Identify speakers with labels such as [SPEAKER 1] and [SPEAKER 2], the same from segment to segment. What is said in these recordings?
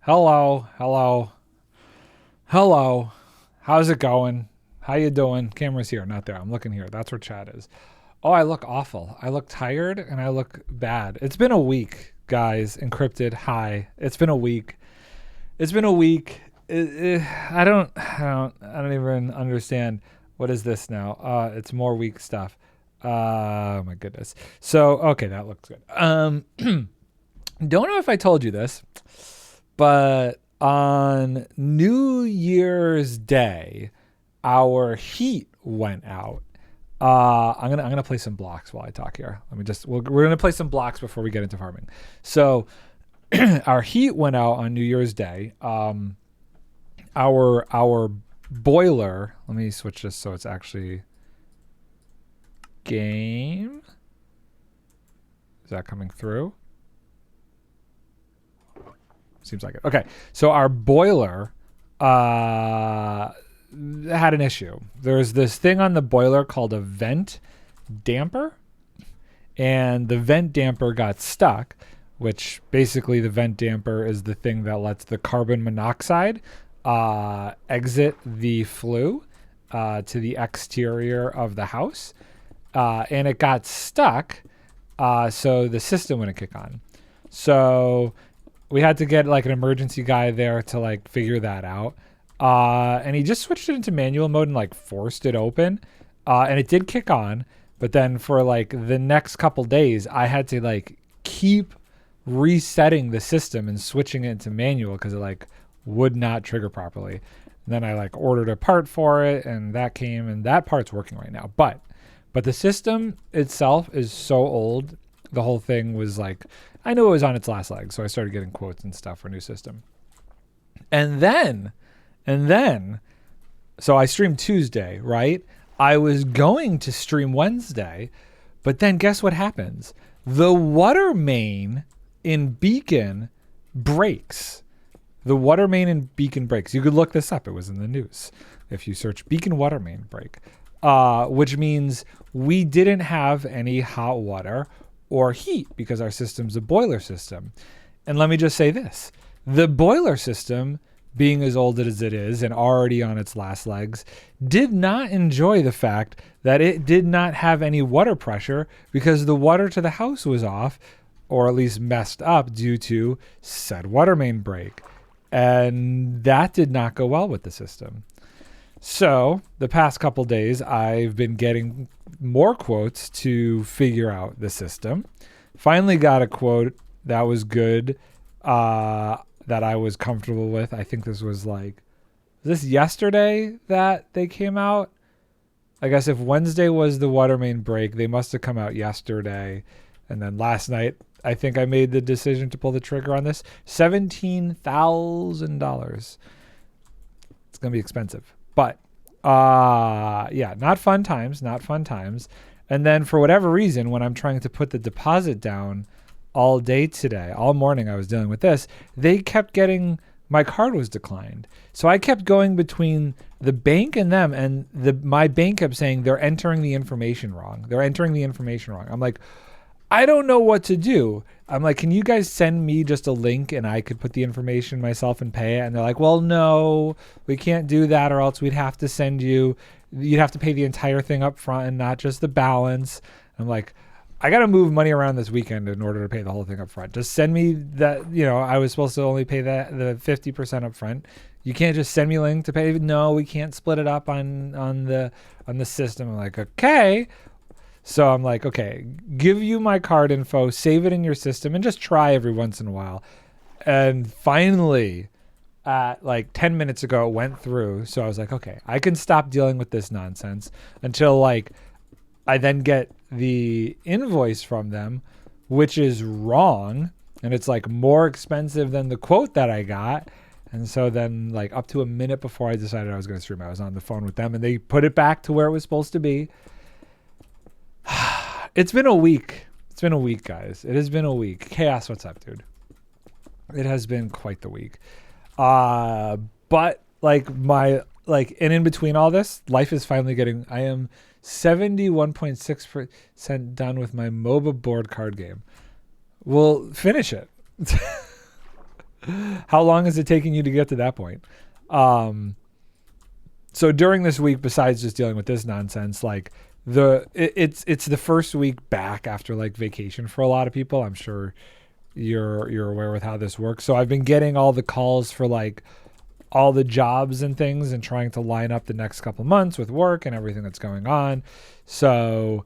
[SPEAKER 1] Hello, hello, hello. How's it going? How you doing? Camera's here, not there. I'm looking here. That's where chat is. Oh, I look awful. I look tired and I look bad. It's been a week, guys. Encrypted. Hi. It's been a week. It's been a week. I don't even understand. What is this now? It's more week stuff. Oh my goodness. So, okay, that looks good. Don't know if I told you this, but on New Year's Day, our heat went out. I'm gonna play some blocks while I talk here. We're gonna play some blocks before we get into farming. So our heat went out on New Year's Day. Our boiler. Let me switch this so it's actually game. Is that coming through? Seems like it. Okay, so our boiler had an issue. There's this thing on the boiler called a vent damper, and the vent damper got stuck, which basically the vent damper is the thing that lets the carbon monoxide exit the flue to the exterior of the house, and it got stuck, so the system wouldn't kick on. So we had to get like an emergency guy there to like figure that out. And he just switched it into manual mode and like forced it open. And it did kick on, but then for like the next couple days, I had to like keep resetting the system and switching it into manual because it like would not trigger properly. And then I like ordered a part for it and that came and that part's working right now. But the system itself is so old. The whole thing was like, I knew it was on its last leg, so I started getting quotes and stuff for a new system. And then, so I streamed Tuesday, right? I was going to stream Wednesday, but then guess what happens? The water main in Beacon breaks. The water main in Beacon breaks. You could look this up. It was in the news. If you search Beacon water main break, which means we didn't have any hot water or heat because our system's a boiler system. And let me just say this. The boiler system, being as old as it is and already on its last legs, did not enjoy the fact that it did not have any water pressure because the water to the house was off, or at least messed up due to said water main break. And that did not go well with the system. So the past couple days, I've been getting more quotes to figure out the system. Finally got a quote that was good, that I was comfortable with. I think this was this yesterday that they came out? I guess if Wednesday was the water main break, they must have come out yesterday. And then last night, I think I made the decision to pull the trigger on this. $17,000. It's going to be expensive. But, yeah, not fun times. And then for whatever reason, when I'm trying to put the deposit down all day today, all morning I was dealing with this, they kept getting, my card was declined. So I kept going between the bank and them, and my bank kept saying they're entering the information wrong. I'm like, I don't know what to do. I'm like, can you guys send me just a link and I could put the information myself and pay it? And they're like, well, no, we can't do that, or else you'd have to pay the entire thing up front and not just the balance. I'm like, I got to move money around this weekend in order to pay the whole thing up front. Just send me that, I was supposed to only pay the 50% up front. You can't just send me a link to pay. No, we can't split it up on the system. I'm like, okay. So I'm like, okay, give you my card info, save it in your system, and just try every once in a while. And finally, at 10 minutes ago, it went through. So I was like, okay, I can stop dealing with this nonsense until I then get the invoice from them, which is wrong. And it's more expensive than the quote that I got. And so then up to a minute before I decided I was going to stream, I was on the phone with them and they put it back to where it was supposed to be. It's been a week. Guys. It has been a week. Chaos, what's up, dude? It has been quite the week. But and in between all this, life is finally I am 71.6% done with my MOBA board card game. We'll finish it. How long is it taking you to get to that point? So during this week, besides just dealing with this nonsense, like it's the first week back after like vacation for a lot of people. I'm sure you're aware with how this works. So I've been getting all the calls for like all the jobs and things and trying to line up the next couple months with work and everything that's going on. So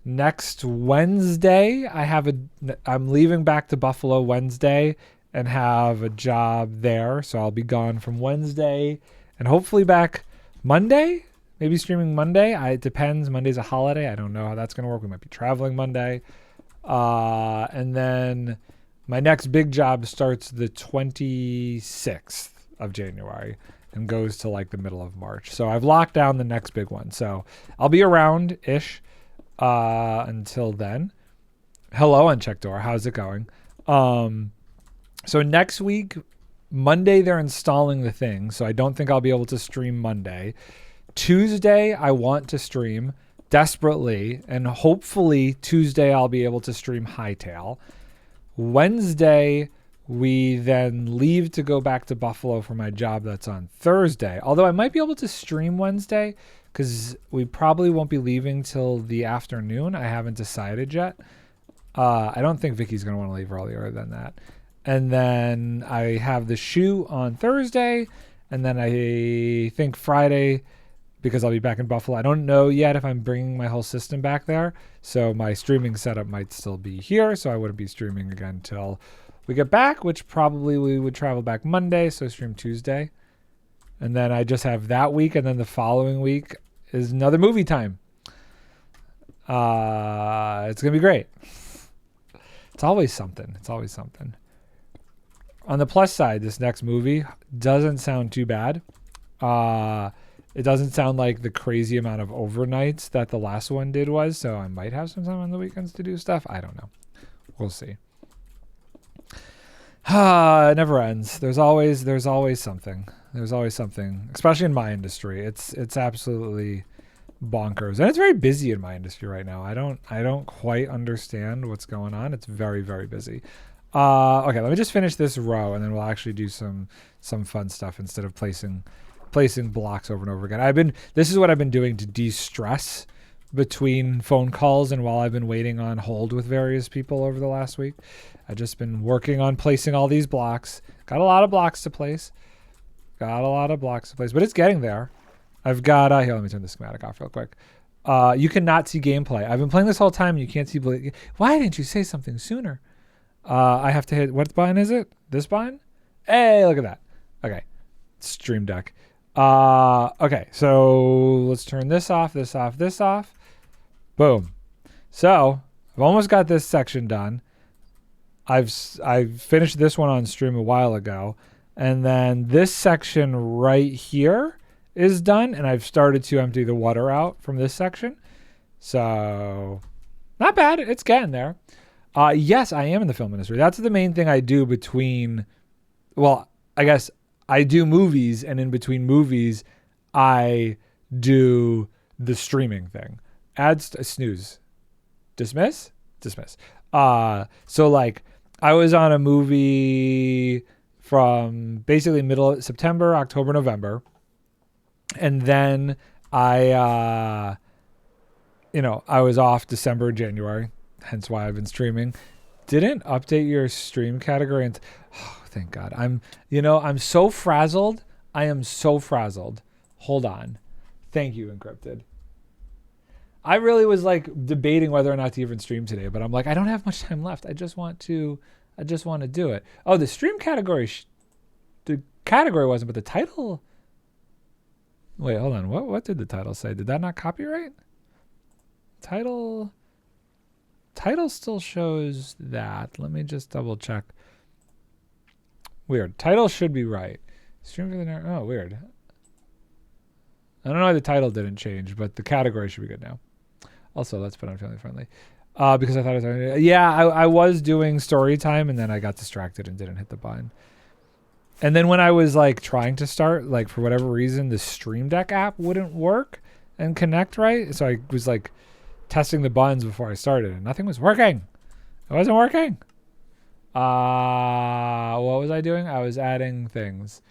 [SPEAKER 1] next Wednesday, I'm leaving back to Buffalo Wednesday and have a job there. So I'll be gone from Wednesday and hopefully back Monday, maybe streaming Monday. It depends. Monday's a holiday. I don't know how that's going to work. We might be traveling Monday. And then my next big job starts the 26th of January and goes to like the middle of March. So I've locked down the next big one. So I'll be around-ish until then. Hello, Unchecked Door. How's it going? So next week, Monday, they're installing the thing. So I don't think I'll be able to stream Monday. Tuesday, I want to stream desperately. And hopefully Tuesday, I'll be able to stream Hightail. Wednesday, we then leave to go back to Buffalo for my job that's on Thursday. Although I might be able to stream Wednesday because we probably won't be leaving till the afternoon. I haven't decided yet. I don't think Vicky's going to want to leave earlier than that. And then I have the shoot on Thursday. And then I think Friday, because I'll be back in Buffalo. I don't know yet if I'm bringing my whole system back there. So my streaming setup might still be here. So I wouldn't be streaming again till we get back, which probably we would travel back Monday. So stream Tuesday. And then I just have that week. And then the following week is another movie time. It's going to be great. It's always something. It's always something. On the plus side, this next movie doesn't sound too bad. It doesn't sound like the crazy amount of overnights that the last one did was. So I might have some time on the weekends to do stuff. I don't know. We'll see. It never ends. There's always something. There's always something, especially in my industry. It's absolutely bonkers. And it's very busy in my industry right now. I don't quite understand what's going on. It's very, very busy. Okay, let me just finish this row and then we'll actually do some fun stuff instead of placing blocks over and over again. This is what I've been doing to de-stress between phone calls and while I've been waiting on hold with various people over the last week. I've just been working on placing all these blocks. Got a lot of blocks to place. But it's getting there. I've got, here, let me turn the schematic off real quick. You cannot see gameplay. I've been playing this whole time and you can't see, why didn't you say something sooner? I have to hit, what button is it? This button? Hey, look at that. Okay. Stream Deck. Okay, so let's turn this off. Boom. So I've almost got this section done. I've finished this one on stream a while ago. And then this section right here is done. And I've started to empty the water out from this section. So not bad. It's getting there. Yes, I am in the film industry. That's the main thing I do between, well, I guess I do movies, and in between movies, I do the streaming thing. Snooze. Dismiss. So like I was on a movie from basically middle of September, October, November. And then I was off December, January. Hence why I've been streaming. Didn't update your stream category. Oh, thank God. I'm so frazzled. I am so frazzled. Hold on. Thank you, Encrypted. I really was like debating whether or not to even stream today, but I'm like, I don't have much time left. I just want to do it. Oh, the stream category. The category wasn't, but the title. Wait, hold on. What did the title say? Did that not copyright? Title still shows that. Let me just double check. Weird. Title should be right. Stream for the Nerd. Oh, weird. I don't know why the title didn't change, but the category should be good now. Also, let's put on family friendly. Because I thought it was... Yeah, I was doing story time, and then I got distracted and didn't hit the button. And then when I was like trying to start, like for whatever reason, the Stream Deck app wouldn't work and connect right. So I was like testing the buttons before I started, and nothing was working. It wasn't working. What was I doing? I was adding things.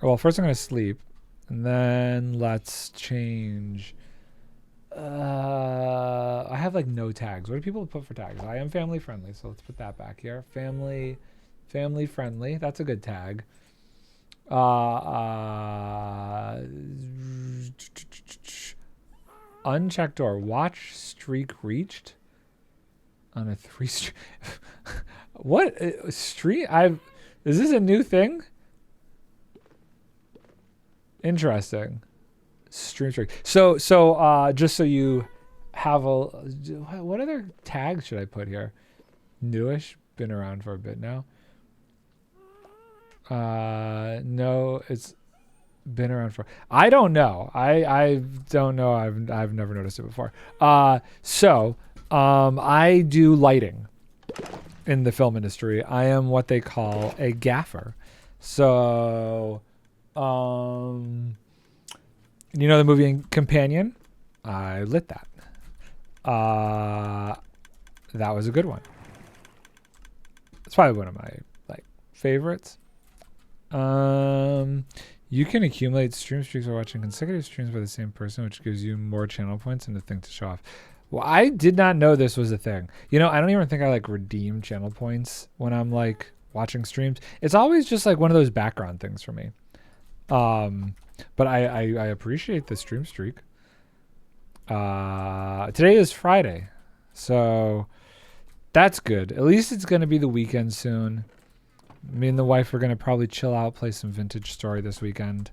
[SPEAKER 1] Well, first I'm going to sleep. And then let's change. I have like no tags. What do people put for tags? I am family friendly, so let's put that back here. Family friendly. That's a good tag. Unchecked door. Watch streak reached on a 3 streak. What streak? Is this a new thing? Interesting. Stream streak. So just so you have a, what other tags should I put here? Newish, been around for a bit now. No, it's been around for, I don't know. I don't know. I've never noticed it before. I do lighting in the film industry. I am what they call a gaffer. So, you know the movie Companion? I lit that. That was a good one. It's probably one of my favorites. You can accumulate stream streaks by watching consecutive streams by the same person, which gives you more channel points and a thing to show off. Well, I did not know this was a thing. You know, I don't even think I redeem channel points when I'm watching streams. It's always just one of those background things for me. But I appreciate the stream streak. Today is Friday, so that's good. At least it's going to be the weekend soon. Me and the wife are going to probably chill out, play some Vintage Story this weekend.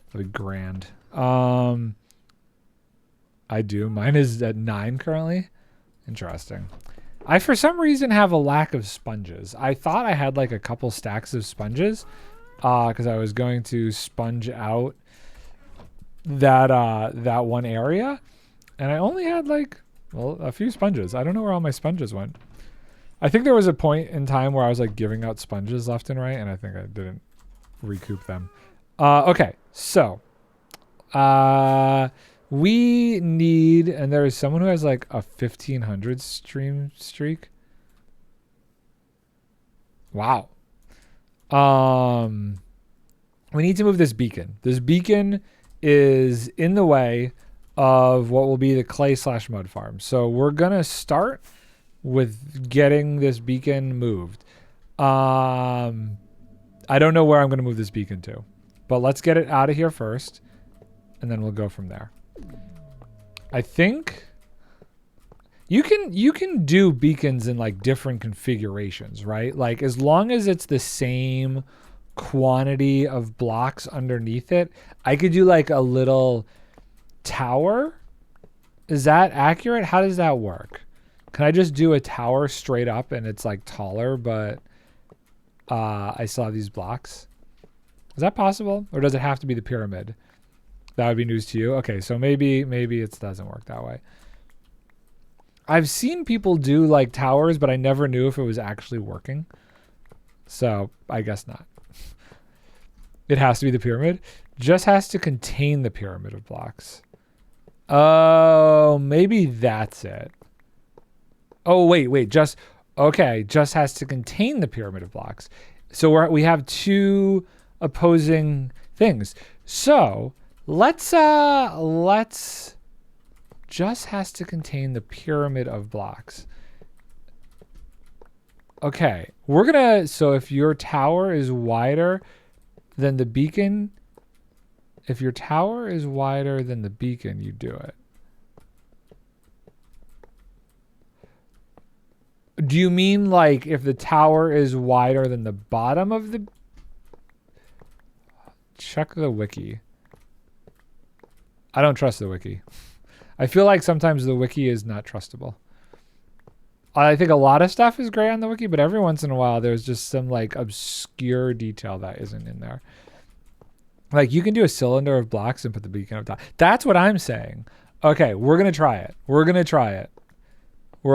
[SPEAKER 1] That'll be grand. I do. Mine is at 9 currently. Interesting. I, for some reason, have a lack of sponges. I thought I had a couple stacks of sponges because I was going to sponge out that one area, and I only had a few sponges. I don't know where all my sponges went. I think there was a point in time where I was giving out sponges left and right, and I think I didn't recoup them. Okay, so we need, and there is someone who has a 1500 stream streak. Wow. We need to move this beacon. This beacon is in the way of what will be the clay/mud farm. So we're gonna start with getting this beacon moved. I don't know where I'm gonna move this beacon to, but let's get it out of here first, and then we'll go from there. I think you can do beacons in different configurations, right? As long as it's the same quantity of blocks underneath it. I could do a little tower. Is that accurate? How does that work? Can I just do a tower straight up and it's taller, but I still have these blocks? Is that possible? Or does it have to be the pyramid? That would be news to you. Okay, so maybe it doesn't work that way. I've seen people do towers, but I never knew if it was actually working. So I guess not. It has to be the pyramid. Just has to contain the pyramid of blocks. Oh, maybe that's it. Oh, wait. Just has to contain the pyramid of blocks. So we have two opposing things. So let's just has to contain the pyramid of blocks. Okay, so if your tower is wider than the beacon, you do it. Do you mean if the tower is wider than the bottom of the... Check the wiki. I don't trust the wiki. I feel sometimes the wiki is not trustable. I think a lot of stuff is great on the wiki, but every once in a while there's just some obscure detail that isn't in there. You can do a cylinder of blocks and put the beacon up top. That's what I'm saying. Okay, we're gonna try it. We're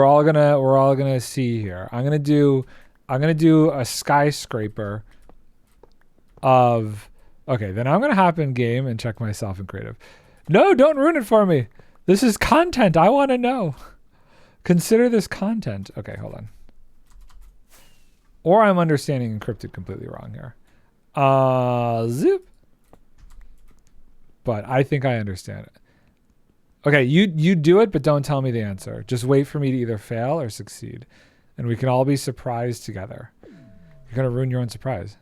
[SPEAKER 1] all gonna see here. I'm gonna do a skyscraper of. Okay, then I'm gonna hop in game and check myself in creative. No, don't ruin it for me. This is content. I want to know. Consider this content. Okay, hold on. Or I'm understanding encrypted completely wrong here. Zip. But I think I understand it. Okay, you do it, but don't tell me the answer. Just wait for me to either fail or succeed. And we can all be surprised together. You're going to ruin your own surprise.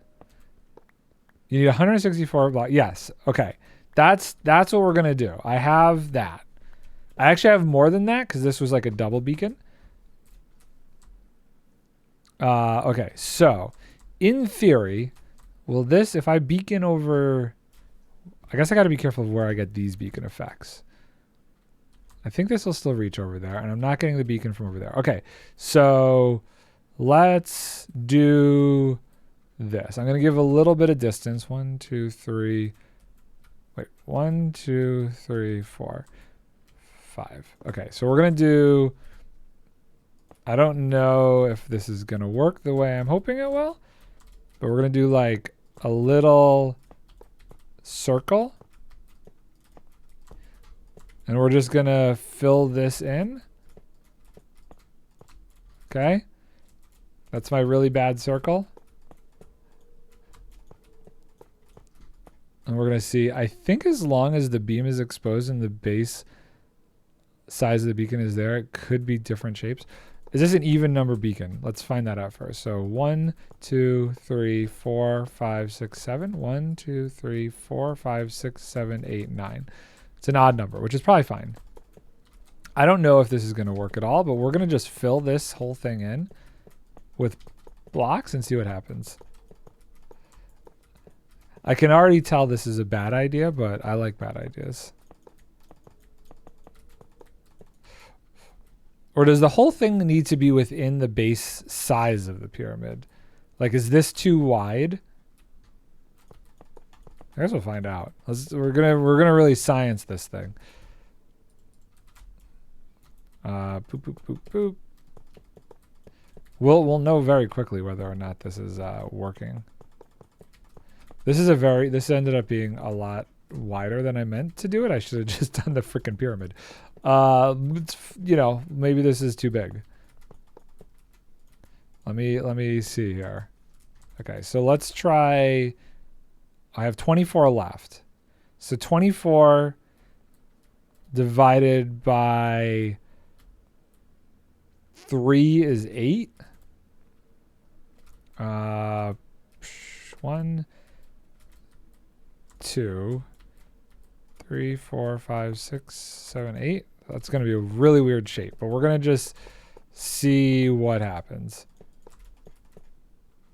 [SPEAKER 1] You need 164 blocks. Yes. Okay. That's what we're going to do. I have that. I actually have more than that because this was like a double beacon. Okay. So, in theory, will this, if I beacon over... I guess I got to be careful of where I get these beacon effects. I think this will still reach over there, and I'm not getting the beacon from over there. Okay, so let's do this. I'm going to give a little bit of distance. 1, 2, 3. Wait, 1, 2, 3, 4, 5. Okay, so we're going to do... I don't know if this is going to work the way I'm hoping it will, but we're going to do like a little circle. And we're just going to fill this in. Okay. That's my really bad circle. And we're going to see, I think as long as the beam is exposed and the base size of the beacon is there, it could be different shapes. Is this an even number beacon? Let's find that out first. So 1, 2, 3, 4, 5, 6, 7. 1, 2, 3, 4, 5, 6, 7, 8, 9. It's an odd number, which is probably fine. I don't know if this is going to work at all, but we're going to just fill this whole thing in with blocks and see what happens. I can already tell this is a bad idea, but I like bad ideas. Or does the whole thing need to be within the base size of the pyramid? Like, is this too wide? I guess we'll find out. We're gonna really science this thing. Boop boop boop boop. We'll know very quickly whether or not this is working. This ended up being a lot wider than I meant to do it. I should have just done the freaking pyramid. You know, maybe this is too big. Let me see here. Okay, so let's try. I have 24 left. So 24 divided by 3 is 8. 1, 2, 3, 4, 5, 6, 7, 8. That's going to be a really weird shape, but we're going to just see what happens.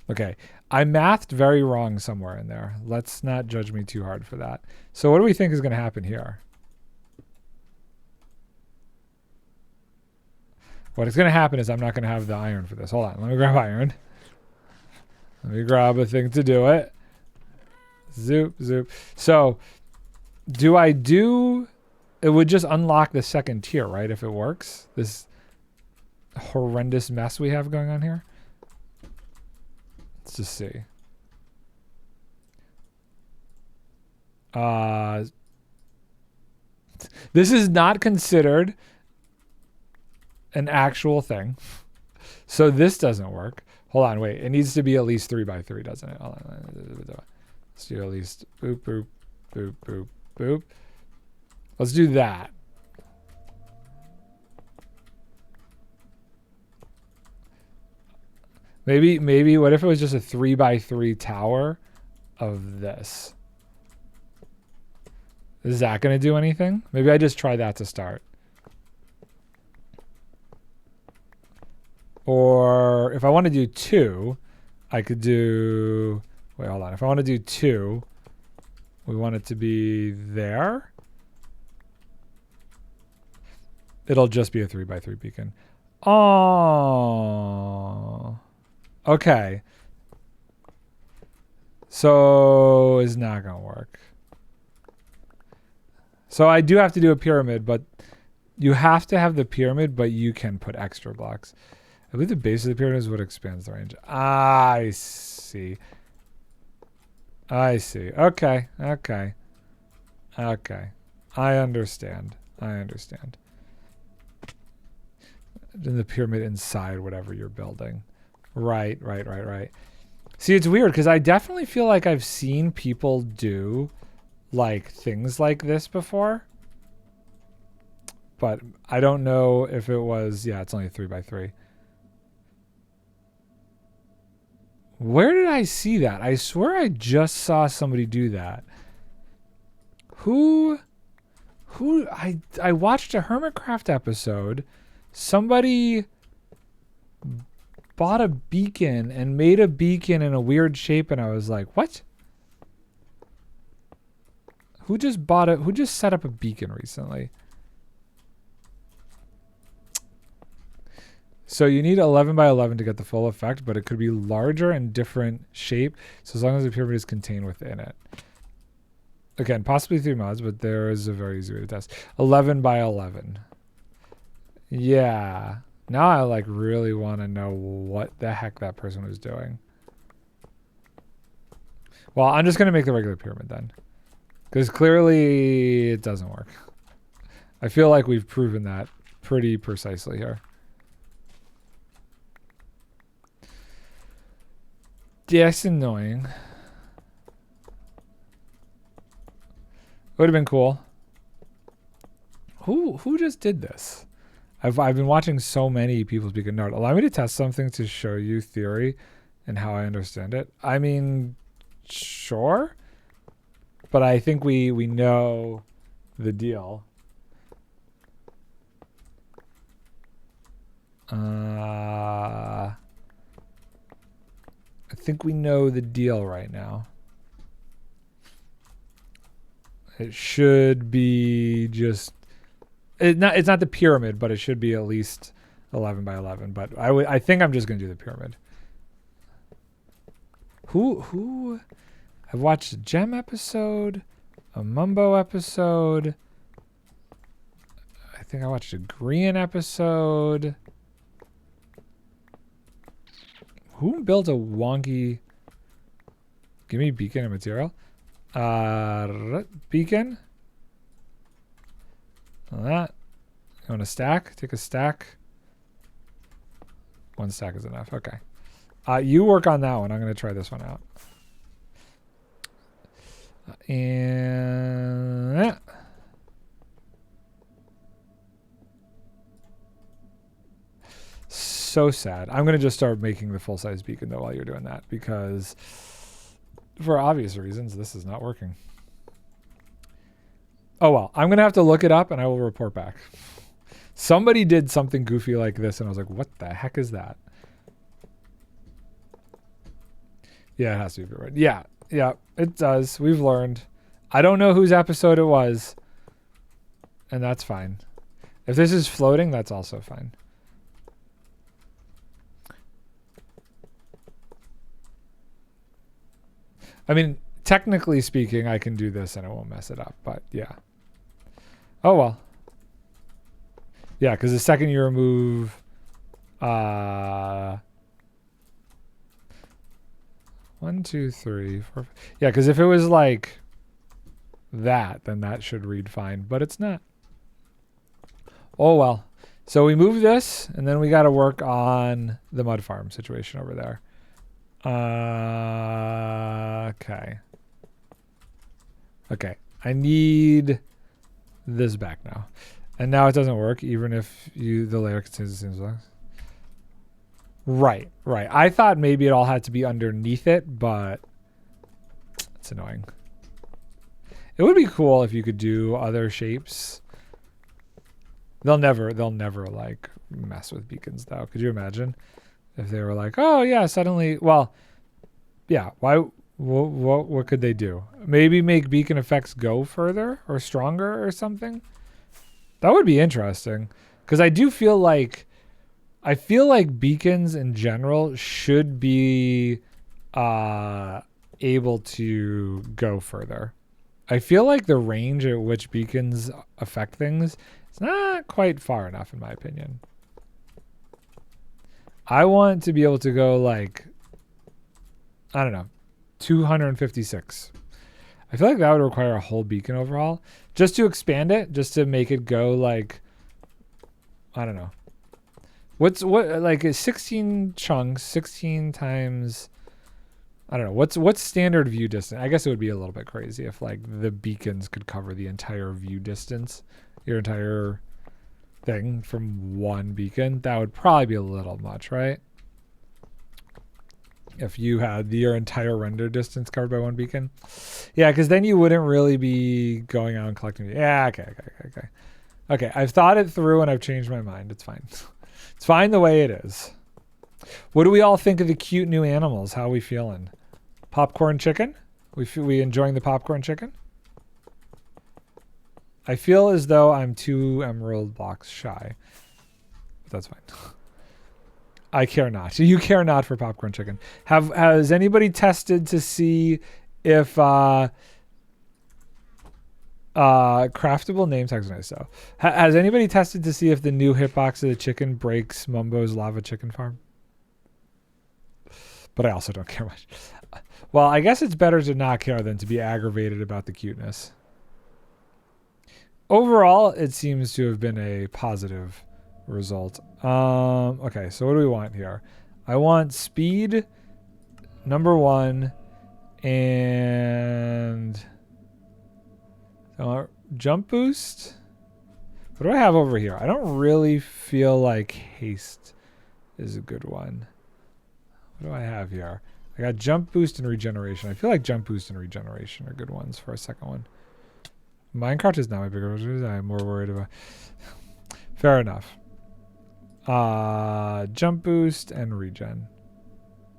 [SPEAKER 1] Okay, I mathed very wrong somewhere in there. Let's not judge me too hard for that. So what do we think is going to happen here? What is going to happen is I'm not going to have the iron for this. Hold on, let me grab iron. Let me grab a thing to do it. Zoop, zoop. So do I do... It would just unlock the second tier, right, if it works? This horrendous mess we have going on here. Let's just see. This is not considered an actual thing. So this doesn't work. Hold on, wait. It needs to be at least 3 by 3, doesn't it? Hold on. Let's do at least boop, boop, boop, boop, boop. Let's do that. Maybe what if it was just a 3 by 3 tower of this? Is that going to do anything? Maybe I just try that to start. Or if I want to do 2, I could do... Wait, hold on. If I want to do 2, we want it to be there. It'll just be a 3 by 3 beacon. Oh. Okay. So it's not going to work. So I do have to do a pyramid, but you have to have the pyramid, but you can put extra blocks. I believe the base of the pyramid is what expands the range. I see. I see. Okay. Okay. Okay. I understand. I understand. In the pyramid inside whatever you're building. Right. See, it's weird because I definitely feel like I've seen people do like things like this before. But I don't know if it was, yeah, it's only 3x3. Where did I see that? I swear I just saw somebody do that. Who I watched a Hermitcraft episode. Somebody bought a beacon and made a beacon in a weird shape, and I was like, what? Who just set up a beacon recently? So you need 11 by 11 to get the full effect, but it could be larger and different shape. So as long as the pyramid is contained within it. Again, possibly 3 mods, but there is a very easy way to test. 11 by 11. Yeah. Now I like really want to know what the heck that person was doing. Well, I'm just going to make the regular pyramid then. Because clearly it doesn't work. I feel like we've proven that pretty precisely here. That's annoying. Would have been cool. Who just did this? I've been watching so many people speak in Nard. Allow me to test something to show you theory and how I understand it. I mean, sure. But I think we know the deal. I think we know the deal right now. It should be just... It's not the pyramid, but it should be at least 11 by 11. But I think I'm just going to do the pyramid. Who... I've watched a Gem episode, a Mumbo episode. I think I watched a Green episode. Who built a wonky... Give me beacon and material. Beacon. That. You want a stack? Take a stack. 1 stack is enough. Okay. You work on that one. I'm going to try this one out. And... So sad. I'm going to just start making the full-size beacon, though, while you're doing that, because for obvious reasons, this is not working. Oh, well. I'm going to have to look it up, and I will report back. Somebody did something goofy like this, and I was like, what the heck is that? Yeah, it has to be right. Yeah, it does. We've learned. I don't know whose episode it was, and that's fine. If this is floating, that's also fine. I mean, technically speaking, I can do this and it won't mess it up, but yeah. Oh, well. Yeah, because the second you remove... 1, 2, 3, 4... Yeah, because if it was like that, then that should read fine, but it's not. Oh, well. So we move this, and then we got to work on the mud farm situation over there. Okay. Okay. I need this back now. And now it doesn't work, even if the layer contains the same size. Right. I thought maybe it all had to be underneath it, but it's annoying. It would be cool if you could do other shapes. They'll never like mess with beacons though. Could you imagine? If they were like, oh yeah, suddenly, well, yeah, why, what could they do? Maybe make beacon effects go further or stronger or something? That would be interesting. Because I feel like beacons in general should be able to go further. I feel like the range at which beacons affect things is not quite far enough in my opinion. I want to be able to go like, I don't know, 256. I feel like that would require a whole beacon overhaul just to expand it, just to make it go like, I don't know, What like is 16 chunks, 16 times, I don't know. What's standard view distance? I guess it would be a little bit crazy if like the beacons could cover the entire view distance, your entire thing from one beacon. That would probably be a little much, right? If you had your entire render distance covered by one beacon. Yeah, because then you wouldn't really be going out and collecting. Yeah, okay. Okay, I've thought it through and I've changed my mind. It's fine. It's fine the way it is. What do we all think of the cute new animals? How are we feeling? Popcorn chicken? We enjoying the popcorn chicken? I feel as though I'm 2 emerald blocks shy. But that's fine. I care not. You care not for popcorn chicken. Has anybody tested to see if craftable name tags are nice though. Has anybody tested to see if the new hitbox of the chicken breaks Mumbo's lava chicken farm? But I also don't care much. Well, I guess it's better to not care than to be aggravated about the cuteness. Overall, it seems to have been a positive result. Okay, so what do we want here? I want speed, #1, and jump boost. What do I have over here? I don't really feel like haste is a good one. What do I have here? I got jump boost and regeneration. I feel like jump boost and regeneration are good ones for a second one. Minecraft is not my bigger issue. I'm more worried about. Fair enough. Jump boost and regen.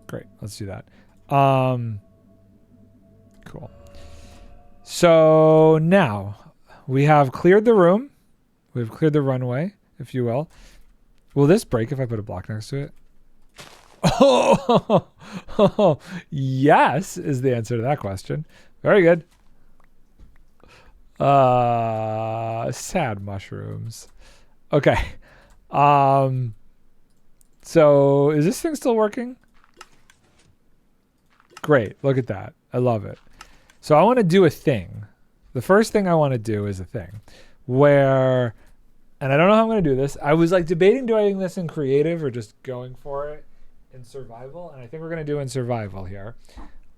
[SPEAKER 1] Great. Let's do that. Cool. So now we have cleared the room. We've cleared the runway, if you will. Will this break if I put a block next to it? Oh, yes is the answer to that question. Very good. Sad mushrooms. Okay. So is this thing still working? Great. Look at that. I love it. So I want to do a thing. The first thing I want to do is a thing where, and I don't know how I'm going to do this. I was like debating doing this in creative or just going for it in survival. And I think we're going to do in survival here.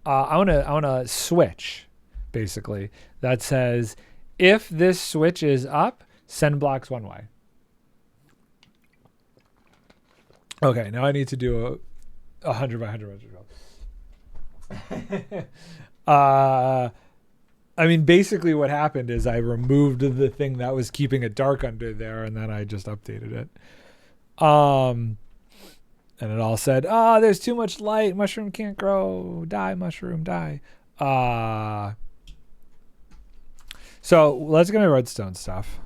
[SPEAKER 1] I want to switch basically that says, if this switch is up, send blocks one way. Okay, now I need to do a 100 by 100 I mean, basically what happened is I removed the thing that was keeping it dark under there, and then I just updated it. And it all said, there's too much light. Mushroom can't grow. Die, mushroom, die. So let's get my redstone stuff.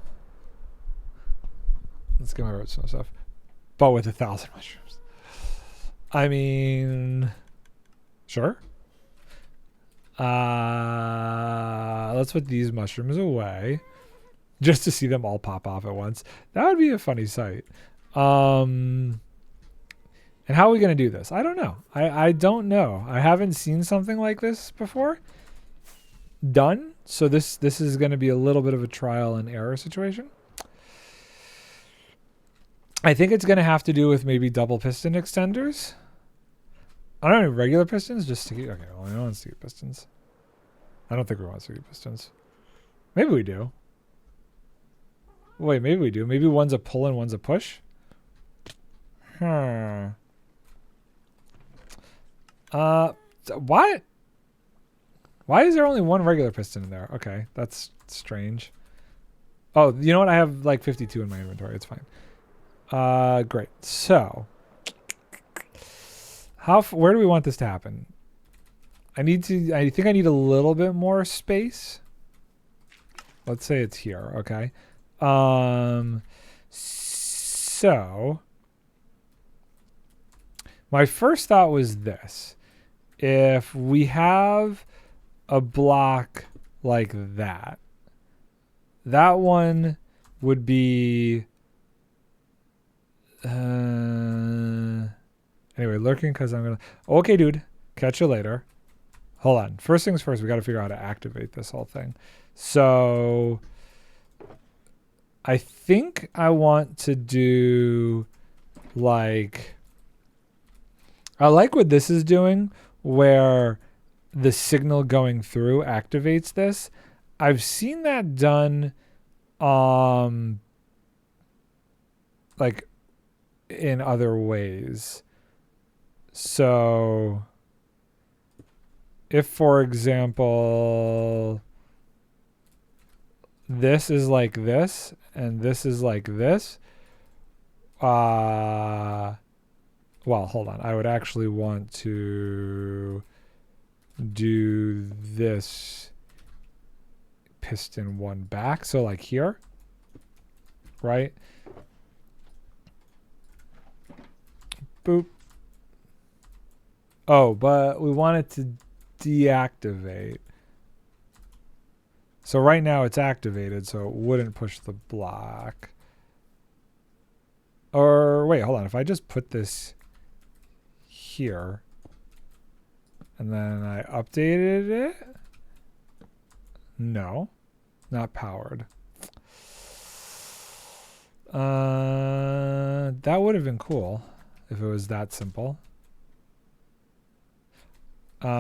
[SPEAKER 1] But with 1,000 mushrooms. I mean, sure. Let's put these mushrooms away just to see them all pop off at once. That would be a funny sight. And how are we going to do this? I don't know. I don't know. I haven't seen something like this before done. So this is going to be a little bit of a trial and error situation. I think it's going to have to do with maybe double piston extenders. I don't know, regular pistons, just sticky. Okay, well, I don't want sticky pistons. I don't think we want sticky pistons. Maybe we do. Wait, maybe we do. Maybe one's a pull and one's a push. What? Why is there only one regular piston in there? Okay, that's strange. Oh, you know what? I have like 52 in my inventory. It's fine. Great. So, where do we want this to happen? I think I need a little bit more space. Let's say it's here. Okay. So my first thought was this: if we have a block like that, that one would be anyway, lurking because I'm gonna okay, dude, catch you later. Hold on, first things first, we got to figure out how to activate this whole thing. So I think I want to do like, I like what this is doing, where the signal going through activates this. I've seen that done, like in other ways. So if, for example, this is like this and this is like this, well, hold on. I would actually want to do this piston one back. So like here, right? Boop. Oh, but we want it to deactivate. So right now it's activated, so it wouldn't push the block. Or wait, hold on. If I just put this here and then I updated it. No, not powered. That would have been cool if it was that simple. Let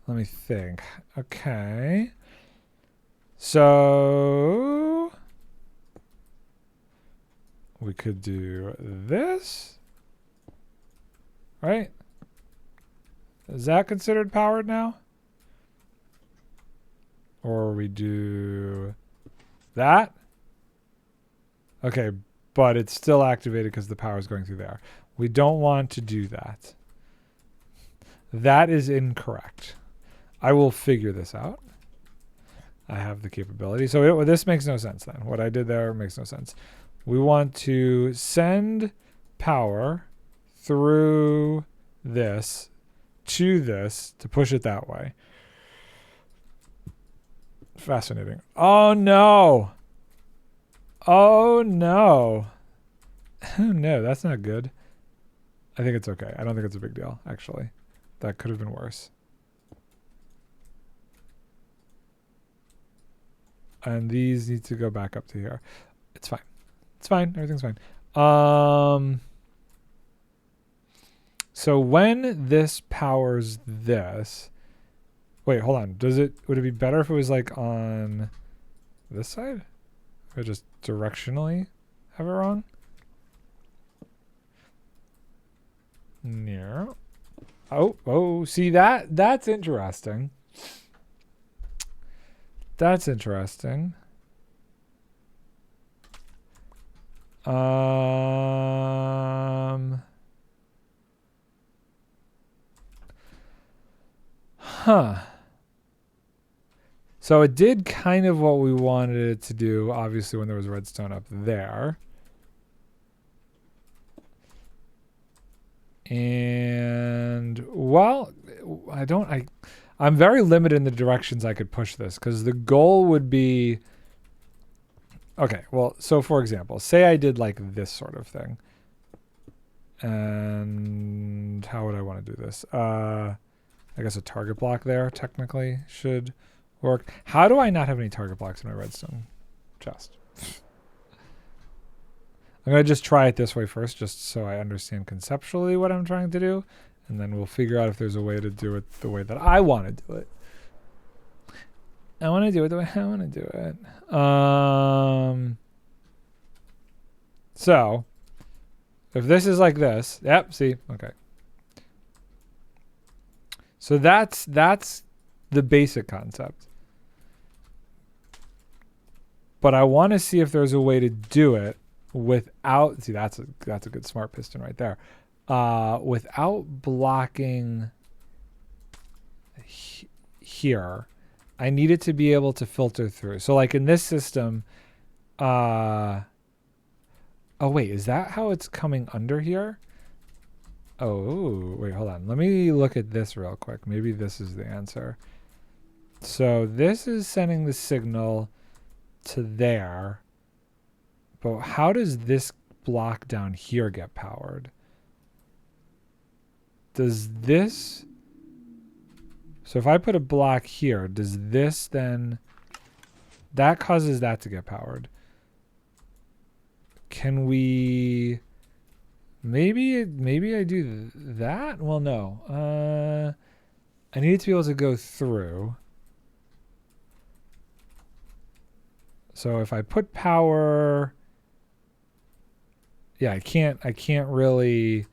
[SPEAKER 1] me think. Okay. So we could do this, right? Is that considered powered now? Or we do that? Okay, but it's still activated because the power is going through there. We don't want to do that. That is incorrect. I will figure this out. I have the capability. So this makes no sense then. What I did there makes no sense. We want to send power through this to this to push it that way. Fascinating. Oh no. Oh no. Oh no, that's not good. I think it's okay. I don't think it's a big deal, actually. That could have been worse. And these need to go back up to here. It's fine. It's fine. Everything's fine. So when this powers this, wait, hold on. Would it be better if it was like on this side? If I just directionally have it wrong? No. Oh, see that's interesting. That's interesting. So it did kind of what we wanted it to do, obviously, when there was redstone up there. And, well, I'm very limited in the directions I could push this, because the goal would be, okay, well, so for example, say I did like this sort of thing. And how would I want to do this? I guess a target block there technically should work. How do I not have any target blocks in my redstone chest? I'm going to just try it this way first, just so I understand conceptually what I'm trying to do. And then we'll figure out if there's a way to do it the way that I want to do it. I want to do it the way I want to do it. So, if this is like this, yep, see, okay. So that's the basic concept. But I want to see if there's a way to do it without, see, that's a good smart piston right there. Without blocking here. I need it to be able to filter through. So like in this system, oh wait, is that how it's coming under here? Oh, wait, hold on. Let me look at this real quick. Maybe this is the answer. So this is sending the signal to there. But how does this block down here get powered? Does this... So if I put a block here, does this then... That causes that to get powered. can we... Maybe I do that? Well, no. I need to be able to go through. So if I put power... Yeah, I can't really...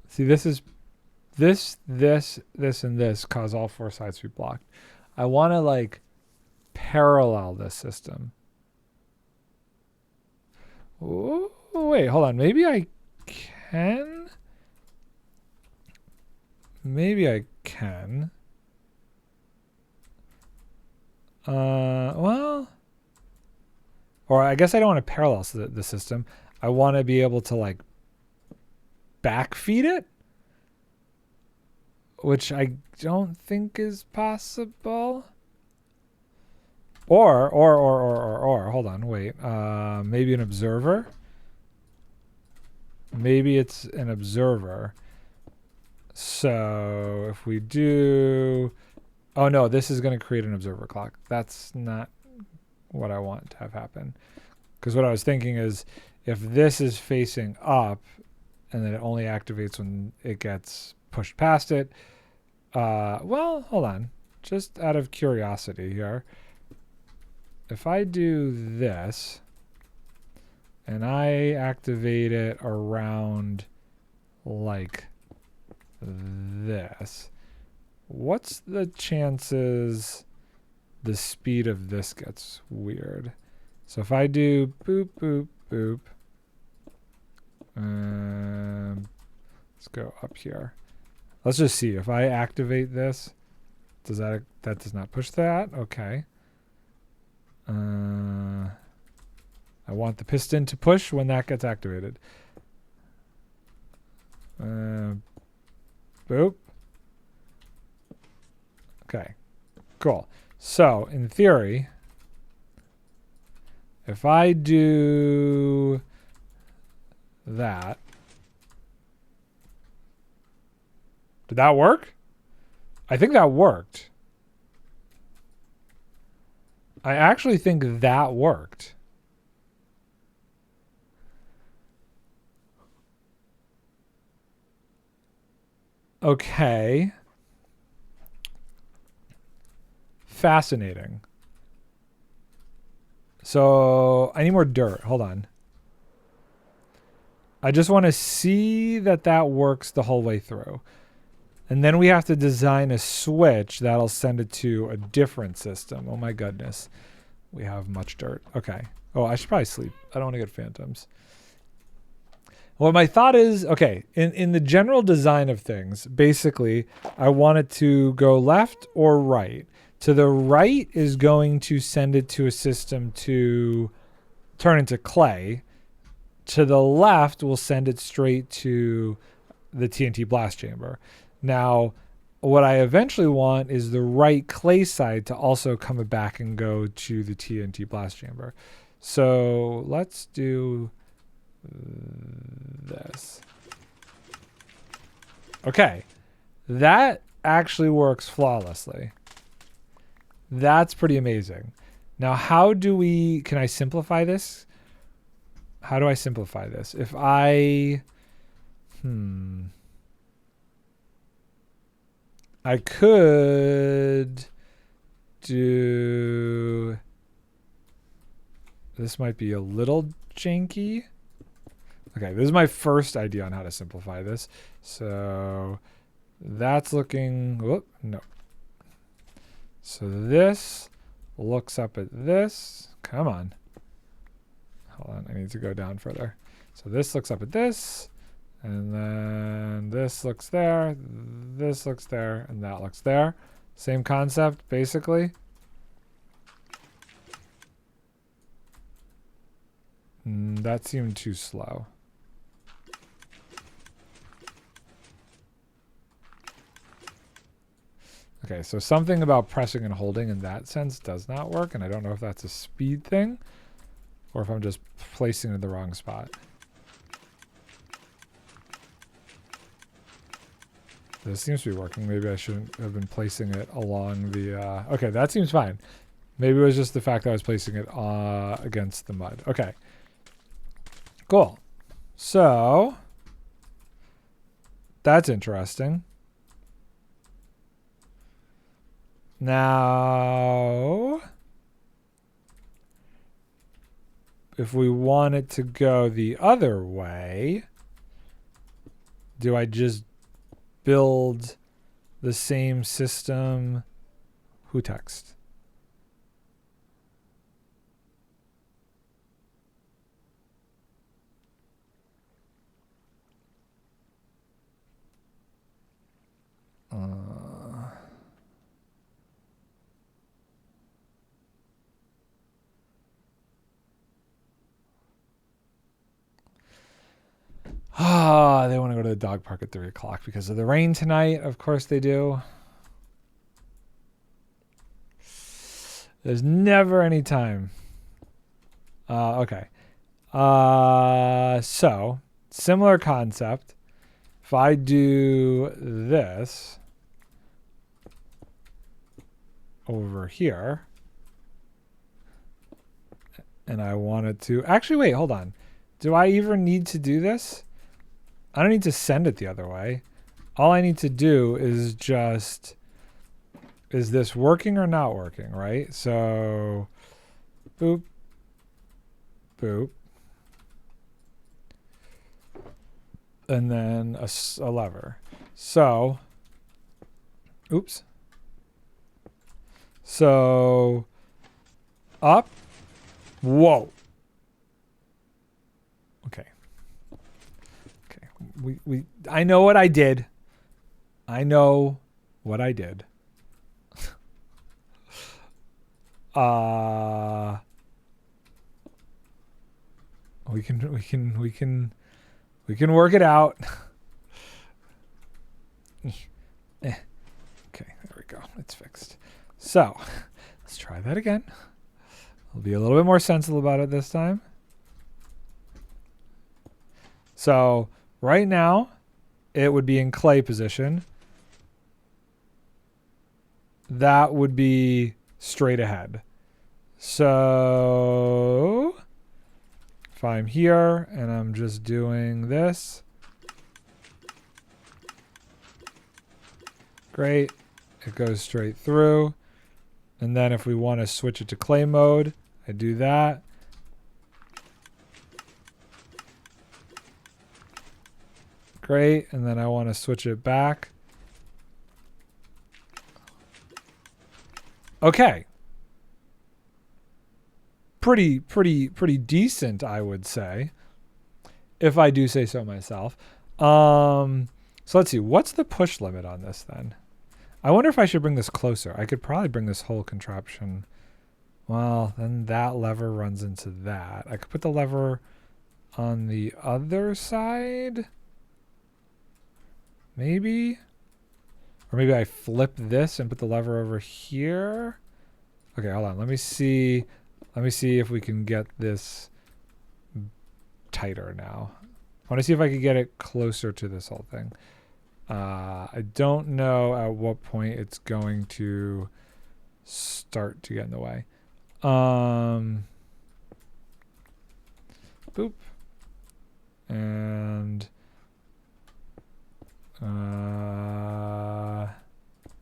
[SPEAKER 1] See, this is... This, and this cause all four sides to be blocked. I want to, like, parallel this system. Ooh, wait, hold on. Maybe I can? Maybe I can. Well... Or I guess I don't want to parallel the system. I want to be able to, like, backfeed it? Which I don't think is possible. Or, hold on, wait. Maybe an observer? Maybe it's an observer. So if we do... Oh no, this is going to create an observer clock. That's not what I want to have happen. Because what I was thinking is if this is facing up and then it only activates when it gets pushed past it. Well, hold on. Just out of curiosity here. If I do this and I activate it around like this, what's the chances the speed of this gets weird? So if I do boop, boop, boop, let's go up here. Let's just see if I activate this. Does that does not push that? Okay. I want the piston to push when that gets activated. Boop. Okay. Cool. So in theory, if I do that, did that work? I think that worked. I actually think that worked. Okay. Fascinating. So I need more dirt. Hold on. I just want to see that that works the whole way through. And then we have to design a switch that'll send it to a different system. Oh my goodness. We have much dirt. Okay. Oh, I should probably sleep. I don't want to get phantoms. Well, my thought is, okay, in the general design of things, basically, I want it to go left or right. To the right is going to send it to a system to turn into clay. To the left will send it straight to the TNT blast chamber. Now, what I eventually want is the right clay side to also come back and go to the TNT blast chamber. So let's do this. Okay, that actually works flawlessly. That's pretty amazing. Now, how do we, can I simplify this? How do I simplify this? If I, I could do, this might be a little janky. Okay, this is my first idea on how to simplify this. So that's looking, whoop, no. So this looks up at this. Come on. Hold on, I need to go down further. So this looks up at this, and then this looks there, and that looks there. Same concept, basically. That seemed too slow. Okay, so something about pressing and holding in that sense does not work, and I don't know if that's a speed thing or if I'm just placing it in the wrong spot. This seems to be working. Maybe I shouldn't have been placing it along the... okay, that seems fine. Maybe it was just the fact that I was placing it against the mud. Okay. Cool. So that's interesting. Now, if we want it to go the other way, do I just build the same system? Who text? They want to go to the dog park at 3 o'clock because of the rain tonight. Of course they do. There's never any time. Okay. So, similar concept. If I do this over here, and I wanted to... Actually, wait, hold on. Do I even need to do this? I don't need to send it the other way. All I need to do is just... Is this working or not working, right? So, boop, boop. And then a lever. So, oops. So, up. Whoa. Okay. Okay. I know what I did. I know what I did. We can work it out. Okay, there we go. It's fixed. So, let's try that again. I'll be a little bit more sensible about it this time. So, right now, it would be in clay position. That would be straight ahead. So, if I'm here and I'm just doing this, great, it goes straight through. And then if we want to switch it to clay mode, I do that. Great, and then I want to switch it back. Okay. Pretty decent, I would say, if I do say so myself. So let's see. What's the push limit on this then? I wonder if I should bring this closer. I could probably bring this whole contraption. Well, then that lever runs into that. I could put the lever on the other side. Maybe. Or maybe I flip this and put the lever over here. Okay, hold on. Let me see if we can get this tighter now. I want to see if I can get it closer to this whole thing. I don't know at what point it's going to start to get in the way. Boop. And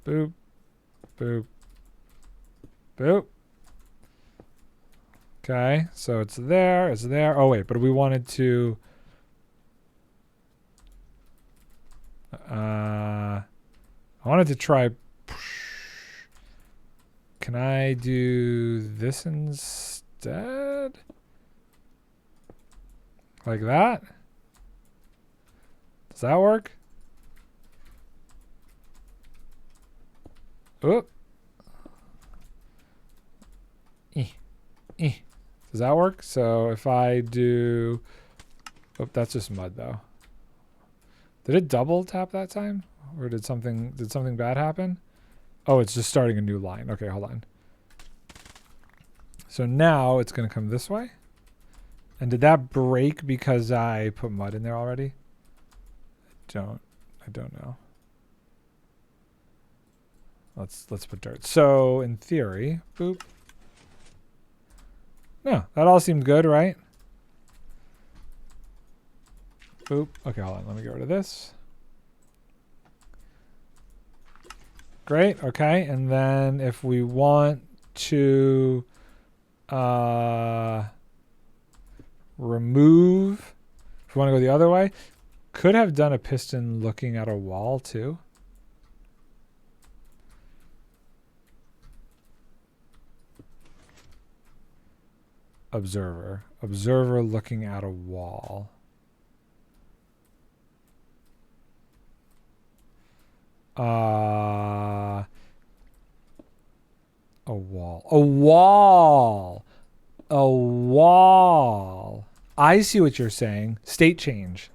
[SPEAKER 1] boop, boop, boop. Okay, so it's there, it's there. Oh wait, but we wanted to I wanted to try. Can I do this instead? Like that? Does that work? Oop. Does that work? So if I do... Oh, that's just mud though. Did it double tap that time? Or did something bad happen? Oh, it's just starting a new line. Okay, hold on. So now it's going to come this way. And did that break because I put mud in there already? I don't know. Let's put dirt. So in theory, boop, No, that all seemed good, right? Boop. Okay, hold on. Let me get rid of this. Great. Okay, and then if we want to remove, if we want to go the other way, could have done a piston looking at a wall too. Observer. Observer looking at a wall. A wall. A wall. A wall. I see what you're saying. State change.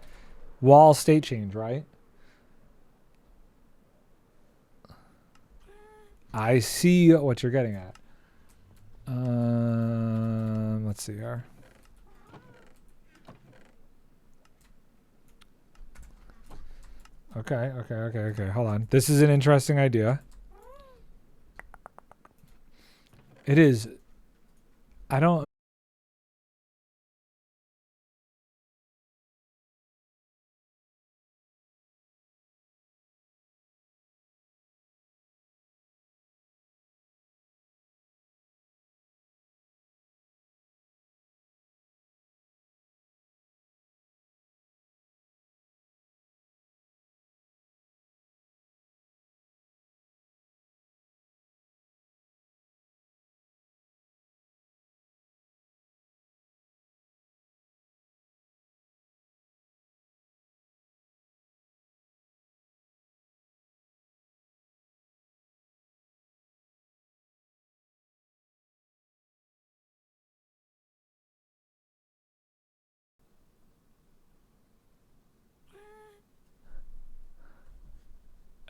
[SPEAKER 1] Wall state change, right? I see what you're getting at. Let's see here. Okay. Hold on. This is an interesting idea. It is. I don't.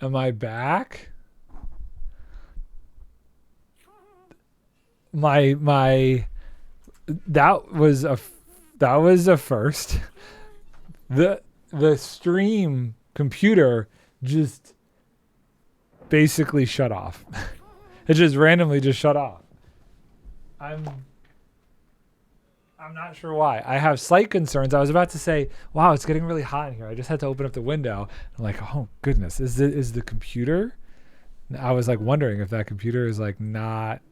[SPEAKER 1] Am I back? My that was a first. The stream computer just basically shut off. It just randomly just shut off. I'm not sure why. I have slight concerns. I was about to say, wow, it's getting really hot in here. I just had to open up the window. I'm like, oh goodness, is the computer? I was like wondering if that computer is like not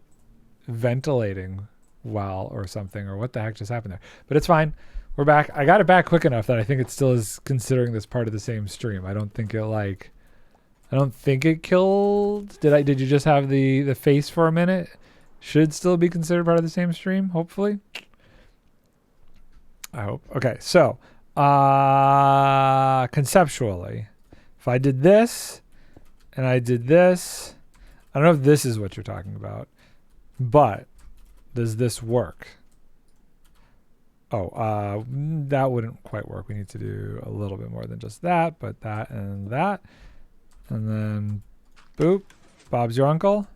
[SPEAKER 1] ventilating well or something, or what the heck just happened there. But it's fine. We're back. I got it back quick enough that I think it still is considering this part of the same stream. I don't think it killed. Did you just have the face for a minute? Should still be considered part of the same stream, hopefully. I hope. Okay, so conceptually, if I did this and I did this, I don't know if this is what you're talking about, but does this work? Oh, that wouldn't quite work. We need to do a little bit more than just that, but that and that. And then, boop. Bob's your uncle.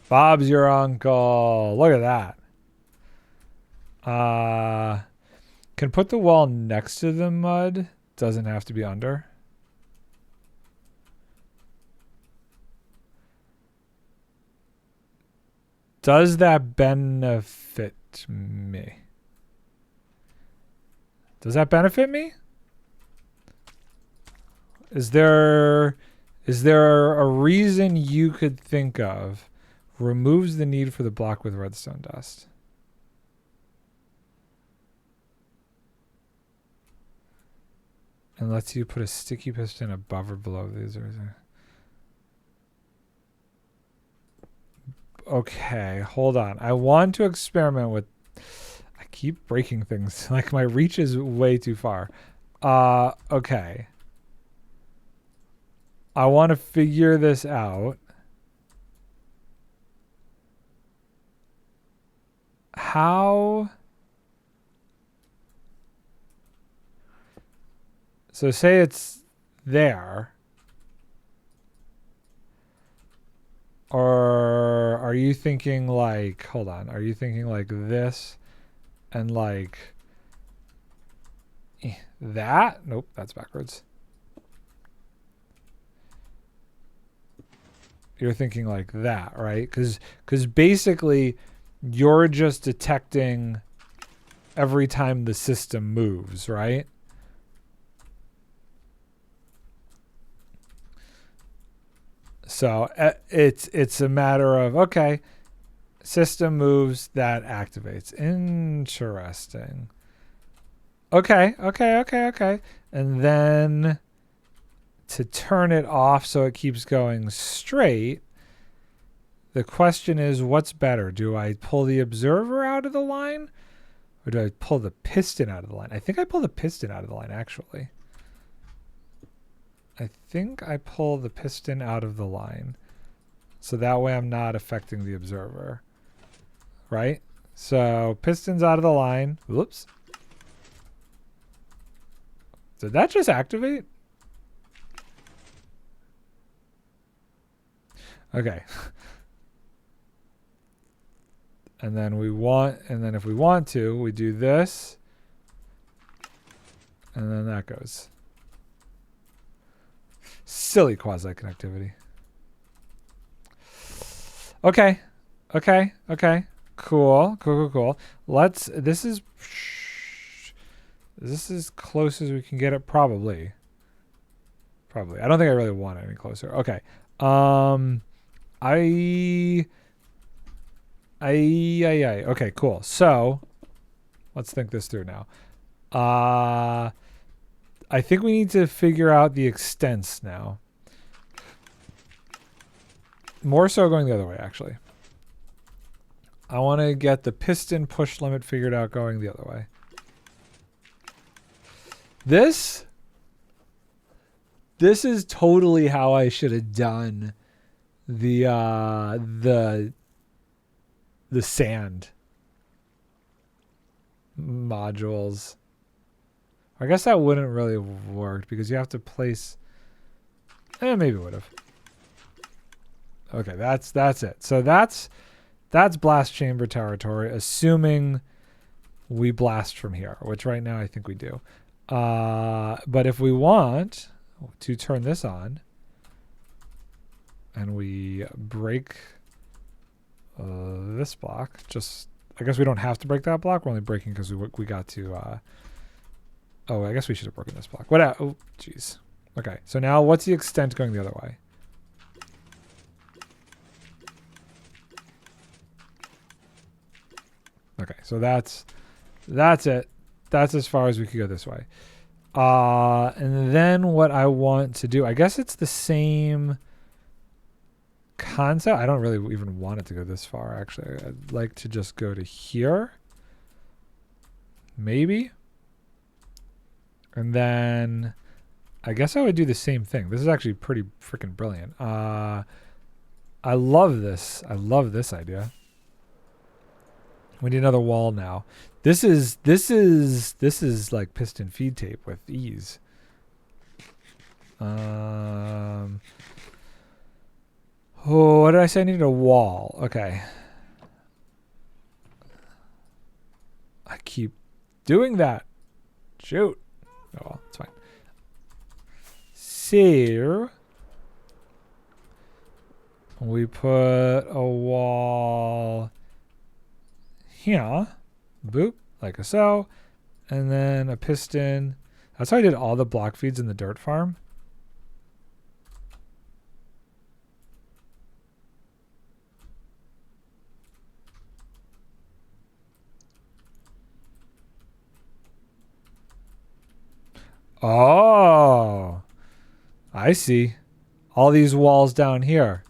[SPEAKER 1] Bob's your uncle. Look at that. Can put the wall next to the mud. Doesn't have to be under. Does that benefit me? Does that benefit me? Is there a reason you could think of removes the need for the block with redstone dust? And lets you put a sticky piston above or below these. Okay, hold on. I want to experiment with... I keep breaking things. Like, my reach is way too far. Okay. I want to figure this out. How... So say it's there. Or are you thinking like, hold on, are you thinking like this and like that? Nope, that's backwards. You're thinking like that, right? Because basically you're just detecting every time the system moves, right? So it's a matter of, okay, system moves, that activates. Interesting. Okay. And then to turn it off so it keeps going straight, the question is, what's better? Do I pull the observer out of the line, or do I pull the piston out of the line? I think I pull the piston out of the line, actually. I think I pull the piston out of the line. So that way I'm not affecting the observer. Right? So piston's out of the line. Whoops. Did that just activate? Okay. And then if we want to, we do this. And then that goes. Silly quasi-connectivity. Okay. Cool. This is as close as we can get it, probably. I don't think I really want it any closer. Okay. Okay, cool. So, let's think this through now. I think we need to figure out the extents now. More so going the other way, actually. I want to get the piston push limit figured out going the other way. This is totally how I should have done the sand modules. I guess that wouldn't really have worked because you have to place. Maybe it would have. Okay, that's it. So that's blast chamber territory, assuming we blast from here, which right now I think we do. But if we want to turn this on and we break this block, I guess we don't have to break that block. We're only breaking because we got to. I guess we should have broken this block. What? Oh, jeez. Okay, so now what's the extent going the other way? Okay, so that's it. That's as far as we could go this way. And then what I want to do, I guess it's the same concept. I don't really even want it to go this far, actually. I'd like to just go to here. Maybe. And then I guess I would do the same thing. This is actually pretty freaking brilliant. I love this. I love this idea. We need another wall now. This is like piston feed tape with ease. Oh, what did I say? I needed a wall. Okay. I keep doing that. Shoot. Oh well, it's fine. So we put a wall here. Boop. Like so. And then a piston. That's how I did all the block feeds in the dirt farm. Oh, I see. All these walls down here.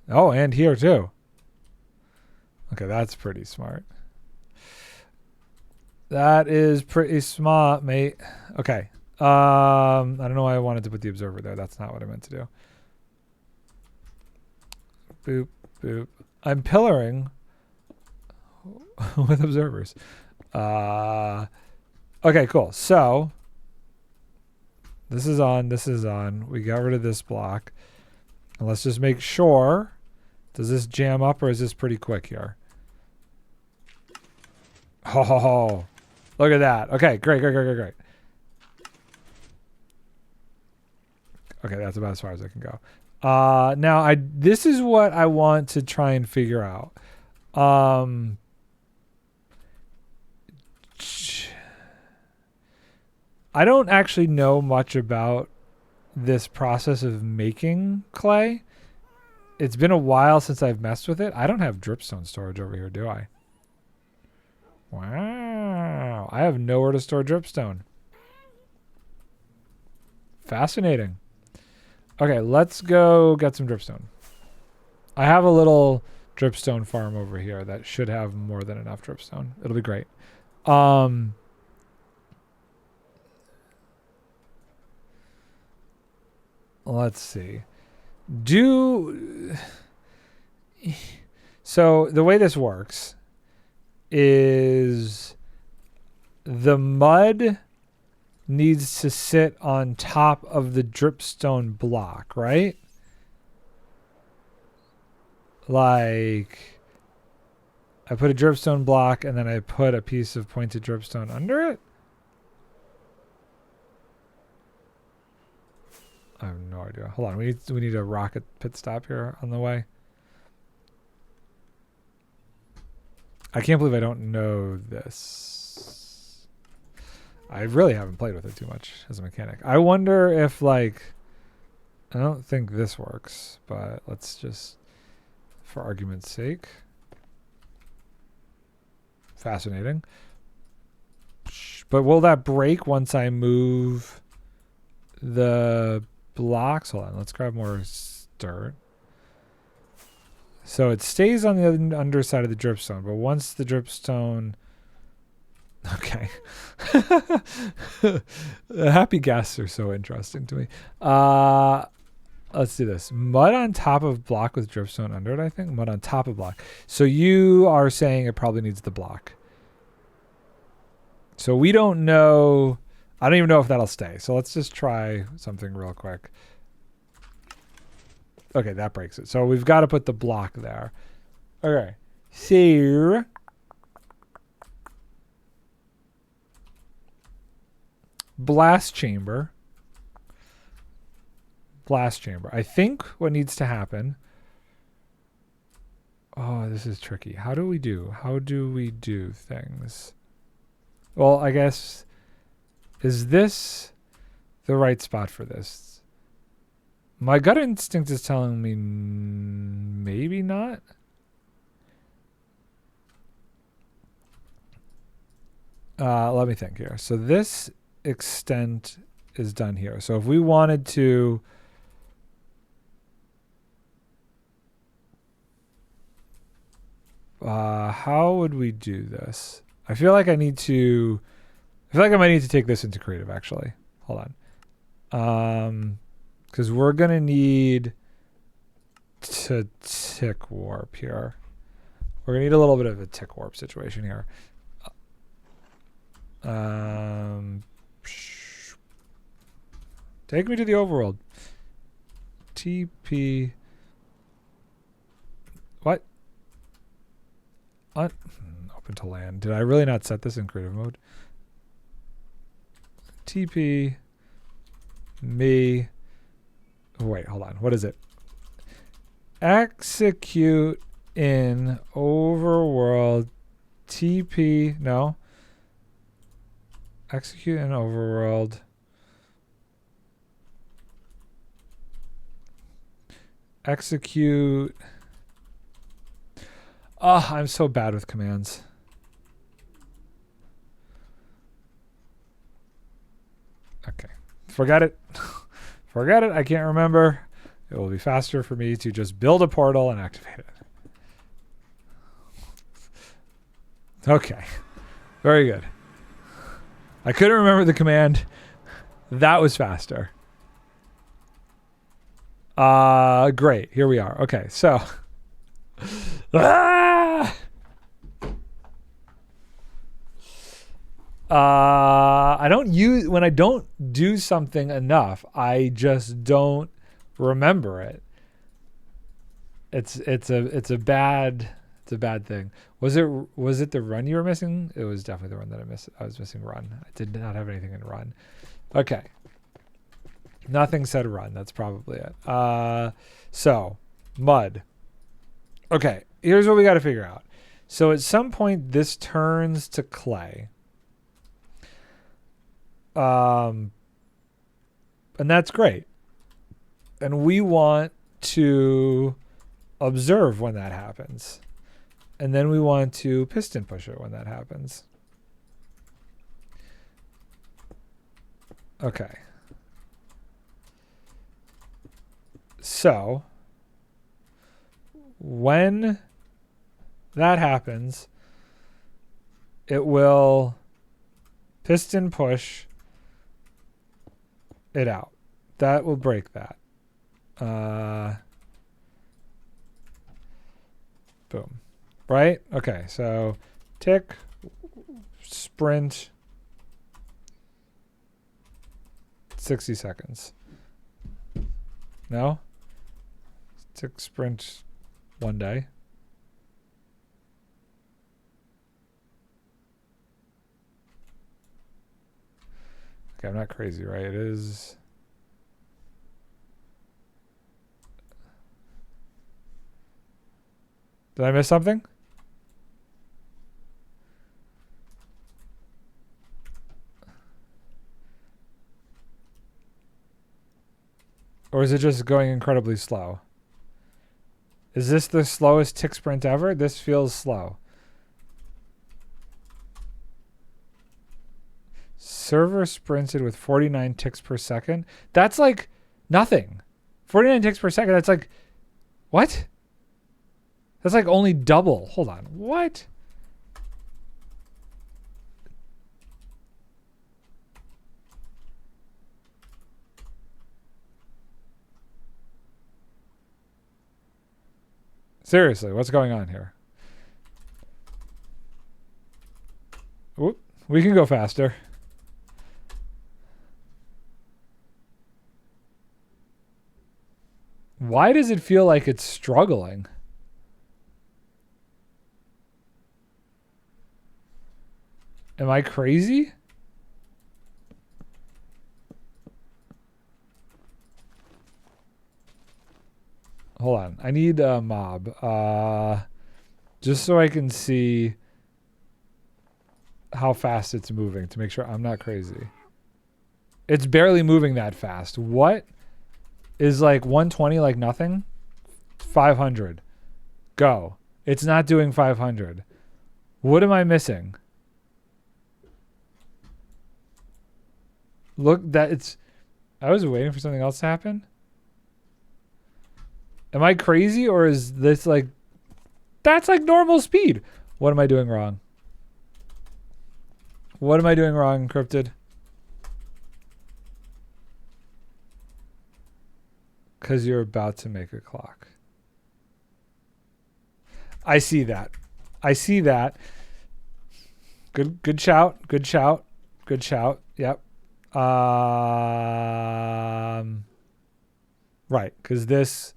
[SPEAKER 1] Oh, and here too. Okay, that's pretty smart. That is pretty smart, mate. Okay. I don't know why I wanted to put the observer there. That's not what I meant to do. Boop, boop. I'm pillaring with observers. Okay, cool. So this is on. We got rid of this block. And let's just make sure. Does this jam up or is this pretty quick here? Oh, look at that. Okay, great. Okay, that's about as far as I can go. Now this is what I want to try and figure out. I don't actually know much about this process of making clay. It's been a while since I've messed with it. I don't have dripstone storage over here, do I? Wow. I have nowhere to store dripstone. Fascinating. Okay, let's go get some dripstone. I have a little dripstone farm over here that should have more than enough dripstone. It'll be great. Let's see. So the way this works is the mud needs to sit on top of the dripstone block, right? Like I put a dripstone block and then I put a piece of pointed dripstone under it. I have no idea. Hold on, we need a rocket pit stop here on the way. I can't believe I don't know this. I really haven't played with it too much as a mechanic. I wonder if, like, I don't think this works, but let's just, for argument's sake. Fascinating. But will that break once I move the blocks? Hold on, let's grab more dirt. So it stays on the underside of the dripstone, but once the dripstone... Okay. Happy guests are so interesting to me. Let's do this. Mud on top of block with dripstone under it, I think. Mud on top of block. So you are saying it probably needs the block. So we don't know... I don't even know if that'll stay. So let's just try something real quick. Okay, that breaks it. So we've got to put the block there. Okay. So blast chamber. Blast chamber. I think what needs to happen. Oh, this is tricky. How do we do things? Well, I guess... Is this the right spot for this? My gut instinct is telling me maybe not. Let me think here. So this extent is done here. So if we wanted to... how would we do this? I feel like I might need to take this into creative, actually. Hold on. Because we're going to need to tick warp here. We're going to need a little bit of a tick warp situation here. Take me to the overworld. TP. What? Open to land. Did I really not set this in creative mode? TP me. Wait, hold on. What is it? Execute in overworld TP. No. Execute in overworld. Execute. Oh, I'm so bad with commands. Okay. Forget it. Forget it. I can't remember. It will be faster for me to just build a portal and activate it. Okay. Very good. I couldn't remember the command. That was faster. Great. Here we are. Okay, so... when I don't do something enough, I just don't remember it. It's a bad thing. Was it the run you were missing? It was definitely the run that I missed. I was missing run. I did not have anything in run. Okay. Nothing said run. That's probably it. So mud. Okay, here's what we got to figure out. So at some point, this turns to clay. And that's great. And we want to observe when that happens. And then we want to piston push it when that happens. Okay. So when that happens, it will piston push it out. That will break that. Boom. Right? Okay, so tick, sprint, 60 seconds. No? Tick, sprint, 1 day. Okay, I'm not crazy, right? It is... Did I miss something? Or is it just going incredibly slow? Is this the slowest tick sprint ever? This feels slow. Server sprinted with 49 ticks per second. That's like nothing. 49 ticks per second, that's like... What? That's like only double. Hold on. What? Seriously, what's going on here? Whoop. We can go faster. Why does it feel like it's struggling? Am I crazy? Hold on. I need a mob. Just so I can see how fast it's moving to make sure I'm not crazy. It's barely moving that fast. What is like 120 like nothing? 500. Go. It's not doing 500. What am I missing? Look, that it's... I was waiting for something else to happen. Am I crazy or is this like... That's like normal speed. What am I doing wrong? What am I doing wrong, Encrypted? Because you're about to make a clock. I see that. I see that. Good shout. Good shout. Good shout. Yep. Right. Because this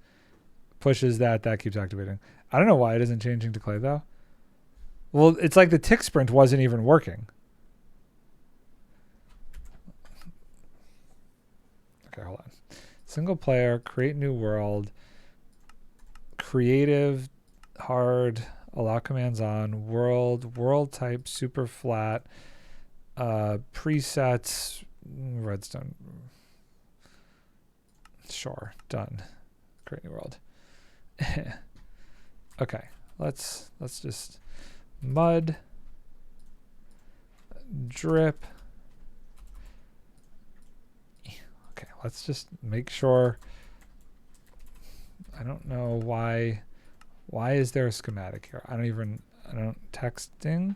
[SPEAKER 1] pushes that. That keeps activating. I don't know why it isn't changing to clay, though. Well, it's like the tick sprint wasn't even working. Okay, hold on. Single player, create new world, creative, hard, allow commands on, world type, super flat, presets, redstone. Sure, done. Create new world. Okay, let's just mud, drip. Okay, let's just make sure. I don't know why is there a schematic here? I don't texting.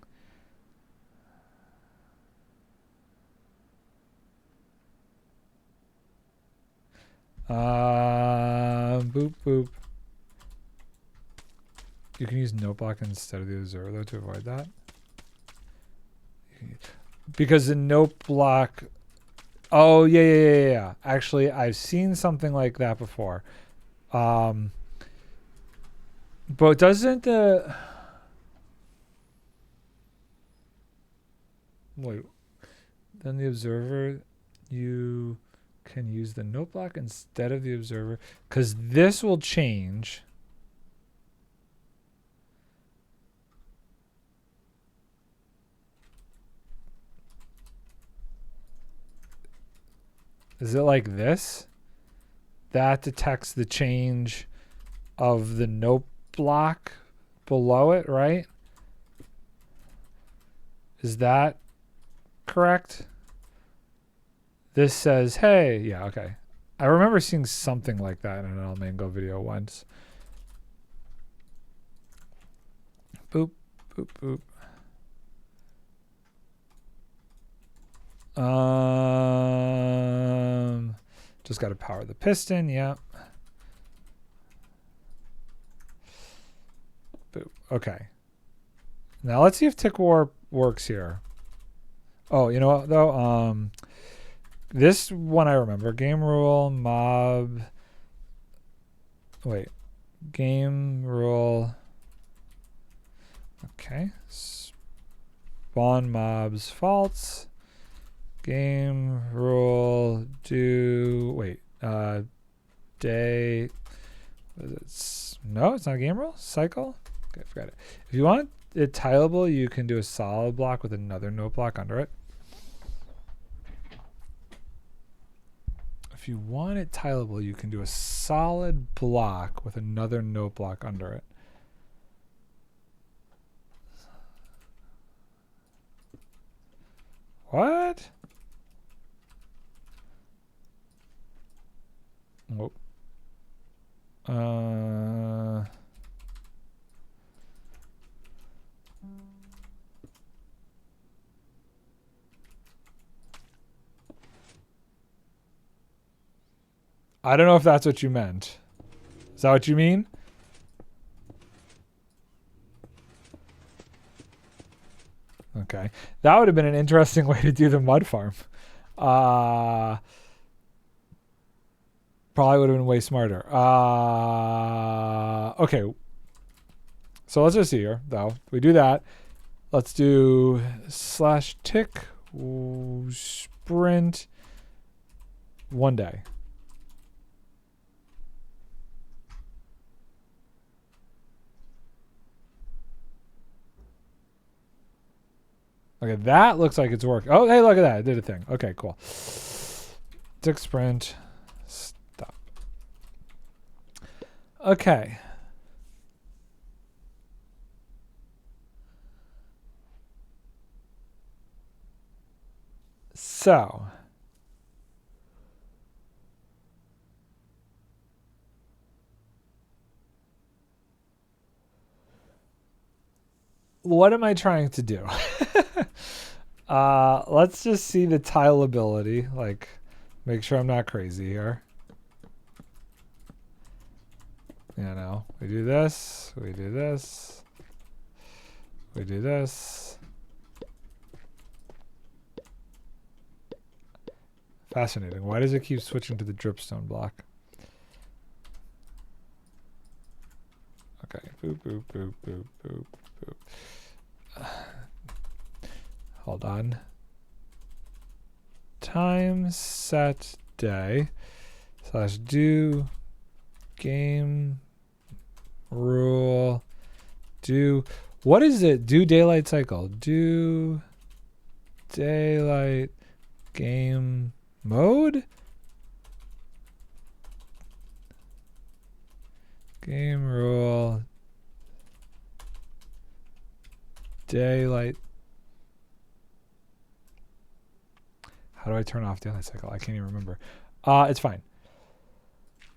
[SPEAKER 1] Boop boop. You can use note block instead of the observer though to avoid that. Because the note block... Oh, yeah. Actually, I've seen something like that before. But doesn't the... Wait. Then the observer, you can use the note block instead of the observer, because this will change. Is it like this? That detects the change of the note block below it, right? Is that correct? This says, hey, yeah, okay. I remember seeing something like that in an Elmango video once. Boop, boop, boop. Just got to power the piston. Yeah. Boop. Okay. Now let's see if tick warp works here. Oh, you know what though? This one I remember. Game rule mob. Wait. Game rule. Okay. Spawn mobs false. Game rule do wait. Day. What is it? No, it's not a game rule. Cycle. Okay, forgot it. If you want it tileable, you can do a solid block with another note block under it. If you want it tileable, you can do a solid block with another note block under it. What? Nope. I don't know if that's what you meant. Is that what you mean? Okay. That would have been an interesting way to do the mud farm. Probably would have been way smarter. Okay. So let's just see here, though. We do that. Let's do /tick sprint 1 day. Okay, that looks like it's working. Oh, hey, look at that. It did a thing. Okay, cool. Tick sprint. Stop. Okay. So. What am I trying to do? Let's just see the tileability. Like, make sure I'm not crazy here. Yeah, no. We do this. We do this. We do this. Fascinating. Why does it keep switching to the dripstone block? Okay. Boop, boop, boop, boop, boop, boop. Hold on. Time set day / do game rule do. What is it? Do daylight cycle. Do daylight game mode. Game rule daylight. How do I turn off daylight cycle? I can't even remember. It's fine.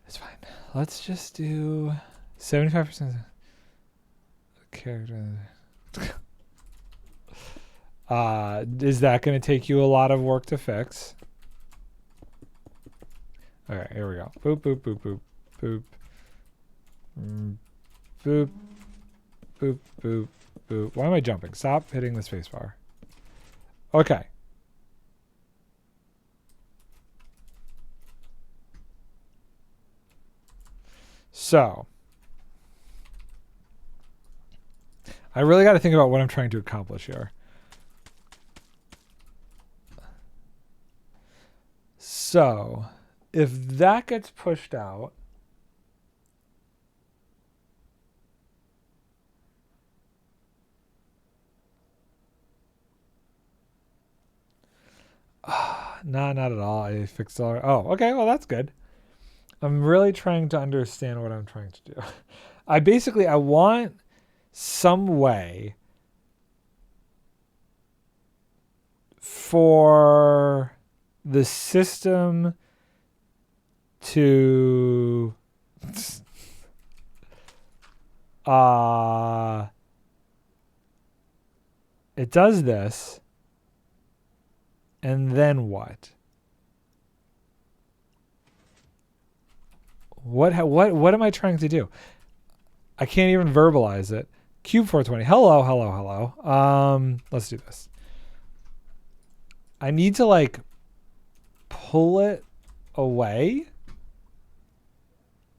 [SPEAKER 1] It's fine. Let's just do 75% character. Is that going to take you a lot of work to fix? Okay, here we go. Boop, boop, boop, boop, boop. Boop, boop, boop, boop. Why am I jumping? Stop hitting the spacebar. Okay. So, I really got to think about what I'm trying to accomplish here. So, if that gets pushed out, nah, not at all. I fixed all. Oh, okay. Well, that's good. I'm really trying to understand what I'm trying to do. I want some way for the system to it does this, and then what? What am I trying to do? I can't even verbalize it. Cube 420. Hello, hello, hello. Let's do this. I need to like pull it away.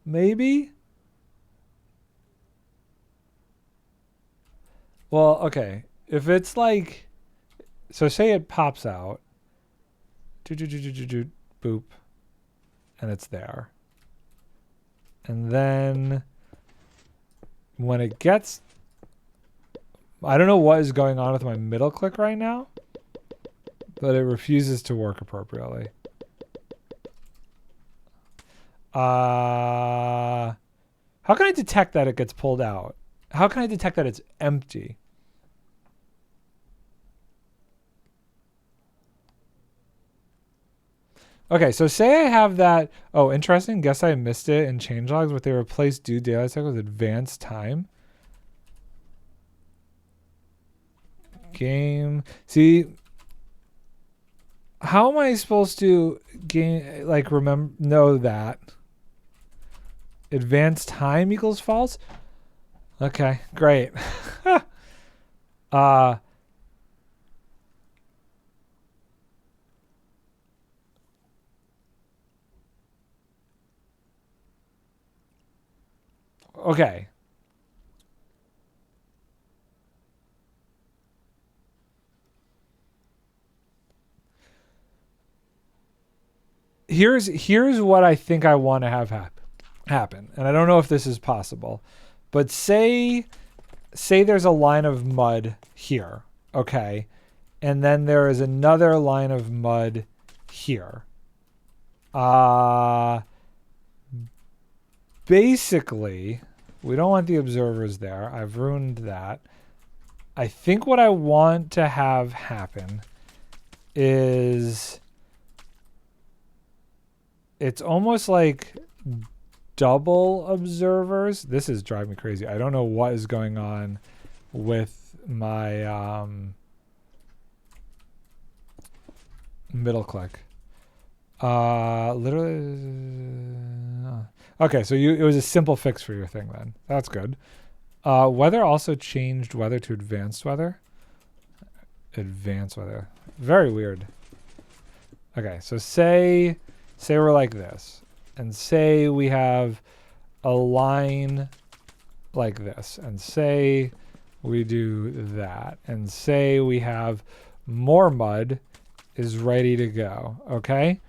[SPEAKER 1] Maybe. Well, okay. If it's like, so say it pops out. Boop. And it's there. And then when it gets, I don't know what is going on with my middle click right now, but it refuses to work appropriately. How can I detect that it gets pulled out? How can I detect that it's empty? Okay, so say I have that. Oh, interesting. Guess I missed it in changelogs, but they replaced due daylight cycle with advanced time. Game. See, how am I supposed to know that? Advanced time equals false? Okay, great. Okay. Here's what I think I want to have happen. And I don't know if this is possible. But say there's a line of mud here, okay? And then there is another line of mud here. Basically, we don't want the observers there. I've ruined that. I think what I want to have happen is it's almost like double observers. This is driving me crazy. I don't know what is going on with my middle click. Okay, so it was a simple fix for your thing then. That's good. Weather also changed weather to advanced weather. Advanced weather. Very weird. Okay, so say we're like this, and say we have a line like this, and say we do that, and say we have more mud is ready to go. Okay.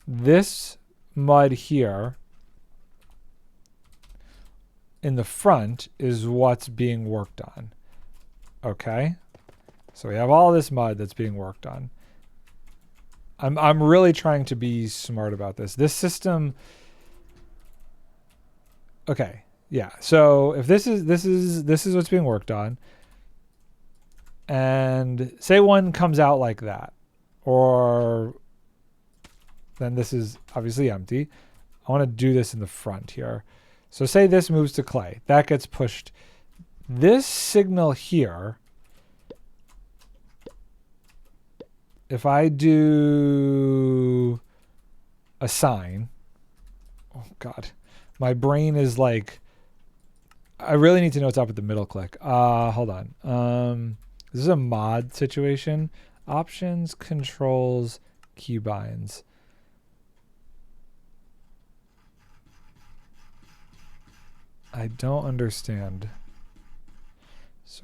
[SPEAKER 1] This mud here in the front is what's being worked on. Okay. So we have all this mud that's being worked on. I'm really trying to be smart about this. This system. Okay. Yeah. So if this is what's being worked on, and say one comes out like that, or then this is obviously empty. I want to do this in the front here. So say this moves to clay. That gets pushed. This signal here, if I do a sign, oh God, my brain is like, I really need to know what's up with the middle click. Hold on. This is a mod situation. Options, controls, keybinds. I don't understand.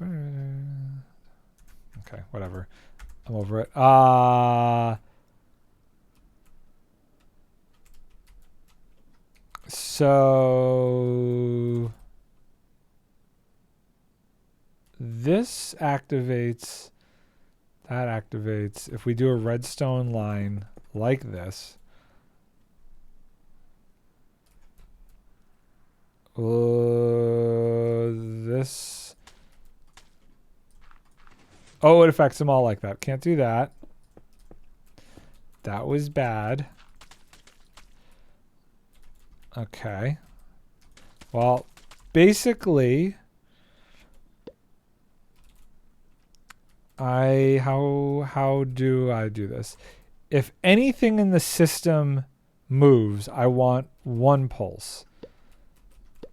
[SPEAKER 1] Okay, whatever. I'm over it. So this activates, that activates. If we do a redstone line like this, this, oh, it affects them all like that. Can't do that. That was bad. Okay. Well, basically, how do I do this? If anything in the system moves, I want one pulse.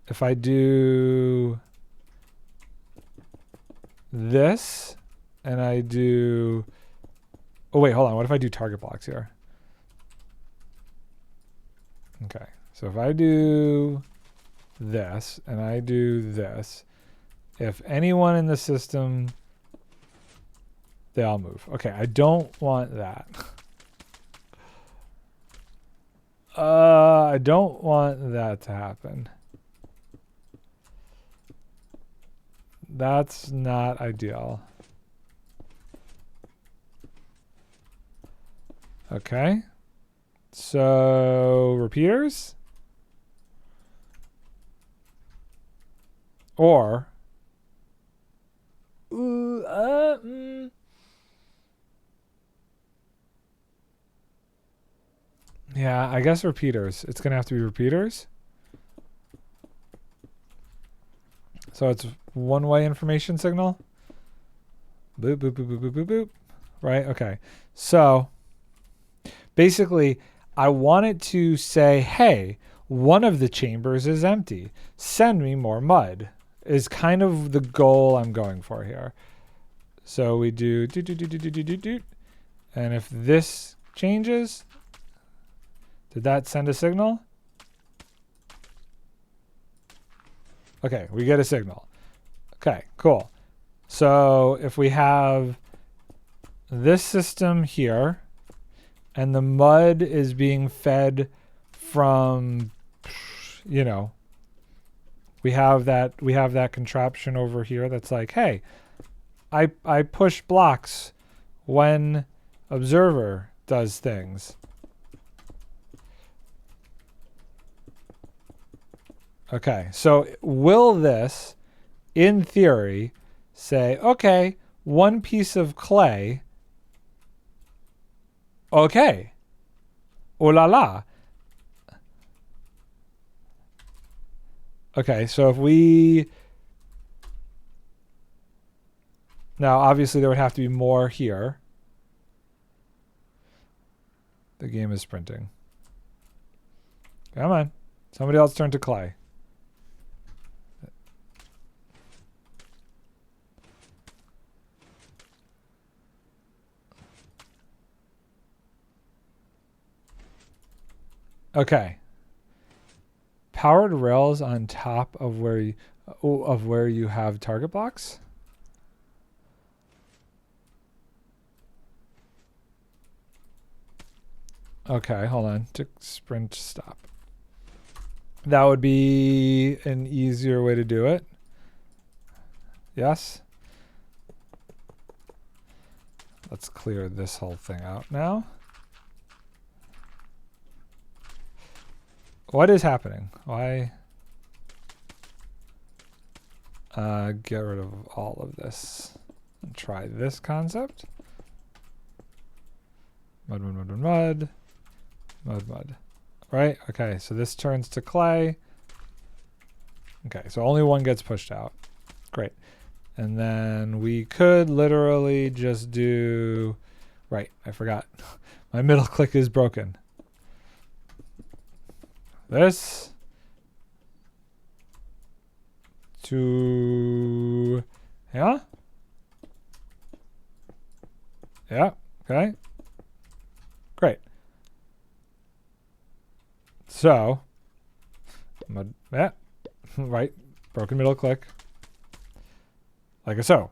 [SPEAKER 1] If I do this and I do, oh wait, hold on. What if I do target blocks here? Okay. So if I do this and I do this, if anyone in the system, they all move. Okay, I don't want that. I don't want that to happen. That's not ideal. Okay. So, repeaters? Or yeah, I guess repeaters. It's gonna have to be repeaters. So it's one-way information signal. Boop, boop, boop, boop, boop, boop, boop. Right? Okay. So basically, I want it to say, hey, one of the chambers is empty. Send me more mud, is kind of the goal I'm going for here. So we do doot, doot, doot, doot, doot, doot, doot. And if this changes, did that send a signal? Okay, we get a signal. Okay, cool. So if we have this system here, and the mud is being fed from, you know, we have that contraption over here that's like, hey, I push blocks when observer does things. Okay, so will this, in theory, say, okay, one piece of clay, okay, oh la la. Okay, so if we, now obviously there would have to be more here. The game is sprinting. Come on, somebody else turn to clay. Okay. Powered rails on top of where you have target blocks. Okay, hold on. Tick sprint stop. That would be an easier way to do it. Yes. Let's clear this whole thing out now. What is happening? Why? Get rid of all of this. And try this concept. Mud, mud, mud, mud, mud. Mud, mud. Right? Okay, so this turns to clay. Okay, so only one gets pushed out. Great. And then we could literally just do... Right, I forgot. My middle click is broken. This to, yeah, okay, great. So, yeah, right, broken middle click, like so.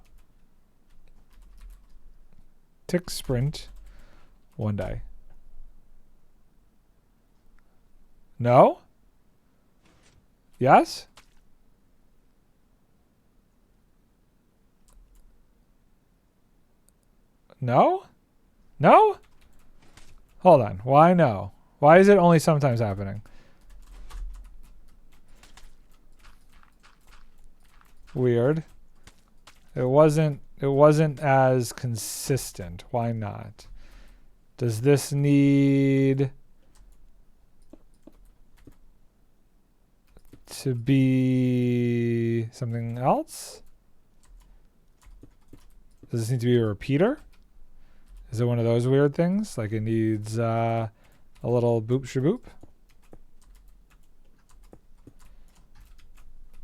[SPEAKER 1] Tick sprint, one day. No? Yes? No? No? Hold on. Why no? Why is it only sometimes happening? Weird. It wasn't as consistent. Why not? Does this need to be something else? Does this need to be a repeater? Is it one of those weird things? Like it needs a little boop shaboop?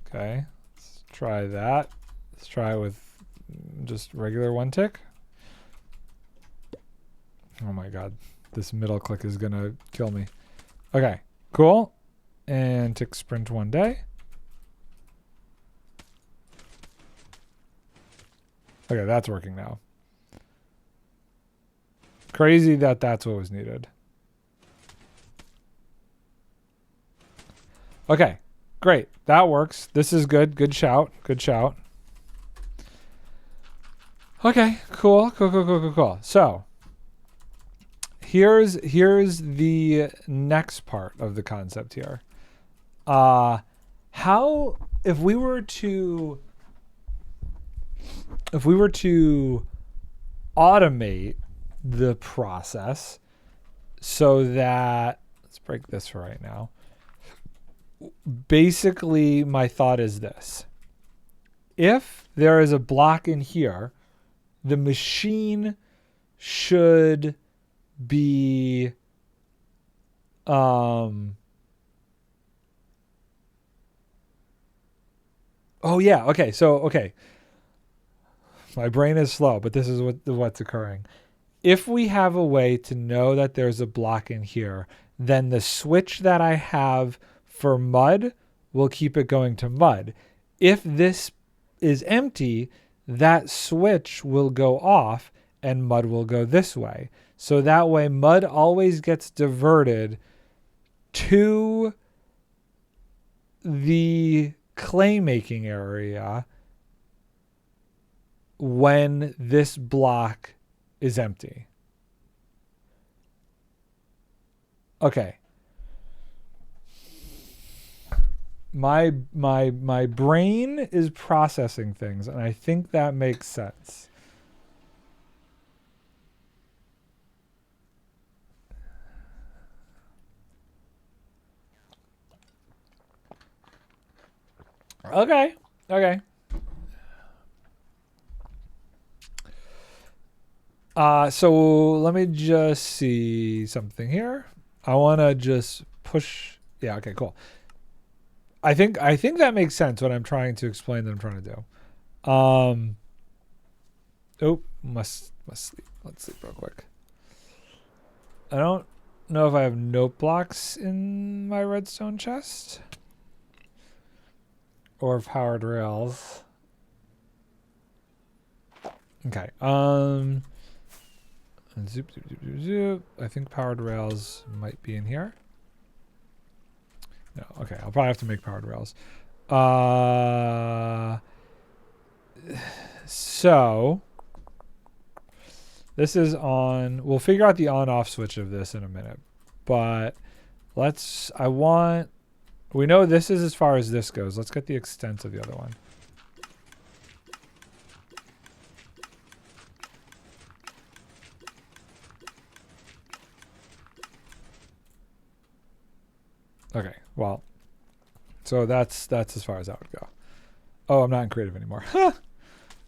[SPEAKER 1] Okay, let's try that. Let's try it with just regular one tick. Oh my god, this middle click is gonna kill me. Okay, cool. And tick sprint 1 day. Okay, that's working now. Crazy that that's what was needed. Okay, great. That works. This is good. Good shout. Good shout. Okay, cool. So, here's the next part of the concept here. How if we were to automate the process so that, let's break this for right now. Basically, my thought is this. If there is a block in here, the machine should be oh yeah, okay. So, okay. My brain is slow, but this is what's occurring. If we have a way to know that there's a block in here, then the switch that I have for mud will keep it going to mud. If this is empty, that switch will go off and mud will go this way. So that way mud always gets diverted to the clay making area when this block is empty. Okay. My brain is processing things, and I think that makes sense. Okay. So let me just see something here. I want to just push. Yeah, okay, cool. I think that makes sense what I'm trying to explain that I'm trying to do. Must sleep. Let's sleep real quick. I don't know if I have note blocks in my redstone chest or powered rails. Okay. Zoop. I think powered rails might be in here. No, okay. I'll probably have to make powered rails. So this is on. We'll figure out the on-off switch of this in a minute. But we know this is as far as this goes. Let's get the extent of the other one. Okay, well, so that's as far as that would go. Oh, I'm not in creative anymore.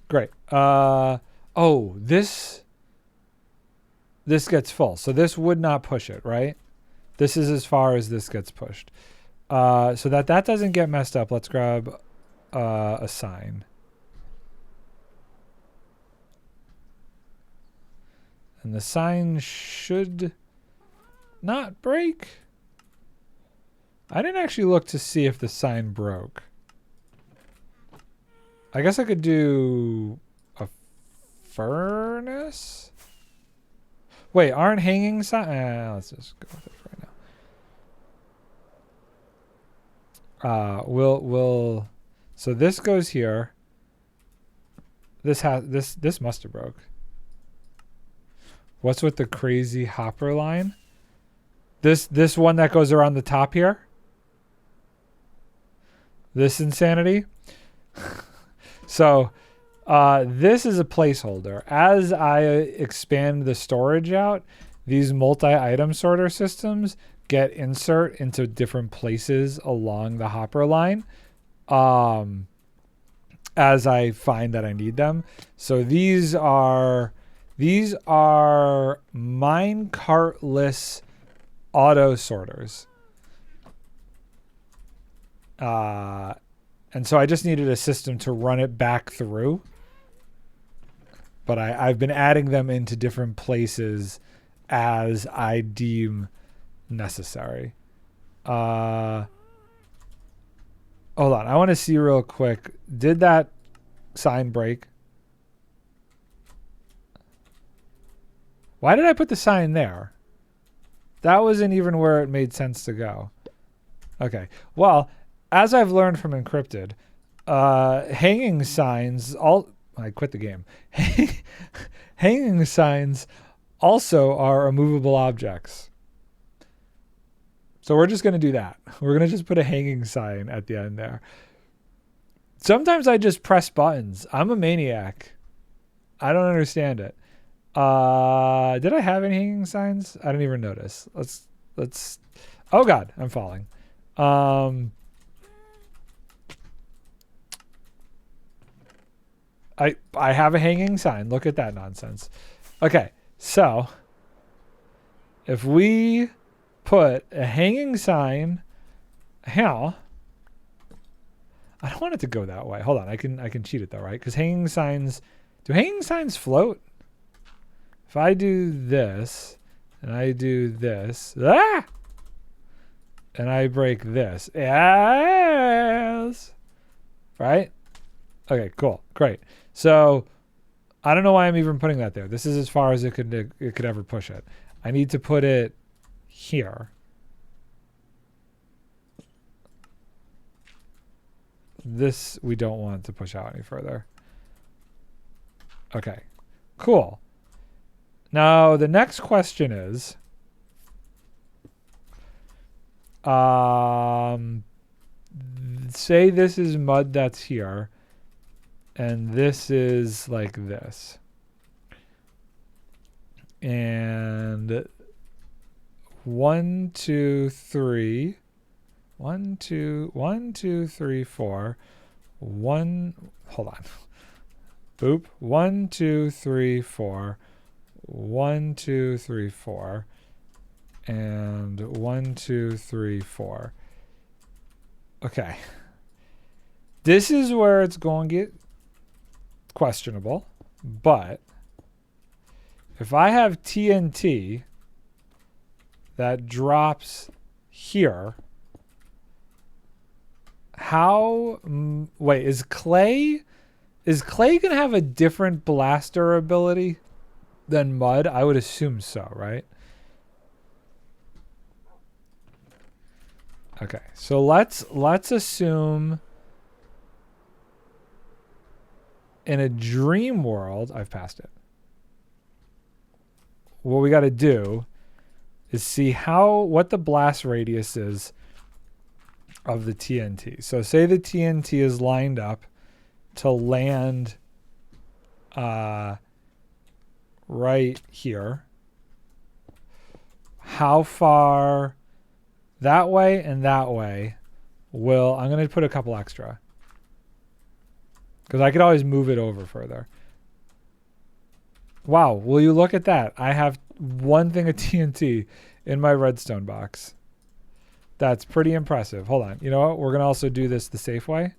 [SPEAKER 1] Great. Oh, this gets full. So this would not push it, right? This is as far as this gets pushed. So that doesn't get messed up. Let's grab a sign. And the sign should not break. I didn't actually look to see if the sign broke. I guess I could do a furnace? Wait, aren't hanging signs? Let's just go with it for right So this goes here. This must have broke. What's with the crazy hopper line? This one that goes around the top here? This insanity? So this is a placeholder. As I expand the storage out, these multi-item sorter systems get insert into different places along the hopper line as I find that I need them. So these are minecartless auto sorters. And so I just needed a system to run it back through. But I've been adding them into different places as I deem necessary. Hold on. I want to see real quick. Did that sign break? Why did I put the sign there? That wasn't even where it made sense to go. Okay. Well, as I've learned from Encrypted, hanging signs... I quit the game. Hanging signs also are immovable objects. So we're just going to do that. We're going to just put a hanging sign at the end there. Sometimes I just press buttons. I'm a maniac. I don't understand it. Did I have any hanging signs? I didn't even notice. Let's. Oh God, I'm falling. I have a hanging sign. Look at that nonsense. Okay, so if we put a hanging sign, how? I don't want it to go that way. Hold on, I can cheat it though, right? Because hanging signs, do hanging signs float? If I do this and I do this, and I break this, yes, right? Okay, cool, great. So I don't know why I'm even putting that there. This is as far as it could ever push it. I need to put it here. This we don't want to push out any further. Okay, cool. Now the next question is, say this is mud that's here, and this is like this. And 1, 2, 3. 1, 2, 1, 2, 3, 4. Hold on. Boop. 1, 2, 3, 4. 1, 2, 3, 4. And 1, 2, 3, 4. Okay. This is where it's going to get questionable, but if I have TNT that drops here, wait, is clay gonna have a different blaster ability than mud? I would assume so, right? Okay, so let's assume in a dream world, I've passed it. What we got to do is see what the blast radius is of the TNT. So say the TNT is lined up to land right here. How far that way and that way I'm going to put a couple extra. Because I could always move it over further. Wow, will you look at that? I have one thing of TNT in my redstone box. That's pretty impressive. Hold on. You know what? We're going to also do this the safe way.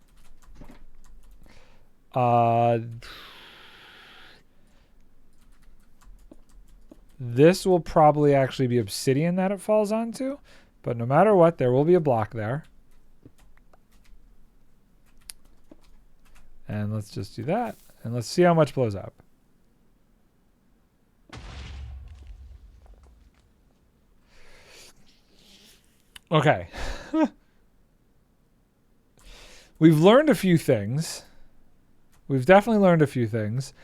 [SPEAKER 1] This will probably actually be obsidian that it falls onto. But no matter what, there will be a block there. And let's just do that. And let's see how much blows up. Okay. we've learned a few things. We've definitely learned a few things.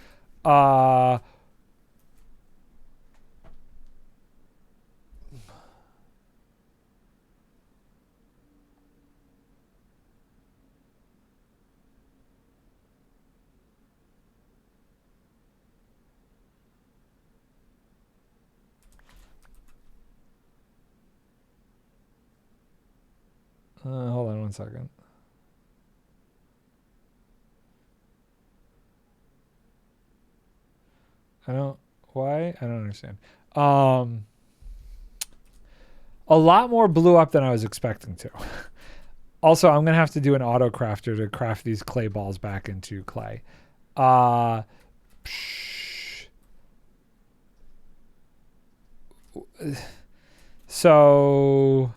[SPEAKER 1] Hold on one second. Why? I don't understand. A lot more blew up than I was expecting to. Also, I'm going to have to do an auto crafter to craft these clay balls back into clay. So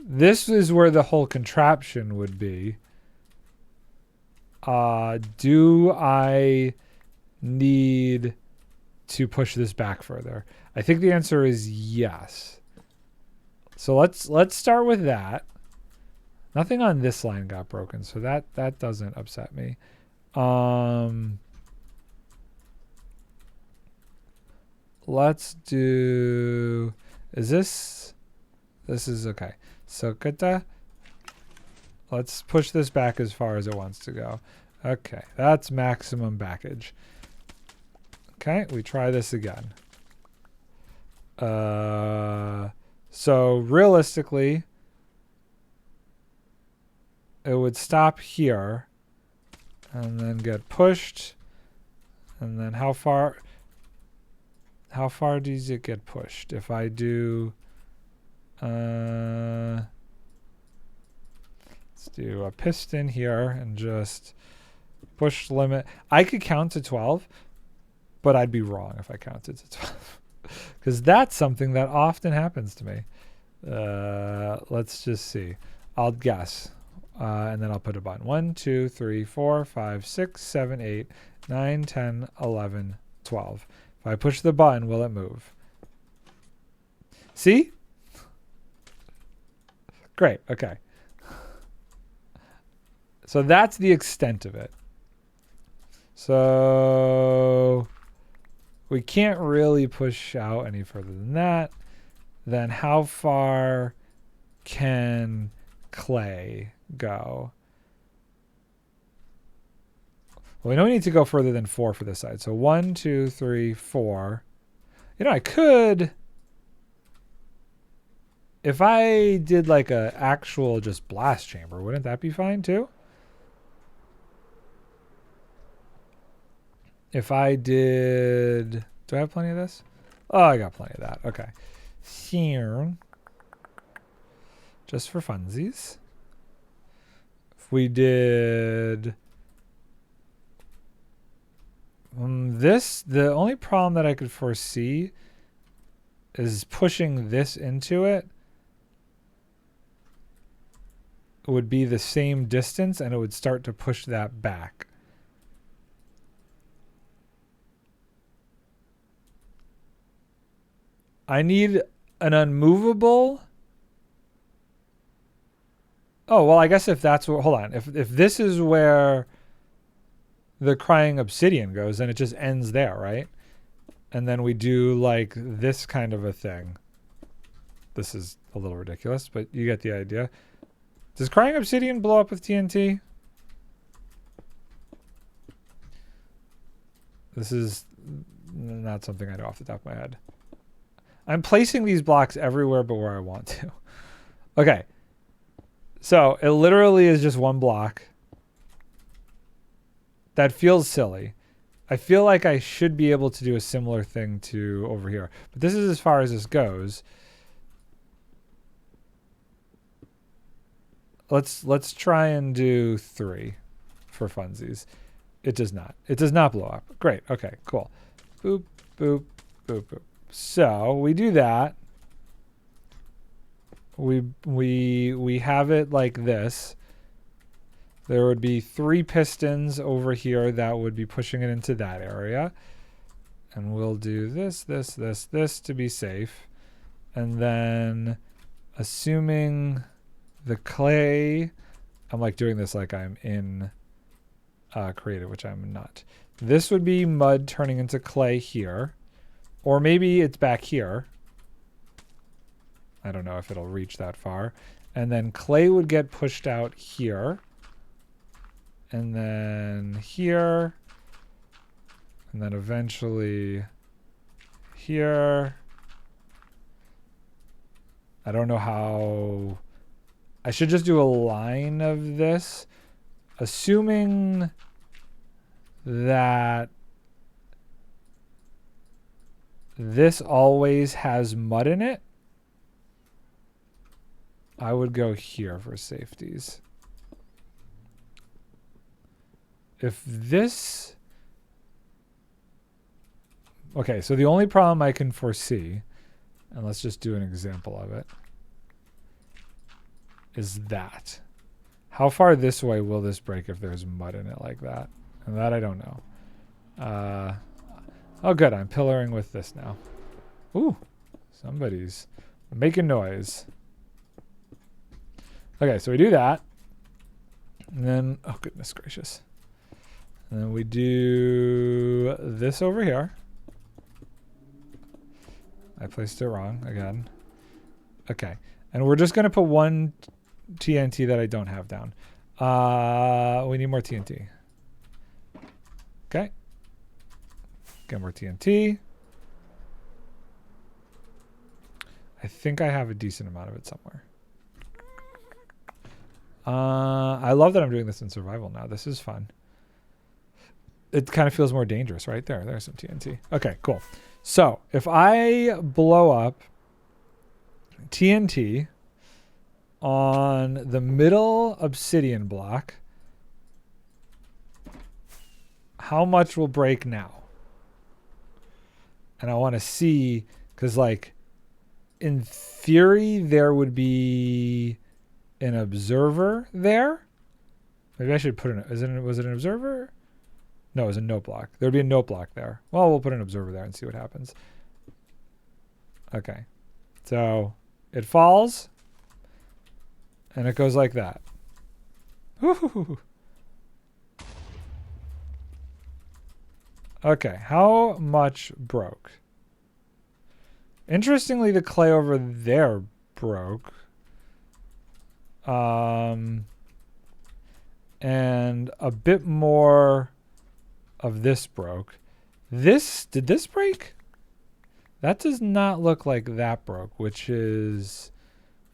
[SPEAKER 1] this is where the whole contraption would be. Do I need to push this back further? I think the answer is yes. So let's start with that. Nothing on this line got broken, so that doesn't upset me. Let's do, this is okay. So let's push this back as far as it wants to go. Okay, that's maximum backage. Okay, we try this again. So realistically, it would stop here and then get pushed. And then how far does it get pushed? If I do, let's do a piston here and just push limit. I could count to 12, but I'd be wrong if I counted to 12. Because that's something that often happens to me. Let's just see. I'll guess. And then I'll put a button. 1, 2, 3, 4, 5, 6, 7, 8, 9, 10, 11, 12. If I push the button, will it move? See? Great. Okay. So that's the extent of it. So we can't really push out any further than that. Then how far can clay go? Well, we know we need to go further than 4 for this side. So 1, 2, 3, 4. You know, I could, if I did like a actual just blast chamber, wouldn't that be fine too? If I did, do I have plenty of this? Oh, I got plenty of that. Okay. Here. Just for funsies. If we did this, the only problem that I could foresee is pushing this into it would be the same distance and it would start to push that back. I need an unmovable. Oh, well, I guess if that's what, hold on. If this is where the crying obsidian goes, then it just ends there, right? And then we do like this kind of a thing. This is a little ridiculous, but you get the idea. Does crying obsidian blow up with TNT? This is not something I know off the top of my head. I'm placing these blocks everywhere but where I want to. Okay. So it literally is just one block. That feels silly. I feel like I should be able to do a similar thing to over here. But this is as far as this goes. Let's try and do 3 for funsies. It does not. It does not blow up. Great. Okay, cool. Boop, boop, boop, boop. So we do that. We have it like this. There would be 3 pistons over here that would be pushing it into that area. And we'll do this, this, this, this to be safe. And then assuming the clay, I'm like doing this like I'm in creative, which I'm not. This would be mud turning into clay here. Or maybe it's back here. I don't know if it'll reach that far. And then clay would get pushed out here. And then here. And then eventually here. I don't know how. I should just do a line of this, assuming that this always has mud in it. I would go here for safeties. If this... Okay, so the only problem I can foresee, and let's just do an example of it, is that. How far this way will this break if there's mud in it like that? And that I don't know. Oh, good. I'm pillaring with this now. Ooh, somebody's making noise. Okay, so we do that. And then, oh, goodness gracious. And then we do this over here. I placed it wrong again. Okay. And we're just going to put one TNT that I don't have down. We need more TNT. Okay. Get more TNT. I think I have a decent amount of it somewhere. I love that I'm doing this in survival now. This is fun. It kind of feels more dangerous right there. There's some TNT. Okay, cool. So if I blow up TNT on the middle obsidian block, how much will break now? And I want to see, because like in theory there would be an observer there. Maybe I should put in, was it an observer? No, it was a note block. There would be a note block there. Well, we'll put an observer there and see what happens. Okay. So it falls and it goes like that. Woo-hoo-hoo. Okay, how much broke? Interestingly, the clay over there broke. And a bit more of this broke. Did this break? That does not look like that broke, which is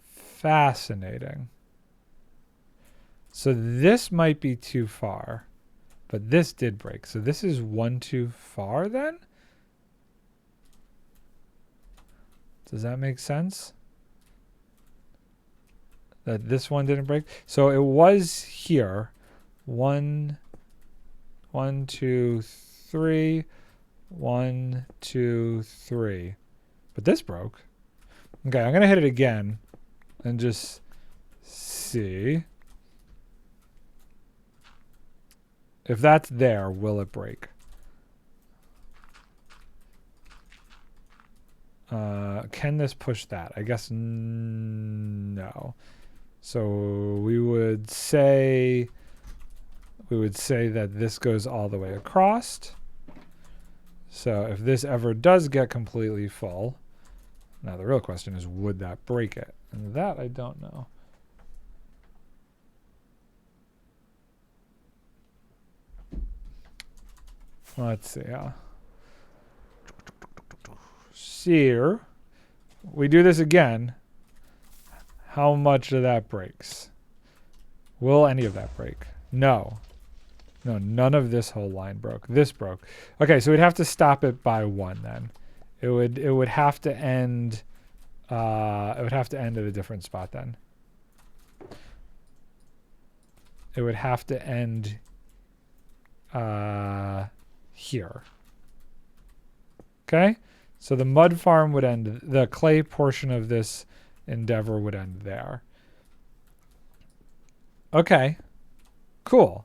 [SPEAKER 1] fascinating. So this might be too far. But this did break. So this is one too far then? Does that make sense? That this one didn't break? So it was here. 1, 2, 3. 1, 2, 3. But this broke. Okay, I'm going to hit it again and just see. If that's there, will it break? Can this push that? I guess no. So we would say that this goes all the way across. So if this ever does get completely full, now the real question is, would that break it? And that I don't know. Let's see. Here, we do this again. How much of that breaks? Will any of that break? No. No, none of this whole line broke. This broke. Okay, so we'd have to stop it by 1 then. It would have to end. It would have to end at a different spot then. It would have to end. Here. Okay, so the mud farm would end, the clay portion of this endeavor would end there. Okay, cool.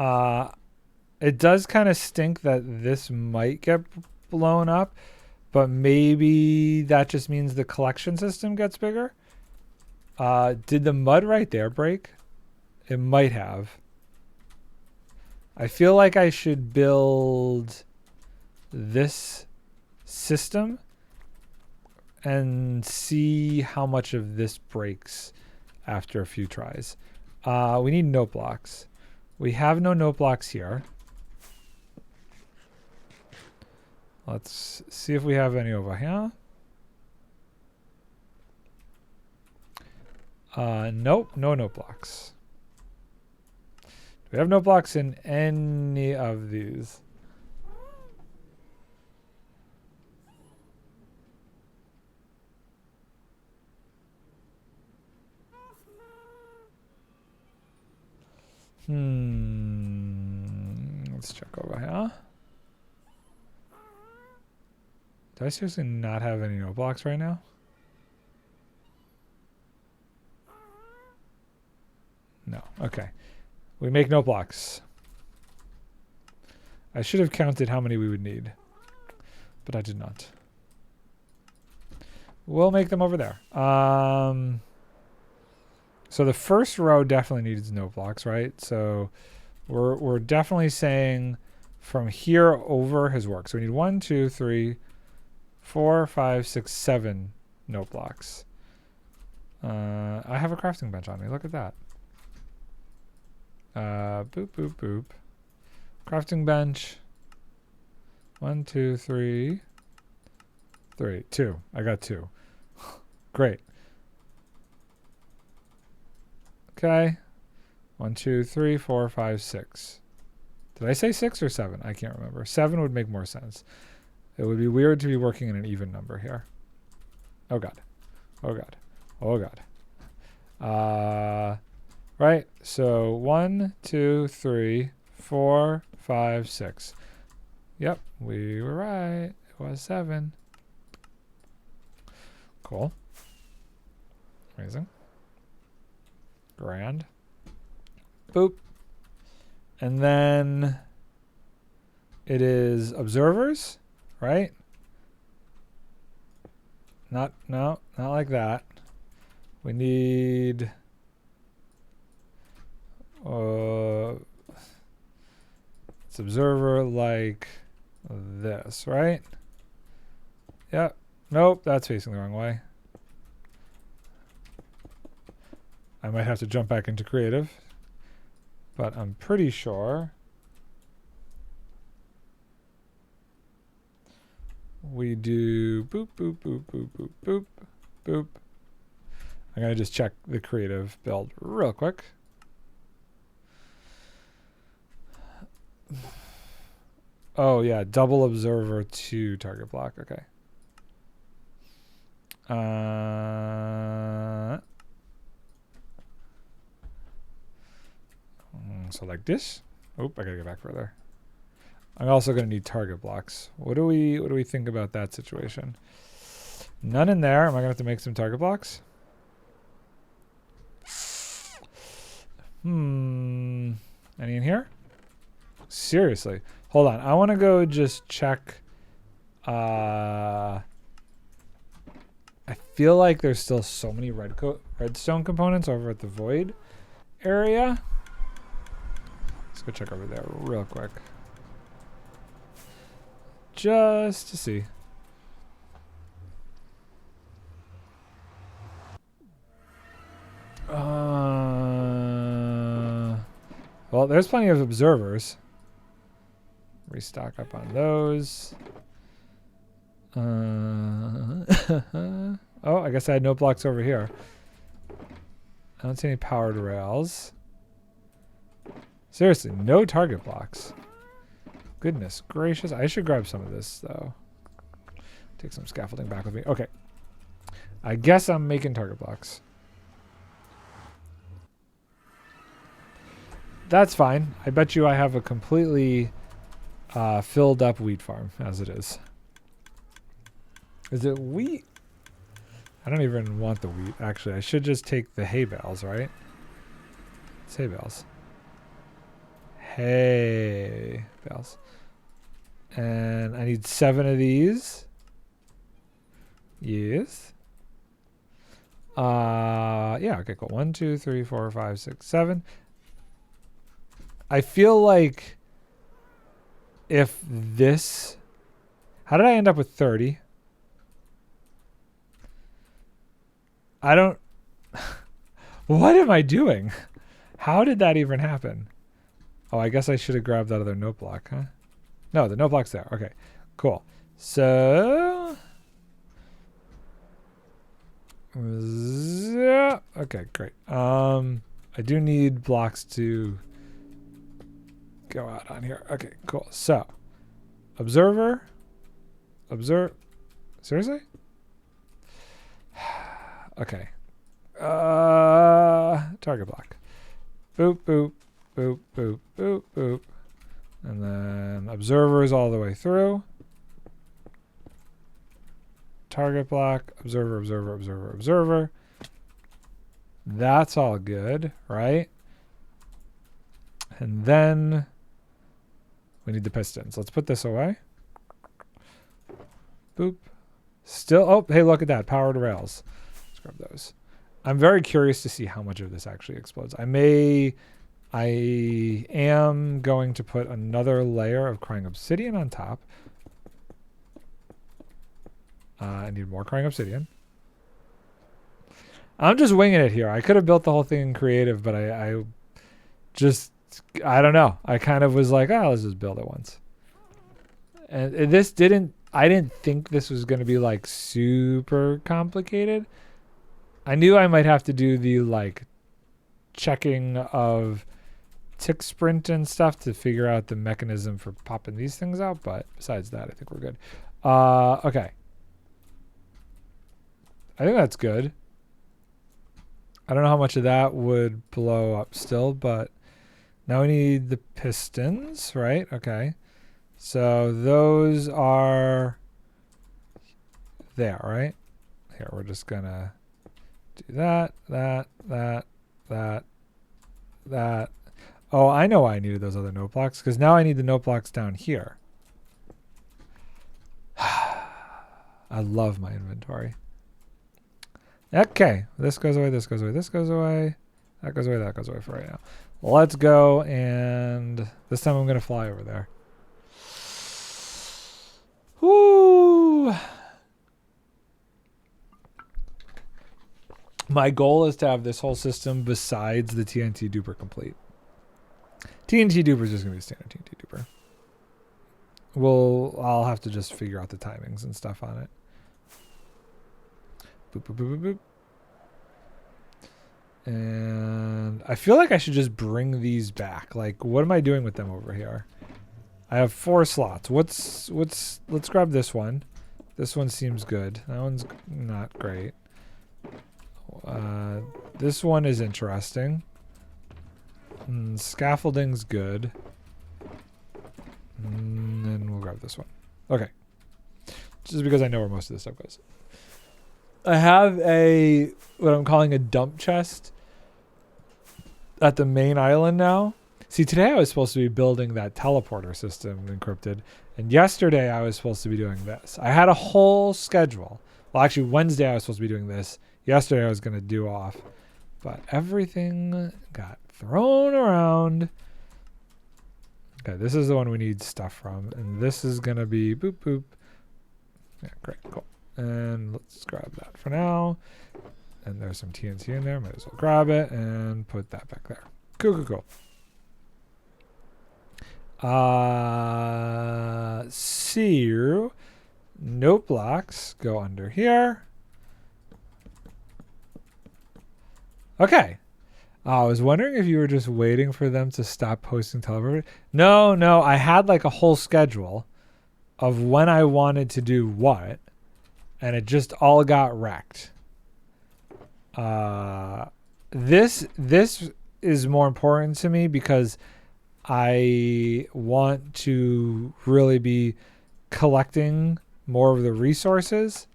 [SPEAKER 1] It does kind of stink that this might get blown up, but maybe that just means the collection system gets bigger. Did the mud right there break? It might have. I feel like I should build this system and see how much of this breaks after a few tries. We need note blocks. We have no note blocks here. Let's see if we have any over here. Nope, no note blocks. Do we have note blocks in any of these? Let's check over here. Do I seriously not have any note blocks right now? No. Okay. We make note blocks. I should have counted how many we would need, but I did not. We'll make them over there. So the first row definitely needs note blocks, right? So we're definitely saying from here over his work. So we need 1, 2, 3, 4, 5, 6, 7 note blocks. I have a crafting bench on me. Look at that. Boop, boop, boop. Crafting bench. 1, 2, 3. 3. 2. I got 2. Great. Okay. 1, 2, 3, 4, 5, 6. Did I say 6 or 7? I can't remember. 7 would make more sense. It would be weird to be working in an even number here. Oh god. Oh god. Oh god. Right. So 1, 2, 3, 4, 5, 6. Yep, we were right. It was 7. Cool. Amazing. Grand. Boop. And then it is observers, right? No, not like that. We need it's observer like this, right? Yep. Nope, that's facing the wrong way. I might have to jump back into creative, but I'm pretty sure we do boop, boop, boop, boop, boop, boop, boop. I'm going to just check the creative build real quick. Oh, yeah, double observer to target block. Okay. So like this. Oh, I gotta get back further. I'm also gonna need target blocks. What do we think about that situation? None in there. Am I gonna have to make some target blocks? Any in here? Seriously. Hold on. I want to go just check. I feel like there's still so many redstone components over at the void area. Let's go check over there real quick. Just to see. Well, there's plenty of observers. Restock up on those. Oh, I guess I had no blocks over here. I don't see any powered rails. Seriously, no target blocks. Goodness gracious. I should grab some of this, though. Take some scaffolding back with me. Okay. I guess I'm making target blocks. That's fine. I bet you I have a completely filled up wheat farm as it is. Is it wheat? I don't even want the wheat, actually. I should just take the hay bales, right? It's hay bales. Hay bales. And I need 7 of these. Yes. Yeah, okay, cool. 1, 2, 3, 4, 5, 6, 7. I feel like if this... How did I end up with 30? I don't... What am I doing? How did that even happen? Oh, I guess I should have grabbed that other note block, huh? No, the note block's there. Okay, cool. So... Okay, great. I do need blocks to go out on here. Okay, cool. So, observer. Observe. Seriously? Okay. Target block. Boop, boop, boop, boop, boop, boop. And then observers all the way through. Target block, observer, observer, observer, observer. That's all good, right? And then we need the pistons. Let's put this away. Boop. Still, oh, hey, look at that. Powered rails. Let's grab those. I'm very curious to see how much of this actually explodes. I am going to put another layer of crying obsidian on top. I need more crying obsidian. I'm just winging it here. I could have built the whole thing in creative, but I don't know. I kind of was like, oh, let's just build it once. And I didn't think this was going to be like super complicated. I knew I might have to do the like checking of tick sprint and stuff to figure out the mechanism for popping these things out. But besides that, I think we're good. Okay. I think that's good. I don't know how much of that would blow up still, but now we need the pistons, right? Okay. So those are there, right? Here, we're just going to do that. Oh, I know why I needed those other note blocks, because now I need the note blocks down here. I love my inventory. Okay, this goes away, this goes away, this goes away. That goes away, that goes away for right now. Let's go, and this time I'm going to fly over there. Woo! My goal is to have this whole system besides the TNT duper complete. TNT duper is just going to be a standard TNT duper. I'll have to just figure out the timings and stuff on it. Boop, boop, boop, boop, boop. And I feel like I should just bring these back. Like, what am I doing with them over here? I have 4 slots. Let's grab this one. This one seems good. That one's not great. This one is interesting. Scaffolding's good. And then we'll grab this one. Okay. Just because I know where most of this stuff goes. I have what I'm calling a dump chest at the main island now. See, today I was supposed to be building that teleporter system encrypted, and yesterday I was supposed to be doing this. I had a whole schedule. Well, actually, Wednesday I was supposed to be doing this. Yesterday I was going to do off, but everything got thrown around. Okay, this is the one we need stuff from, and this is going to be boop, boop. Yeah, great, cool. And let's grab that for now. And there's some TNT in there. Might as well grab it and put that back there. Cool, cool, cool. So note blocks go under here. Okay. I was wondering if you were just waiting for them to stop posting teleporter. No, I had like a whole schedule of when I wanted to do what, and it just all got wrecked. This is more important to me because I want to really be collecting more of the resources,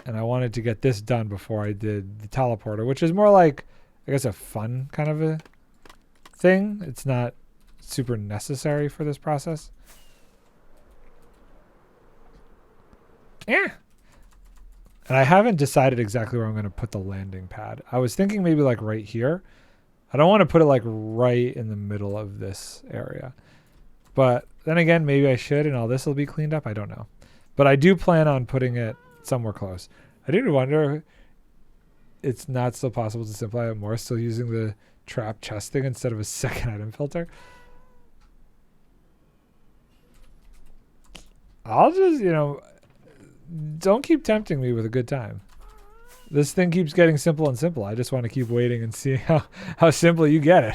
[SPEAKER 1] and I wanted to get this done before I did the teleporter, which is more like, I guess, a fun kind of a thing. It's not super necessary for this process. Yeah. And I haven't decided exactly where I'm going to put the landing pad. I was thinking maybe like right here. I don't want to put it like right in the middle of this area. But then again, maybe I should and all this will be cleaned up. I don't know. But I do plan on putting it somewhere close. I do wonder if it's not still possible to simplify it more, still using the trap chest thing instead of a second item filter. I'll just, you know, don't keep tempting me with a good time. This thing keeps getting simple and simple. I just want to keep waiting and see how simple you get it.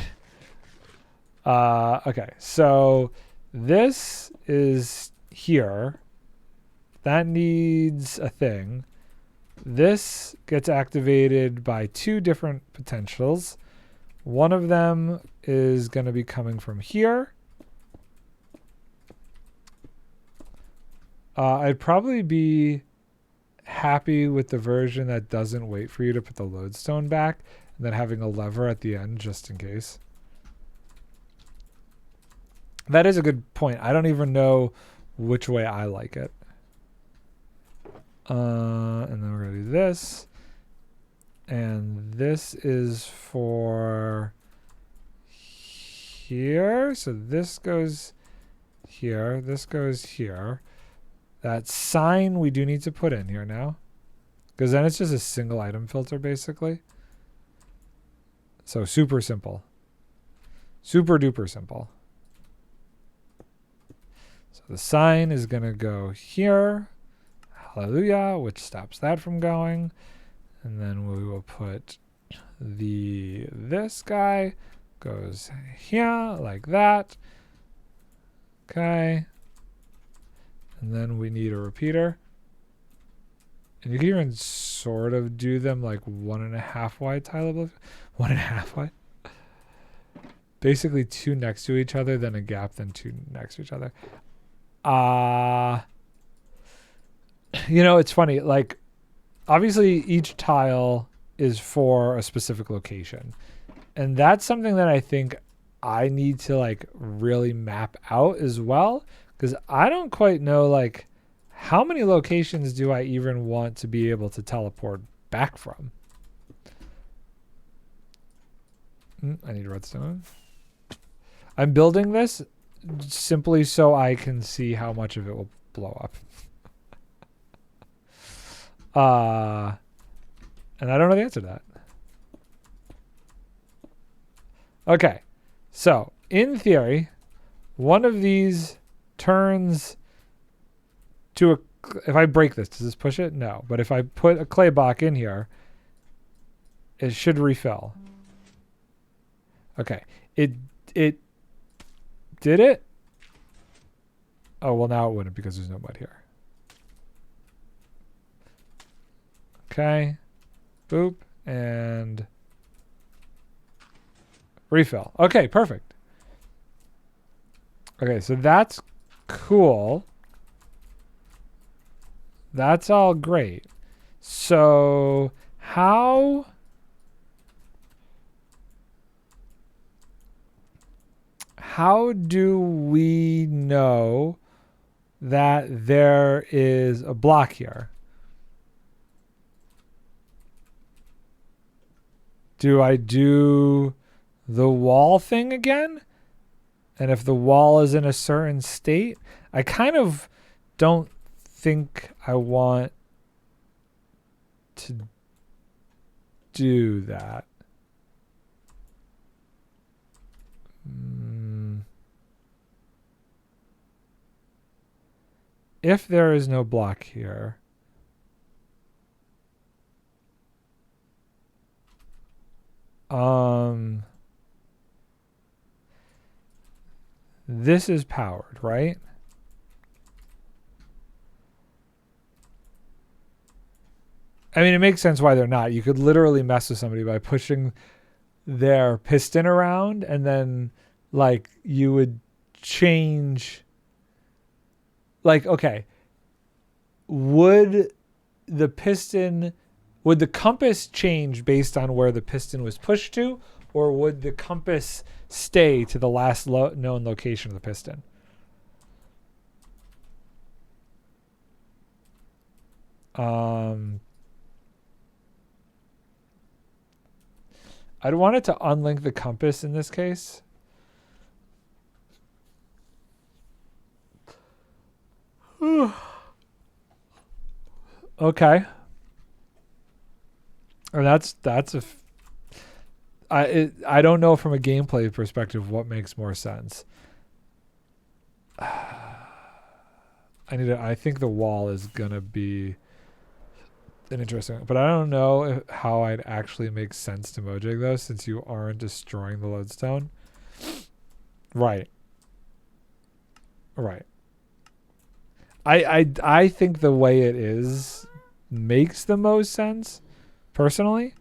[SPEAKER 1] Okay, so this is here. That needs a thing. This gets activated by 2 different potentials. One of them is going to be coming from here. I'd probably be happy with the version that doesn't wait for you to put the lodestone back and then having a lever at the end just in case. That is a good point. I don't even know which way I like it. And then we're going to do this. And this is for here. So this goes here. This goes here. That sign we do need to put in here now. Because then it's just a single item filter basically. So super simple. Super duper simple. So the sign is going to go here. Hallelujah, which stops that from going. And then we will put this guy goes here like that. Okay. And then we need a repeater. And you can even sort of do them like 1.5 wide tile above. 1.5 wide. Basically 2 next to each other, then a gap, then 2 next to each other. You know, it's funny. Like, obviously each tile is for a specific location. And that's something that I think I need to like really map out as well. Because I don't quite know, like, how many locations do I even want to be able to teleport back from? I need redstone. I'm building this simply so I can see how much of it will blow up. And I don't know the answer to that. Okay. So, in theory, one of these turns to a... If I break this, does this push it? No. But if I put a clay block in here, it should refill. Okay. It did it? Oh, well, now it wouldn't because there's no mud here. Okay. Boop. And refill. Okay, perfect. Okay, so that's cool. That's all great. So how do we know that there is a block here? Do I do the wall thing again? And if the wall is in a certain state, I kind of don't think I want to do that. If there is no block here, this is powered, right? I mean, it makes sense why they're not. You could literally mess with somebody by pushing their piston around, and then, like, you would change... Like, okay, would the compass change based on where the piston was pushed to, or would the compass stay to the last known location of the piston? I'd want it to unlink the compass in this case. Okay. Or that's a. I don't know from a gameplay perspective what makes more sense. I think the wall is gonna be an interesting, but I don't know how I'd actually make sense to Mojang though, since you aren't destroying the lodestone. Right. Right. I think the way it is makes the most sense, personally.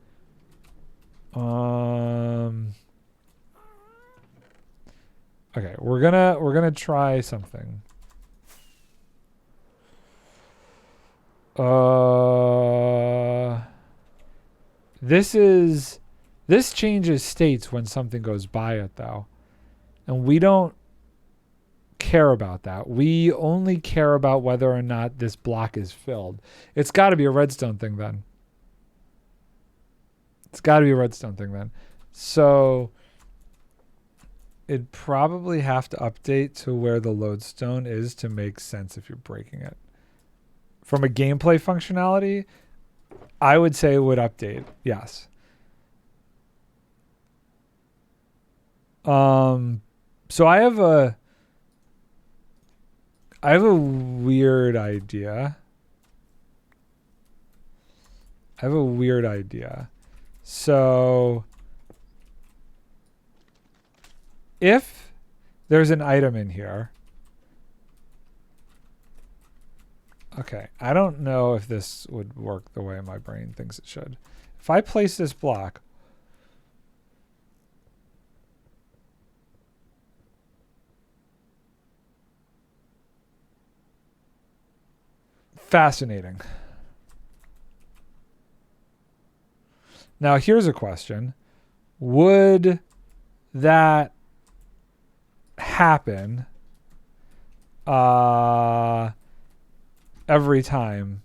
[SPEAKER 1] Okay, we're gonna try something. This changes states when something goes by it though. And we don't care about that. We only care about whether or not this block is filled. It's got to be a redstone thing then. So it'd probably have to update to where the lodestone is to make sense if you're breaking it. From a gameplay functionality, I would say it would update. Yes. So I have a weird idea. So if there's an item in here. Okay, I don't know if this would work the way my brain thinks it should. If I place this block, fascinating. Now here's a question. Would that happen every time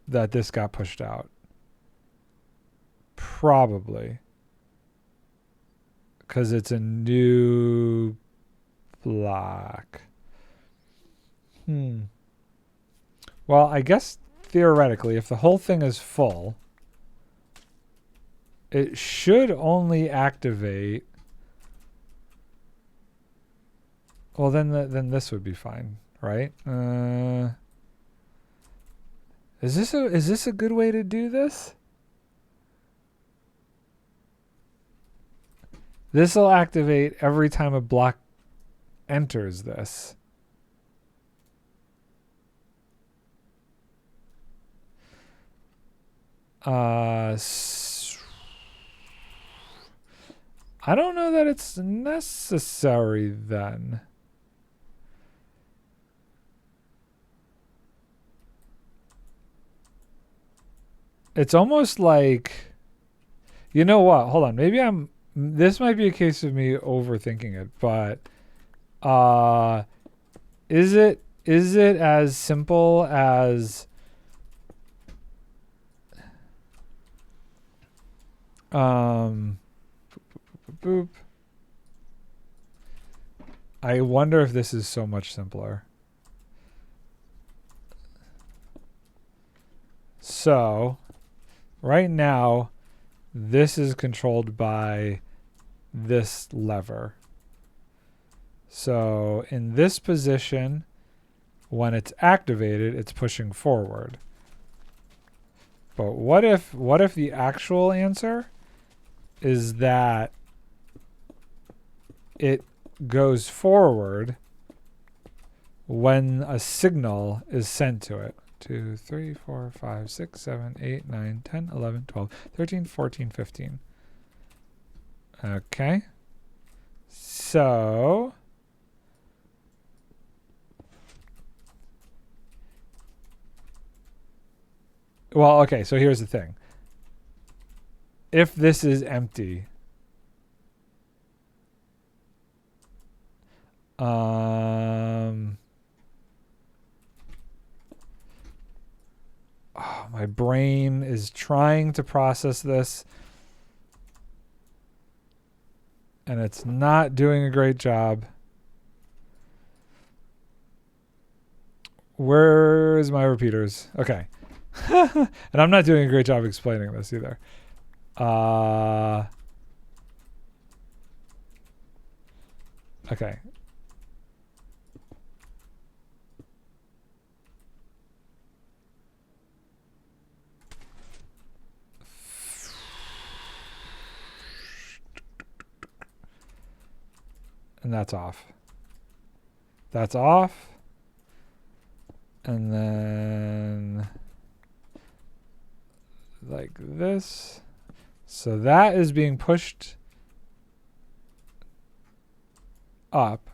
[SPEAKER 1] that this got pushed out? Probably. Because it's a new block. Well, I guess theoretically, if the whole thing is full, it should only activate. Well, then this would be fine, right? Is this a good way to do this? This will activate every time a block enters this. I don't know that it's necessary then. It's almost like, you know what? Hold on. Maybe this might be a case of me overthinking it, but is it as simple as boop. I wonder if this is so much simpler. So right now, this is controlled by this lever. So in this position, when it's activated, it's pushing forward. But what if the actual answer is that it goes forward when a signal is sent to it? 2, 3, 4, 5, 6, 7, 8, 9, 10, 11, 12, 13, 14, 15. Okay. So well, okay, so here's the thing. If this is empty, my brain is trying to process this. And it's not doing a great job. Where's my repeaters? Okay. And I'm not doing a great job explaining this either. Okay. And that's off. That's off. And then like this. So that is being pushed up.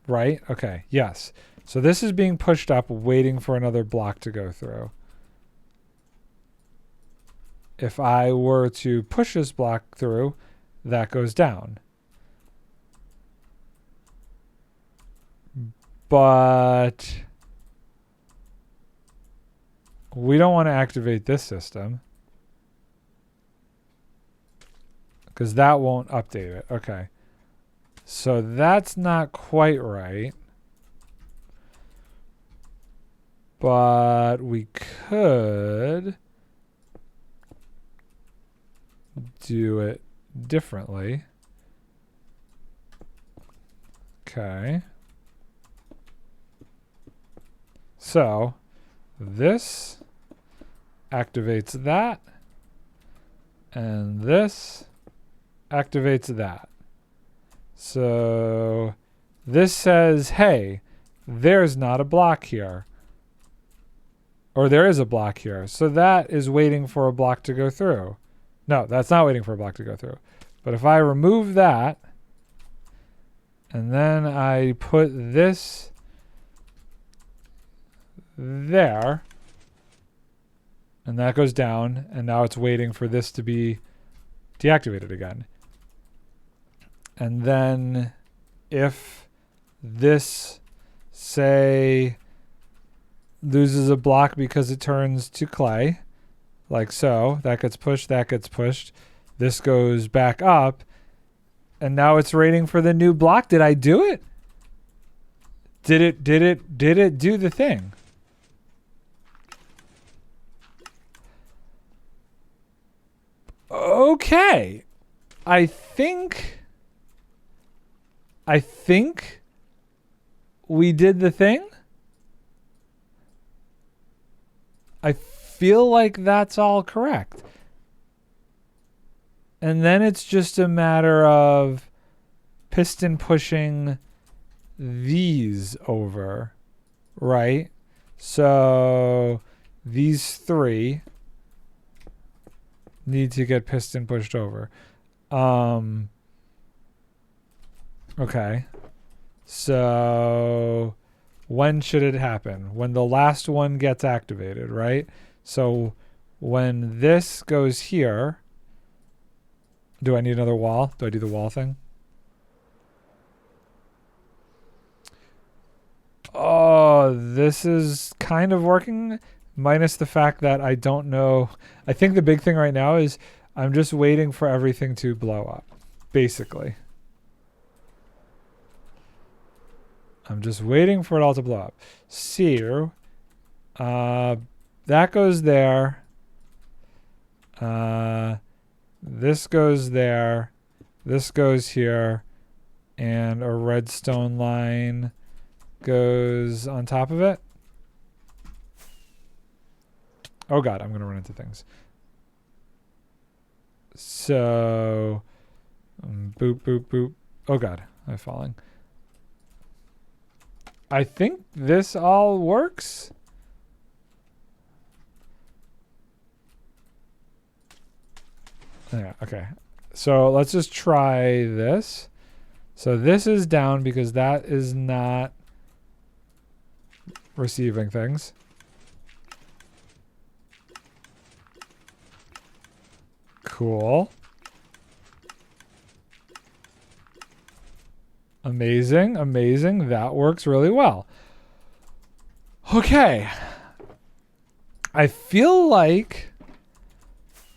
[SPEAKER 1] Right? Okay. Yes. So this is being pushed up, waiting for another block to go through. If I were to push this block through, that goes down. But we don't want to activate this system because that won't update it. Okay. So that's not quite right. But we could do it differently. Okay. So this activates that, and this activates that. So this says, hey, there's not a block here. Or there is a block here. So that is waiting for a block to go through. No, that's not waiting for a block to go through. But if I remove that, and then I put this there, and that goes down, and now it's waiting for this to be deactivated again. And then if this, say, loses a block because it turns to clay, like so, that gets pushed, this goes back up, and now it's waiting for the new block. Did I do it? Did it do the thing? Okay. I think we did the thing. I feel like that's all correct. And then it's just a matter of piston pushing these over, right? So these three need to get piston pushed over. Okay. So when should it happen? When the last one gets activated, right? So when this goes here, do I need another wall? Do I do the wall thing? Oh, this is kind of working, minus the fact that I don't know. I think the big thing right now is I'm just waiting for everything to blow up, basically. I'm just waiting for it all to blow up. So, that goes there. This goes there. This goes here. And a redstone line goes on top of it. Oh god, I'm going to run into things. So, boop, boop, boop. Oh god, I'm falling. I think this all works. Yeah, okay. So let's just try this. So this is down because that is not receiving things. Cool. Amazing, amazing. That works really well. Okay. I feel like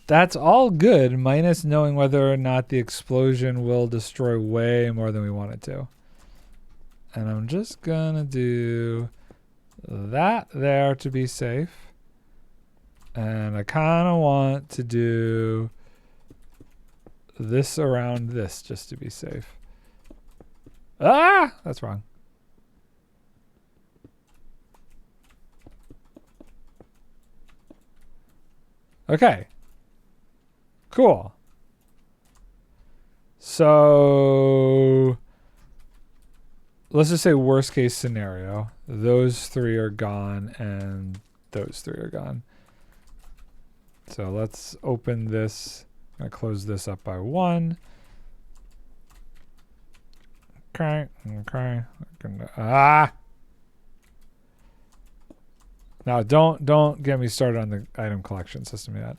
[SPEAKER 1] That's all good, minus knowing whether or not the explosion will destroy way more than we want it to. And I'm just gonna do that there to be safe. And I kind of want to do this around this just to be safe. Ah! That's wrong. Okay. Cool. So let's just say worst case scenario. Those 3 are gone and those 3 are gone. So let's open this. I'm going to close this up by 1. Okay. Ah! Now don't get me started on the item collection system yet.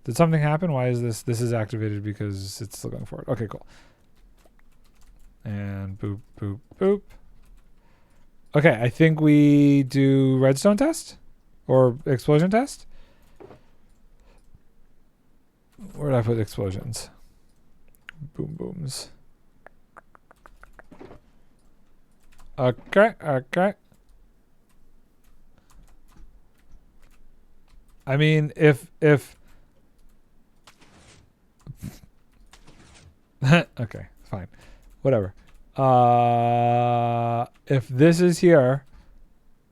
[SPEAKER 1] Did something happen? Why is this? This is activated because it's still going forward. Okay, cool. And boop, boop, boop. Okay, I think we do redstone test or explosion test. Where did I put explosions? Boom booms. Okay, okay. I mean, if okay, fine. Whatever. If this is here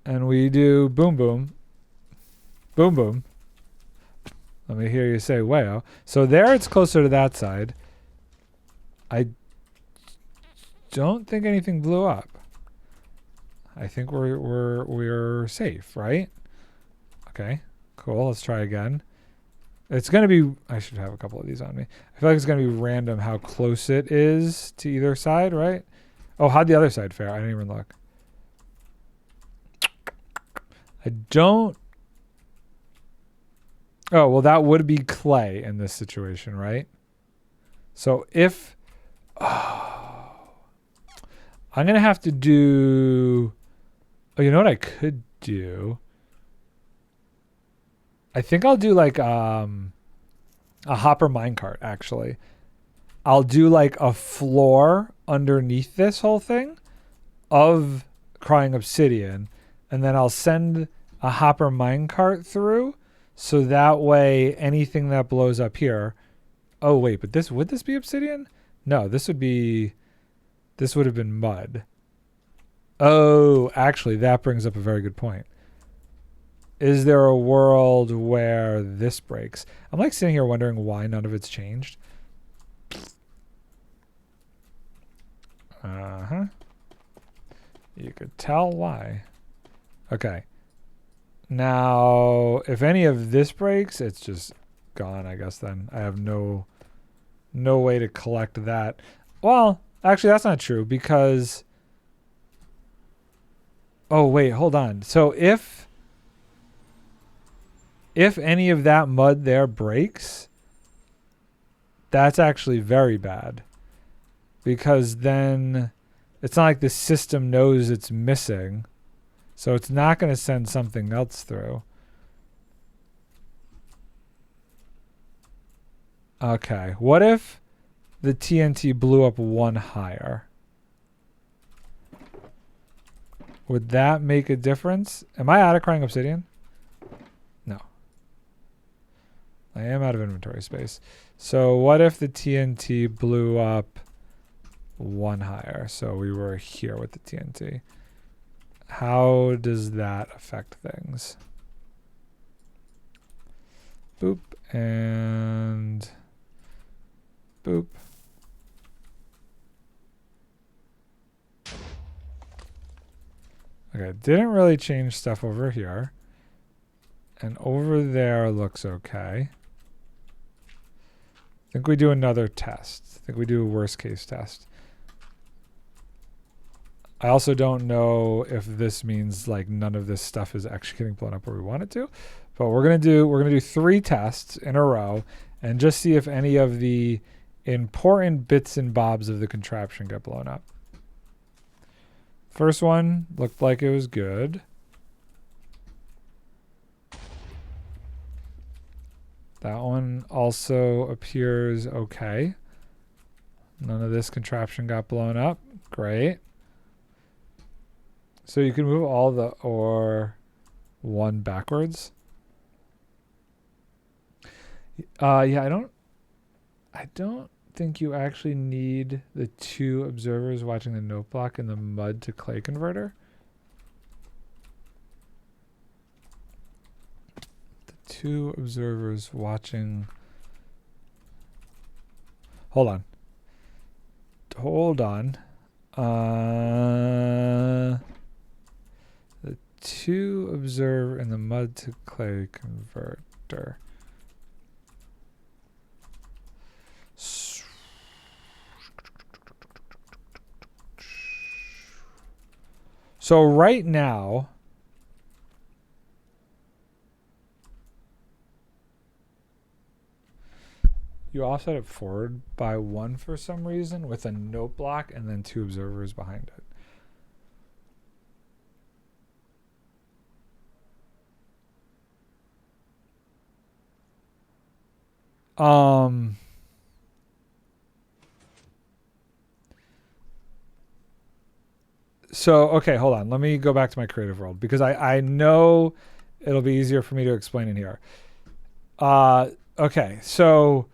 [SPEAKER 1] and we do boom boom, boom boom. Let me hear you say wayo. So there it's closer to that side. I don't think anything blew up. I think we're safe, right? Okay. Cool. Let's try again. It's going to be... I should have a couple of these on me. I feel like it's going to be random how close it is to either side, right? Oh, how'd the other side fare? I didn't even look. I don't... Oh, well, that would be clay in this situation, right? So if... Oh, I'm going to have to do... Oh, you know what I could do? I think I'll do like a hopper minecart, actually. I'll do like a floor underneath this whole thing of crying obsidian, and then I'll send a hopper minecart through, so that way anything that blows up here... Oh, wait, but this would this be obsidian? No, this would have been mud. Oh, actually, that brings up a very good point. Is there a world where this breaks? I'm like sitting here wondering why none of it's changed. Uh-huh. You could tell why. Okay. Now, if any of this breaks, it's just gone, I guess then. I have no way to collect that. Well, actually, that's not true because... Oh, wait, hold on. So if any of that mud there breaks, that's actually very bad. Because then it's not like the system knows it's missing. So it's not going to send something else through. Okay, what if the TNT blew up 1 higher? Would that make a difference? Am I out of crying obsidian? No. I am out of inventory space. So what if the TNT blew up 1 higher? So we were here with the TNT. How does that affect things? Boop and boop. Okay, didn't really change stuff over here. And over there looks okay. I think we do another test. I think we do a worst case test. I also don't know if this means like none of this stuff is actually getting blown up where we want it to. But we're gonna do 3 tests in a row and just see if any of the important bits and bobs of the contraption get blown up. First one looked like it was good. That one also appears okay. None of this contraption got blown up. Great. So you can move all the ore one backwards. Yeah, I don't think you actually need the 2 observers watching the note block in the mud to clay converter. The 2 observers watching. Hold on. The 2 observer in the mud to clay converter. So right now, you offset it forward by 1 for some reason with a note block and then 2 observers behind it. So, okay, hold on. Let me go back to my creative world because I know it'll be easier for me to explain in here. Okay, so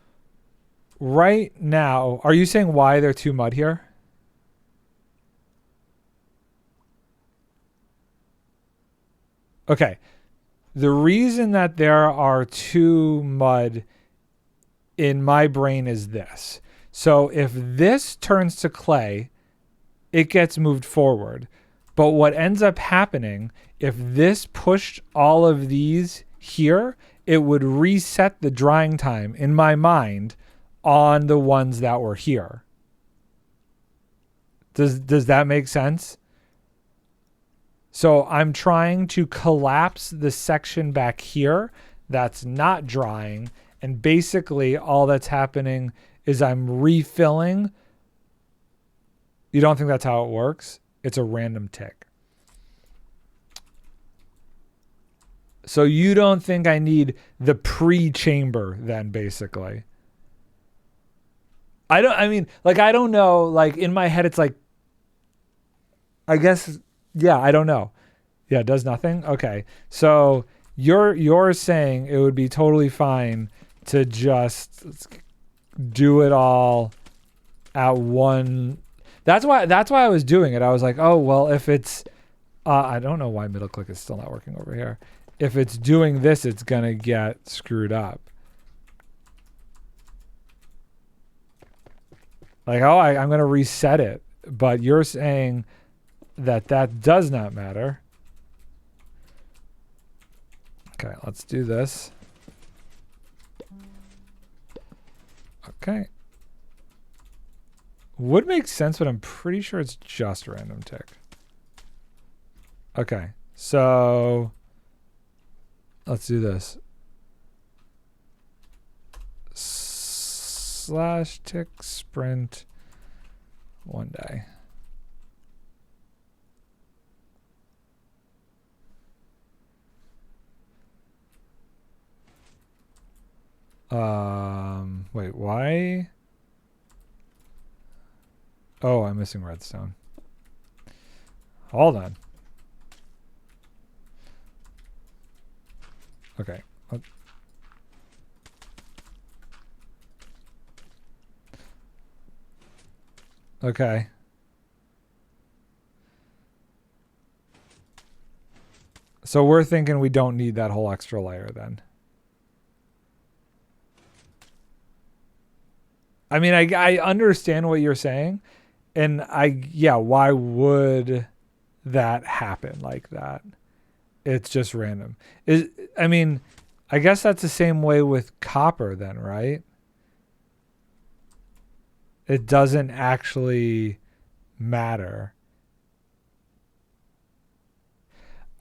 [SPEAKER 1] right now, are you saying why there are 2 mud here? Okay. The reason that there are 2 mud in my brain is this. So if this turns to clay, it gets moved forward. But what ends up happening, if this pushed all of these here, it would reset the drying time in my mind on the ones that were here. Does that make sense? So I'm trying to collapse the section back here that's not drying, and basically all that's happening is I'm refilling. You don't think that's how it works? It's a random tick. So you don't think I need the pre-chamber then, basically? I don't know. Like in my head, it's like, I guess, yeah, I don't know. Yeah, it does nothing. Okay. So you're saying it would be totally fine to just do it all at one. That's why I was doing it. I was like, oh, well, if it's, I don't know why middle click is still not working over here. If it's doing this, it's going to get screwed up. Like, oh, I'm going to reset it. But you're saying that does not matter. Okay, let's do this. Okay. Would make sense, but I'm pretty sure it's just random tick. Okay, so let's do this. /tick sprint 1 day. Wait, why? Oh, I'm missing redstone. Hold on. Okay. Okay. So we're thinking we don't need that whole extra layer then. I mean, I understand what you're saying. And why would that happen like that? It's just random. I guess that's the same way with copper then, right? It doesn't actually matter.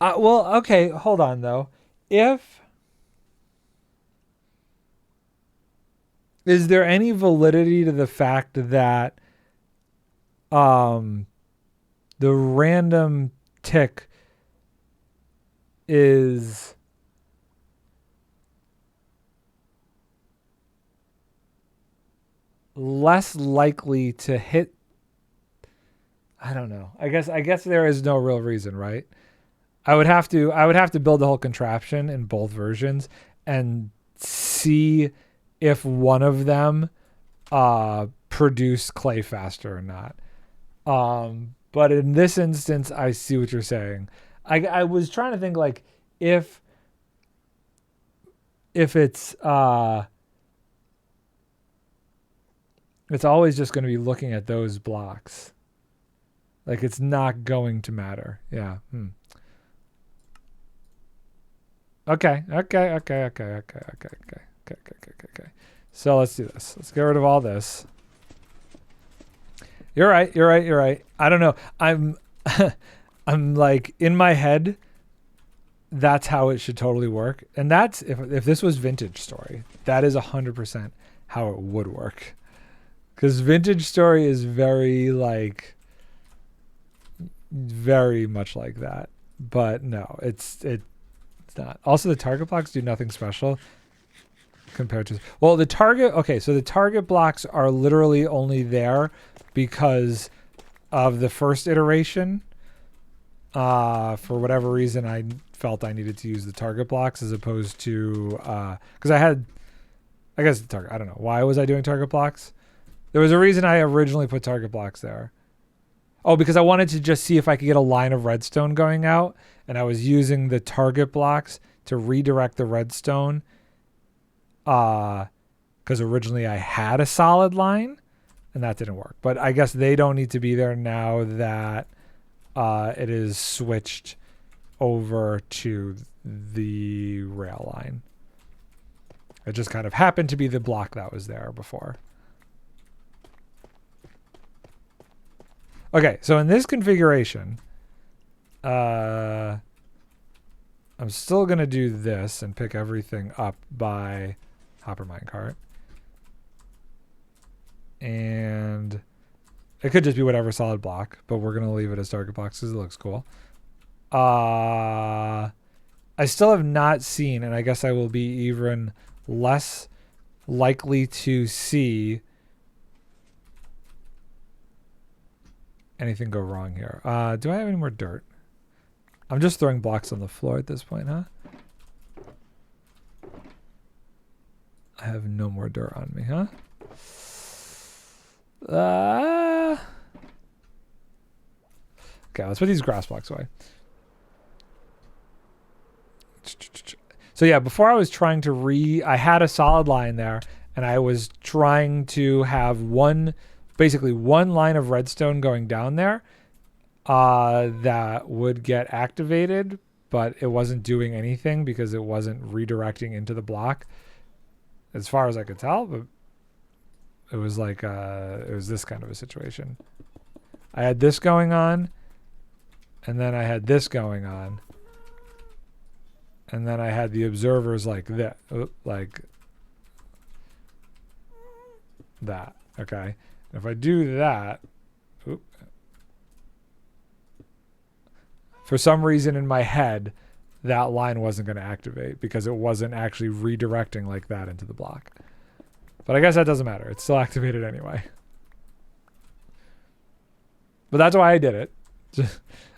[SPEAKER 1] Well, okay, hold on though. Is there any validity to the fact that the random tick is less likely to hit. I don't know. I guess there is no real reason, right? I would have to build the whole contraption in both versions and see if one of them produce clay faster or not. But in this instance, I see what you're saying. I was trying to think like if it's always just going to be looking at those blocks. Like it's not going to matter. Yeah. Okay. So let's do this. Let's get rid of all this. You're right. I don't know. I'm like in my head, that's how it should totally work. And that's if this was Vintage Story, that is 100% how it would work. Because Vintage Story is very much like that. But no, it's not. Also, the target blocks do nothing special compared to... Well, the target... Okay, so the target blocks are literally only there because of the first iteration. For whatever reason, I felt I needed to use the target blocks as opposed to... Because I guess the target... I don't know. Why was I doing target blocks? There was a reason I originally put target blocks there. Oh, because I wanted to just see if I could get a line of redstone going out, and I was using the target blocks to redirect the redstone. Because originally I had a solid line, and that didn't work. But I guess they don't need to be there now that it is switched over to the rail line. It just kind of happened to be the block that was there before. Okay, so in this configuration, I'm still going to do this and pick everything up by hopper minecart. And it could just be whatever solid block, but we're going to leave it as target blocks because it looks cool. I still have not seen, and I guess I will be even less likely to see anything go wrong here. Do I have any more dirt? I'm just throwing blocks on the floor at this point, huh? I have no more dirt on me, huh? Okay, let's put these grass blocks away. So yeah, before I was trying to I had a solid line there, and I was trying to have basically one line of redstone going down there that would get activated, but it wasn't doing anything because it wasn't redirecting into the block as far as I could tell. But it was like it was this kind of a situation. I had this going on, and then I had this going on, and then I had the observers like that, like that. Okay. If I do that, for some reason in my head, that line wasn't going to activate because it wasn't actually redirecting like that into the block. But I guess that doesn't matter. It's still activated anyway. But that's why I did it.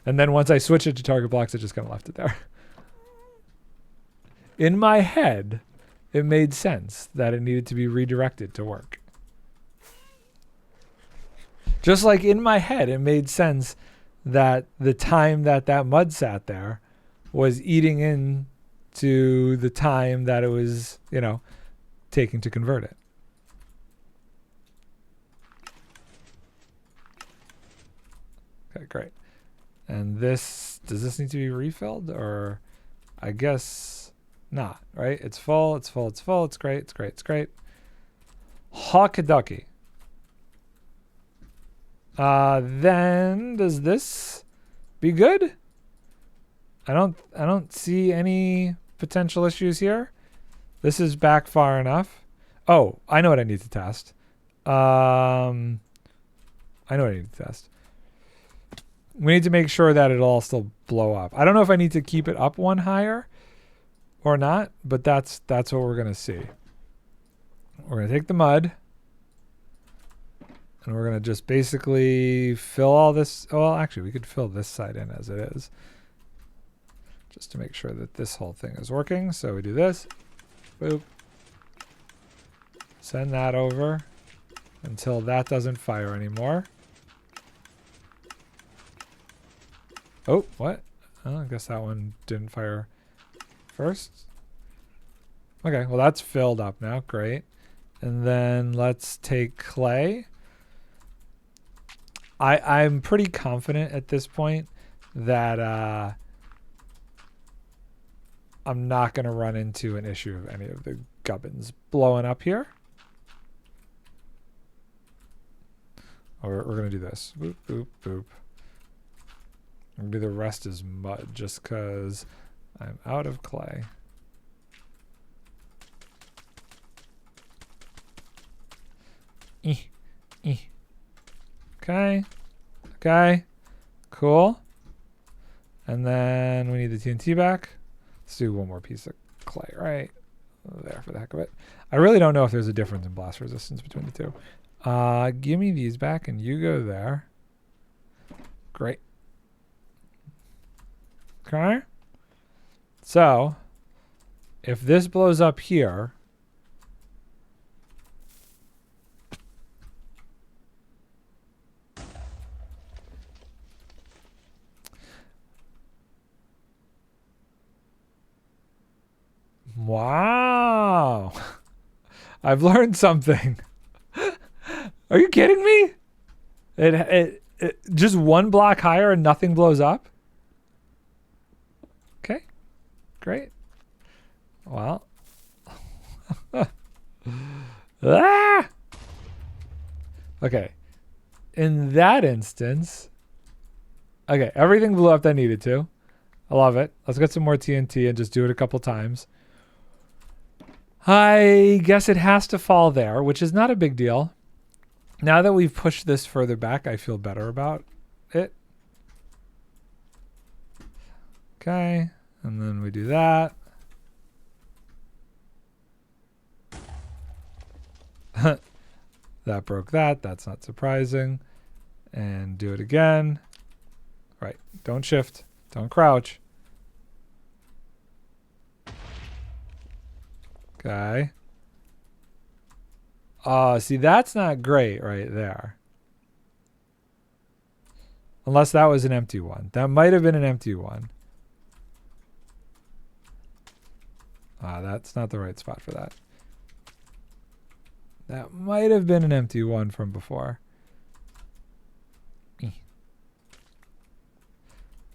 [SPEAKER 1] And then once I switched it to target blocks, I just kind of left it there. In my head, it made sense that it needed to be redirected to work. Just like in my head, it made sense that the time that mud sat there was eating into the time that it was, taking to convert it. Okay, great. And does this need to be refilled? Or I guess not, right? It's full, it's great. Hawkaducky. Then does this be good? I don't see any potential issues here. This is back far enough. Oh, I know what I need to test. We need to make sure that it'll all still blow up. I don't know if I need to keep it up one higher or not, but that's what we're gonna see. We're gonna take the mud. And we're going to just basically fill all this. Oh, well, actually, we could fill this side in as it is, just to make sure that this whole thing is working. So we do this. Boop. Send that over until that doesn't fire anymore. Oh, what? Oh, I guess that one didn't fire first. Okay, well that's filled up now. Great. And then let's take clay. I'm pretty confident at this point that I'm not going to run into an issue of any of the gubbins blowing up here. Or we're going to do this. Boop, boop, boop. I'm going to do the rest as mud just because I'm out of clay. Okay. Okay. Cool. And then we need the TNT back. Let's do one more piece of clay right there for the heck of it. I really don't know if there's a difference in blast resistance between the two. Give me these back and you go there. Great. Okay. So, if this blows up here, wow. I've learned something. Are you kidding me? It just one block higher and nothing blows up? Okay. Great. Well. Ah! Okay. In that instance, okay, everything blew up that needed to. I love it. Let's get some more TNT and just do it a couple times. I guess it has to fall there, which is not a big deal. Now that we've pushed this further back, I feel better about it. Okay, and then we do that. That broke that. That's not surprising. And do it again. Right, don't shift. Don't crouch. Okay. See, that's not great right there. Unless that was an empty one. That might have been an empty one. That's not the right spot for that. That might have been an empty one from before.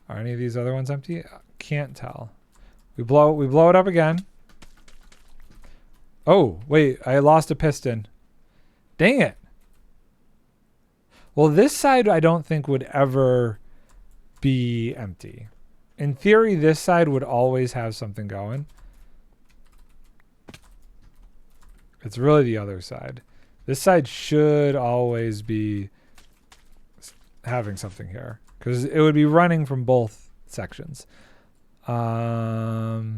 [SPEAKER 1] Are any of these other ones empty? Can't tell. We blow it up again. Oh, wait, I lost a piston. Dang it. Well, this side I don't think would ever be empty. In theory, this side would always have something going. It's really the other side. This side should always be having something here, because it would be running from both sections. Okay,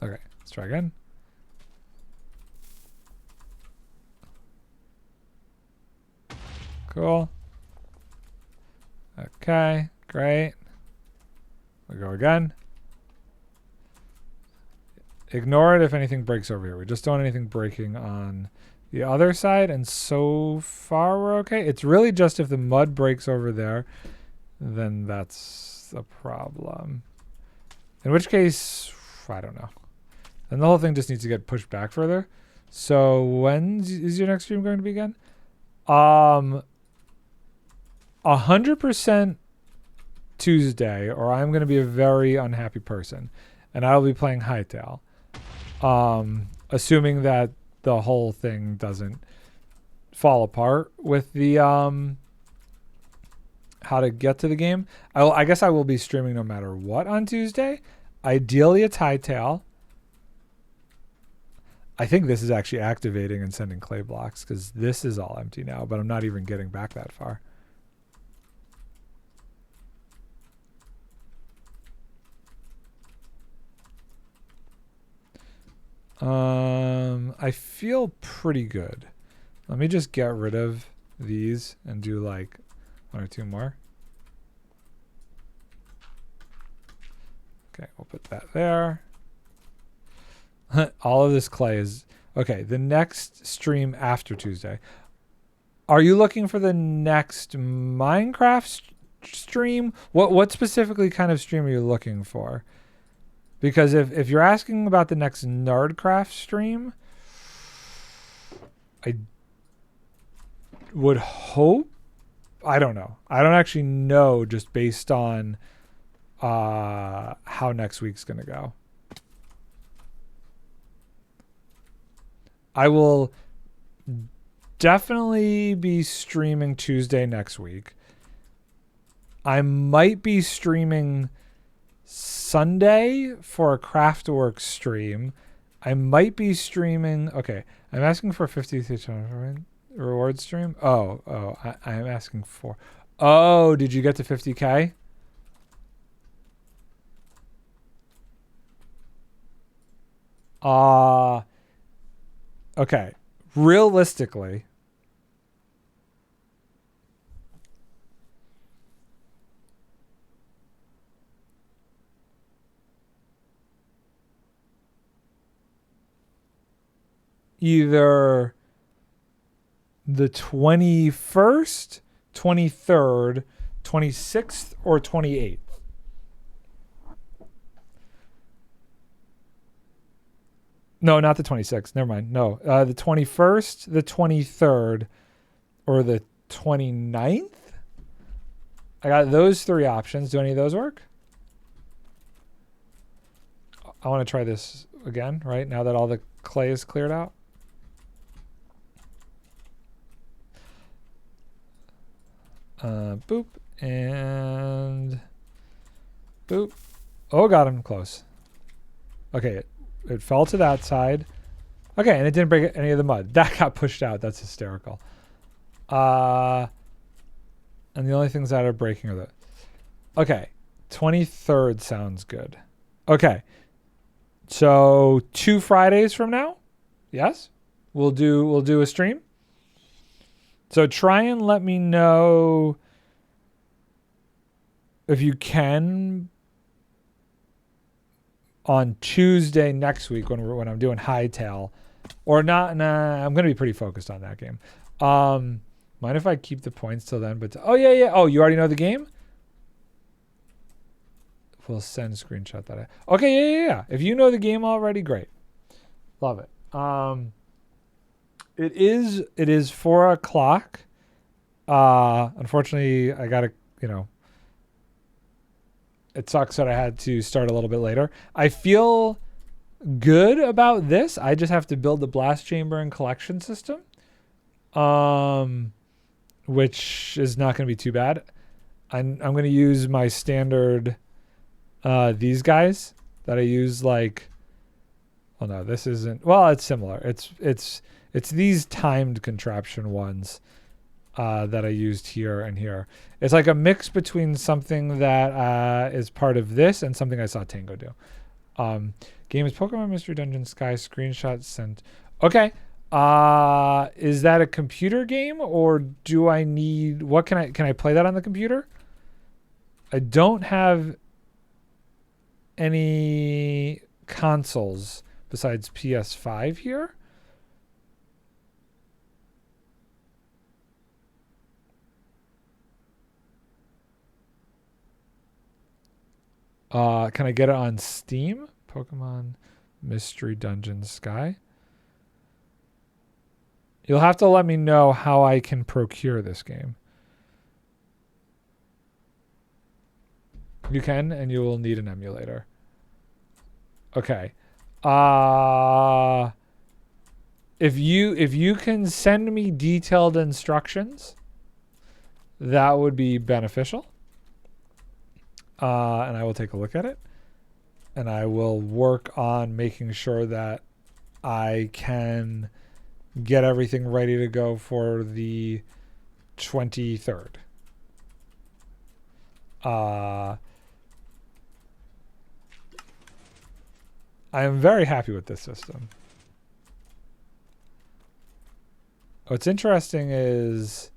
[SPEAKER 1] let's try again. Cool. Okay, great. We go again. Ignore it if anything breaks over here. We just don't want anything breaking on the other side, and so far we're okay. It's really just if the mud breaks over there, then that's a problem. In which case, I don't know. Then the whole thing just needs to get pushed back further. So when is your next stream going to be again? 100% Tuesday, or I'm going to be a very unhappy person, and I'll be playing Hightail. Assuming that the whole thing doesn't fall apart with the how to get to the game. I guess I will be streaming no matter what on Tuesday. Ideally, it's Hightail. I think this is actually activating and sending clay blocks, because this is all empty now, but I'm not even getting back that far. I feel pretty good. Let me just get rid of these and do like 1 or 2 more. Okay, we'll put that there. All of this clay is... Okay, the next stream after Tuesday. Are you looking for the next Minecraft stream? What specifically kind of stream are you looking for? Because if you're asking about the next Nardcraft stream, I would hope... I don't know. I don't actually know just based on how next week's going to go. I will definitely be streaming Tuesday next week. I might be streaming Sunday for a Craftworks stream. I might be streaming... Okay, I'm asking for 50 reward stream. I'm asking for... Oh, did you get to 50K? Okay. Realistically, either the 21st, 23rd, 26th, or 28th. No, not the 26th. Never mind. No, the 21st, the 23rd, or the 29th. I got those 3 options. Do any of those work? I want to try this again, right? Now that all the clay is cleared out. Boop and boop. Oh, got him close. Okay. It fell to that side. Okay, and it didn't break any of the mud. That got pushed out. That's hysterical. And the only things that are breaking are the... Okay, 23rd sounds good. Okay, so 2 Fridays from now? Yes? We'll do a stream? So try and let me know if you can... on Tuesday next week when I'm doing Hightail, or not. Nah, I'm gonna be pretty focused on that game. Mind if I keep the points till then? But oh yeah. Oh, you already know the game. We'll send screenshot that. Okay, yeah. If you know the game already, great. Love it. It is 4 o'clock. Unfortunately, I gotta it sucks that I had to start a little bit later. I feel good about this. I just have to build the blast chamber and collection system, which is not going to be too bad. I'm going to use my standard, these guys that I use like, oh no, this isn't, well, it's similar. It's these timed contraption ones that I used here and here. It's like a mix between something that is part of this and something I saw Tango do. Game is Pokemon Mystery Dungeon Sky screenshot sent. Okay. Is that a computer game or do I need... What can I play that on the computer? I don't have any consoles besides PS5 here. Can I get it on Steam? Pokemon Mystery Dungeon Sky. You'll have to let me know how I can procure this game. You can, and you will need an emulator. Okay. If you can send me detailed instructions, that would be beneficial. And I will take a look at it. And I will work on making sure that I can get everything ready to go for the 23rd. I am very happy with this system. What's interesting is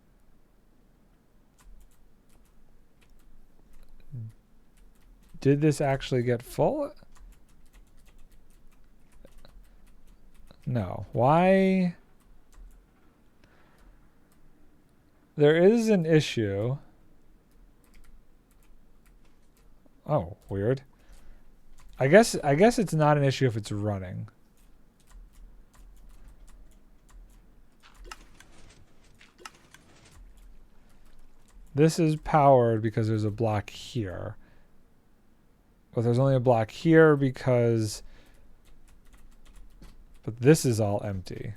[SPEAKER 1] did this actually get full? No. Why? There is an issue. Oh, weird. I guess it's not an issue if it's running. This is powered because there's a block here. But there's only a block here because... But this is all empty.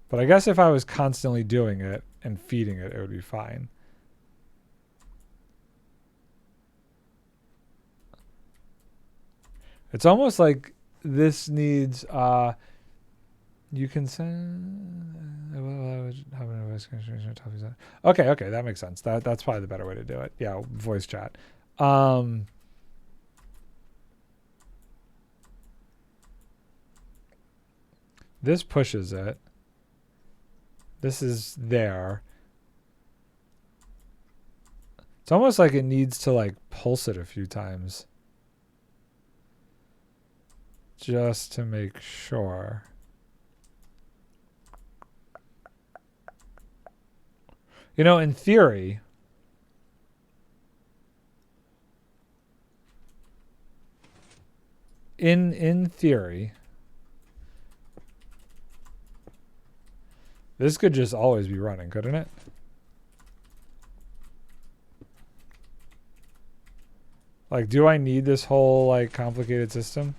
[SPEAKER 1] But I guess if I was constantly doing it and feeding it, it would be fine. It's almost like this needs... you can send... Okay, that makes sense. That's probably the better way to do it. Yeah, voice chat. This pushes it. This is there. It's almost like it needs to like pulse it a few times. Just to make sure. You know, in theory, in theory, this could just always be running, couldn't it? Like, do I need this whole like complicated system?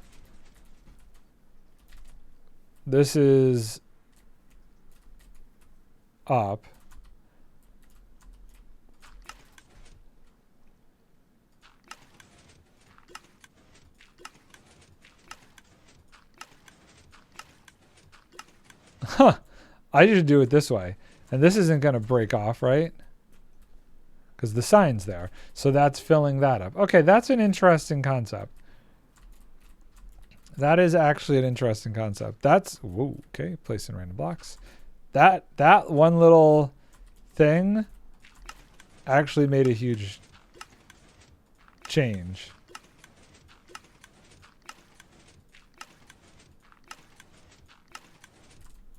[SPEAKER 1] This is up. Huh. I should do it this way. And this isn't going to break off, right? Because the sign's there. So that's filling that up. Okay, that's an interesting concept. That is actually an interesting concept. That's... Whoa, okay, placing random blocks. That one little thing actually made a huge change.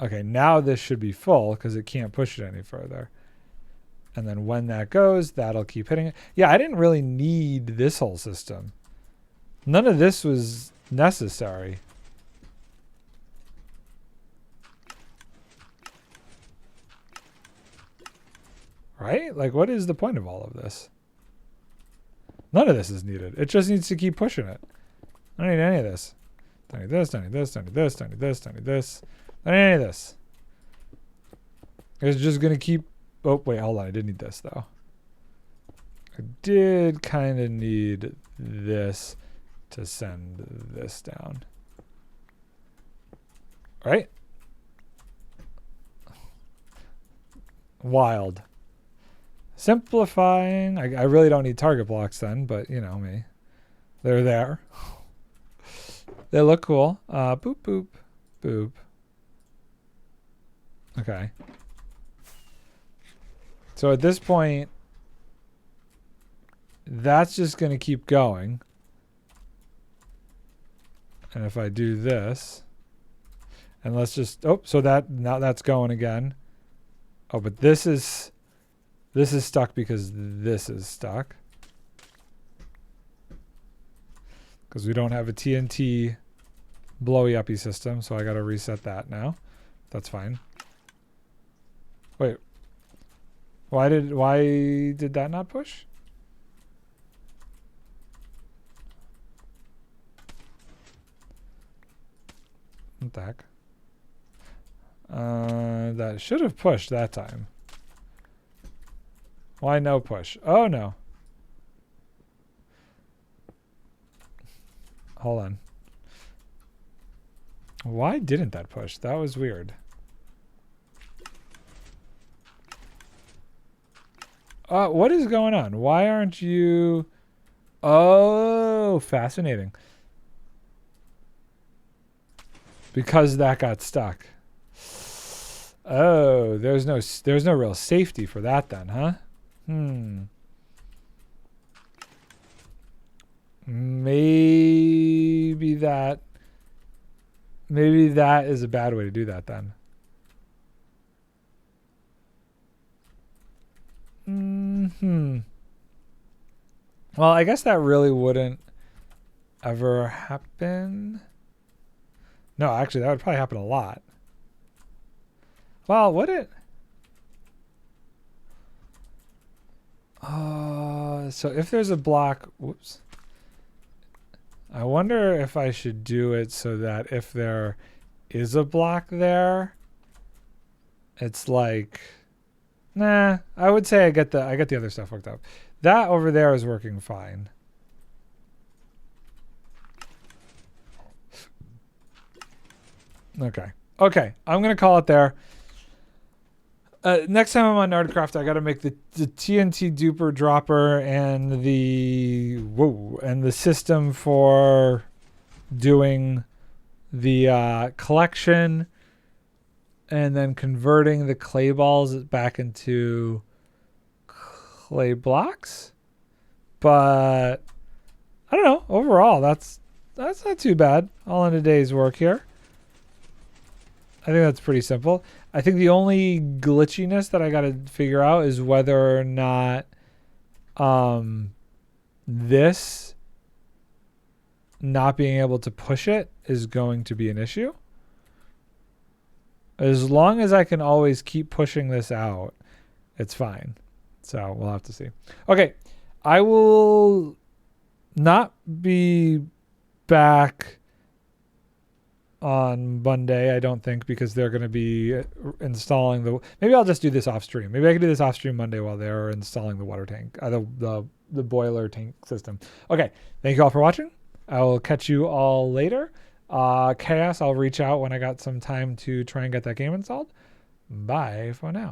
[SPEAKER 1] Okay, now this should be full because it can't push it any further. And then when that goes, that'll keep hitting it. Yeah, I didn't really need this whole system. None of this was necessary. Right? Like, what is the point of all of this? None of this is needed. It just needs to keep pushing it. I don't need any of this. Don't need this, don't need this, don't need this, don't need this, don't need this. I don't need any of this. It's just going to keep... Oh, wait, hold on. I did need this, though. I did kind of need this to send this down. Right? Wild. Simplifying. I really don't need target blocks then, but you know me. They're there. They look cool. Boop, boop, boop. Okay. So at this point, that's just going to keep going. And if I do this, and let's just, oh, so that, now that's going again. Oh, but this is stuck because this is stuck. Because we don't have a TNT blowy uppy system, so I got to reset that now. That's fine. Wait. Why did that not push? What the heck? That should have pushed that time. Why no push? Oh no. Hold on. Why didn't that push? That was weird. What is going on? Why aren't you... Oh, fascinating. Because that got stuck. Oh, there's no real safety for that then, huh? Maybe that is a bad way to do that then. Well, I guess that really wouldn't ever happen. No, actually, that would probably happen a lot. Well, would it? So if there's a block, whoops. I wonder if I should do it so that if there is a block there, it's like, nah, I would say I get the other stuff hooked up. That over there is working fine. Okay. Okay, I'm going to call it there. Next time I'm on Nardcraft, I got to make the TNT duper dropper and the system for doing the collection and then converting the clay balls back into clay blocks. But I don't know. Overall, that's not too bad. All in a day's work here. I think that's pretty simple. I think the only glitchiness that I got to figure out is whether or not this not being able to push it is going to be an issue. As long as I can always keep pushing this out, it's fine. So we'll have to see. Okay, I will not be back on Monday, I don't think, because they're going to be installing the... Maybe I'll just do this off stream. Maybe I can do this off stream Monday while they're installing the water tank, the boiler tank system. Okay, thank you all for watching. I will catch you all later. Chaos, I'll reach out when I got some time to try and get that game installed. Bye for now.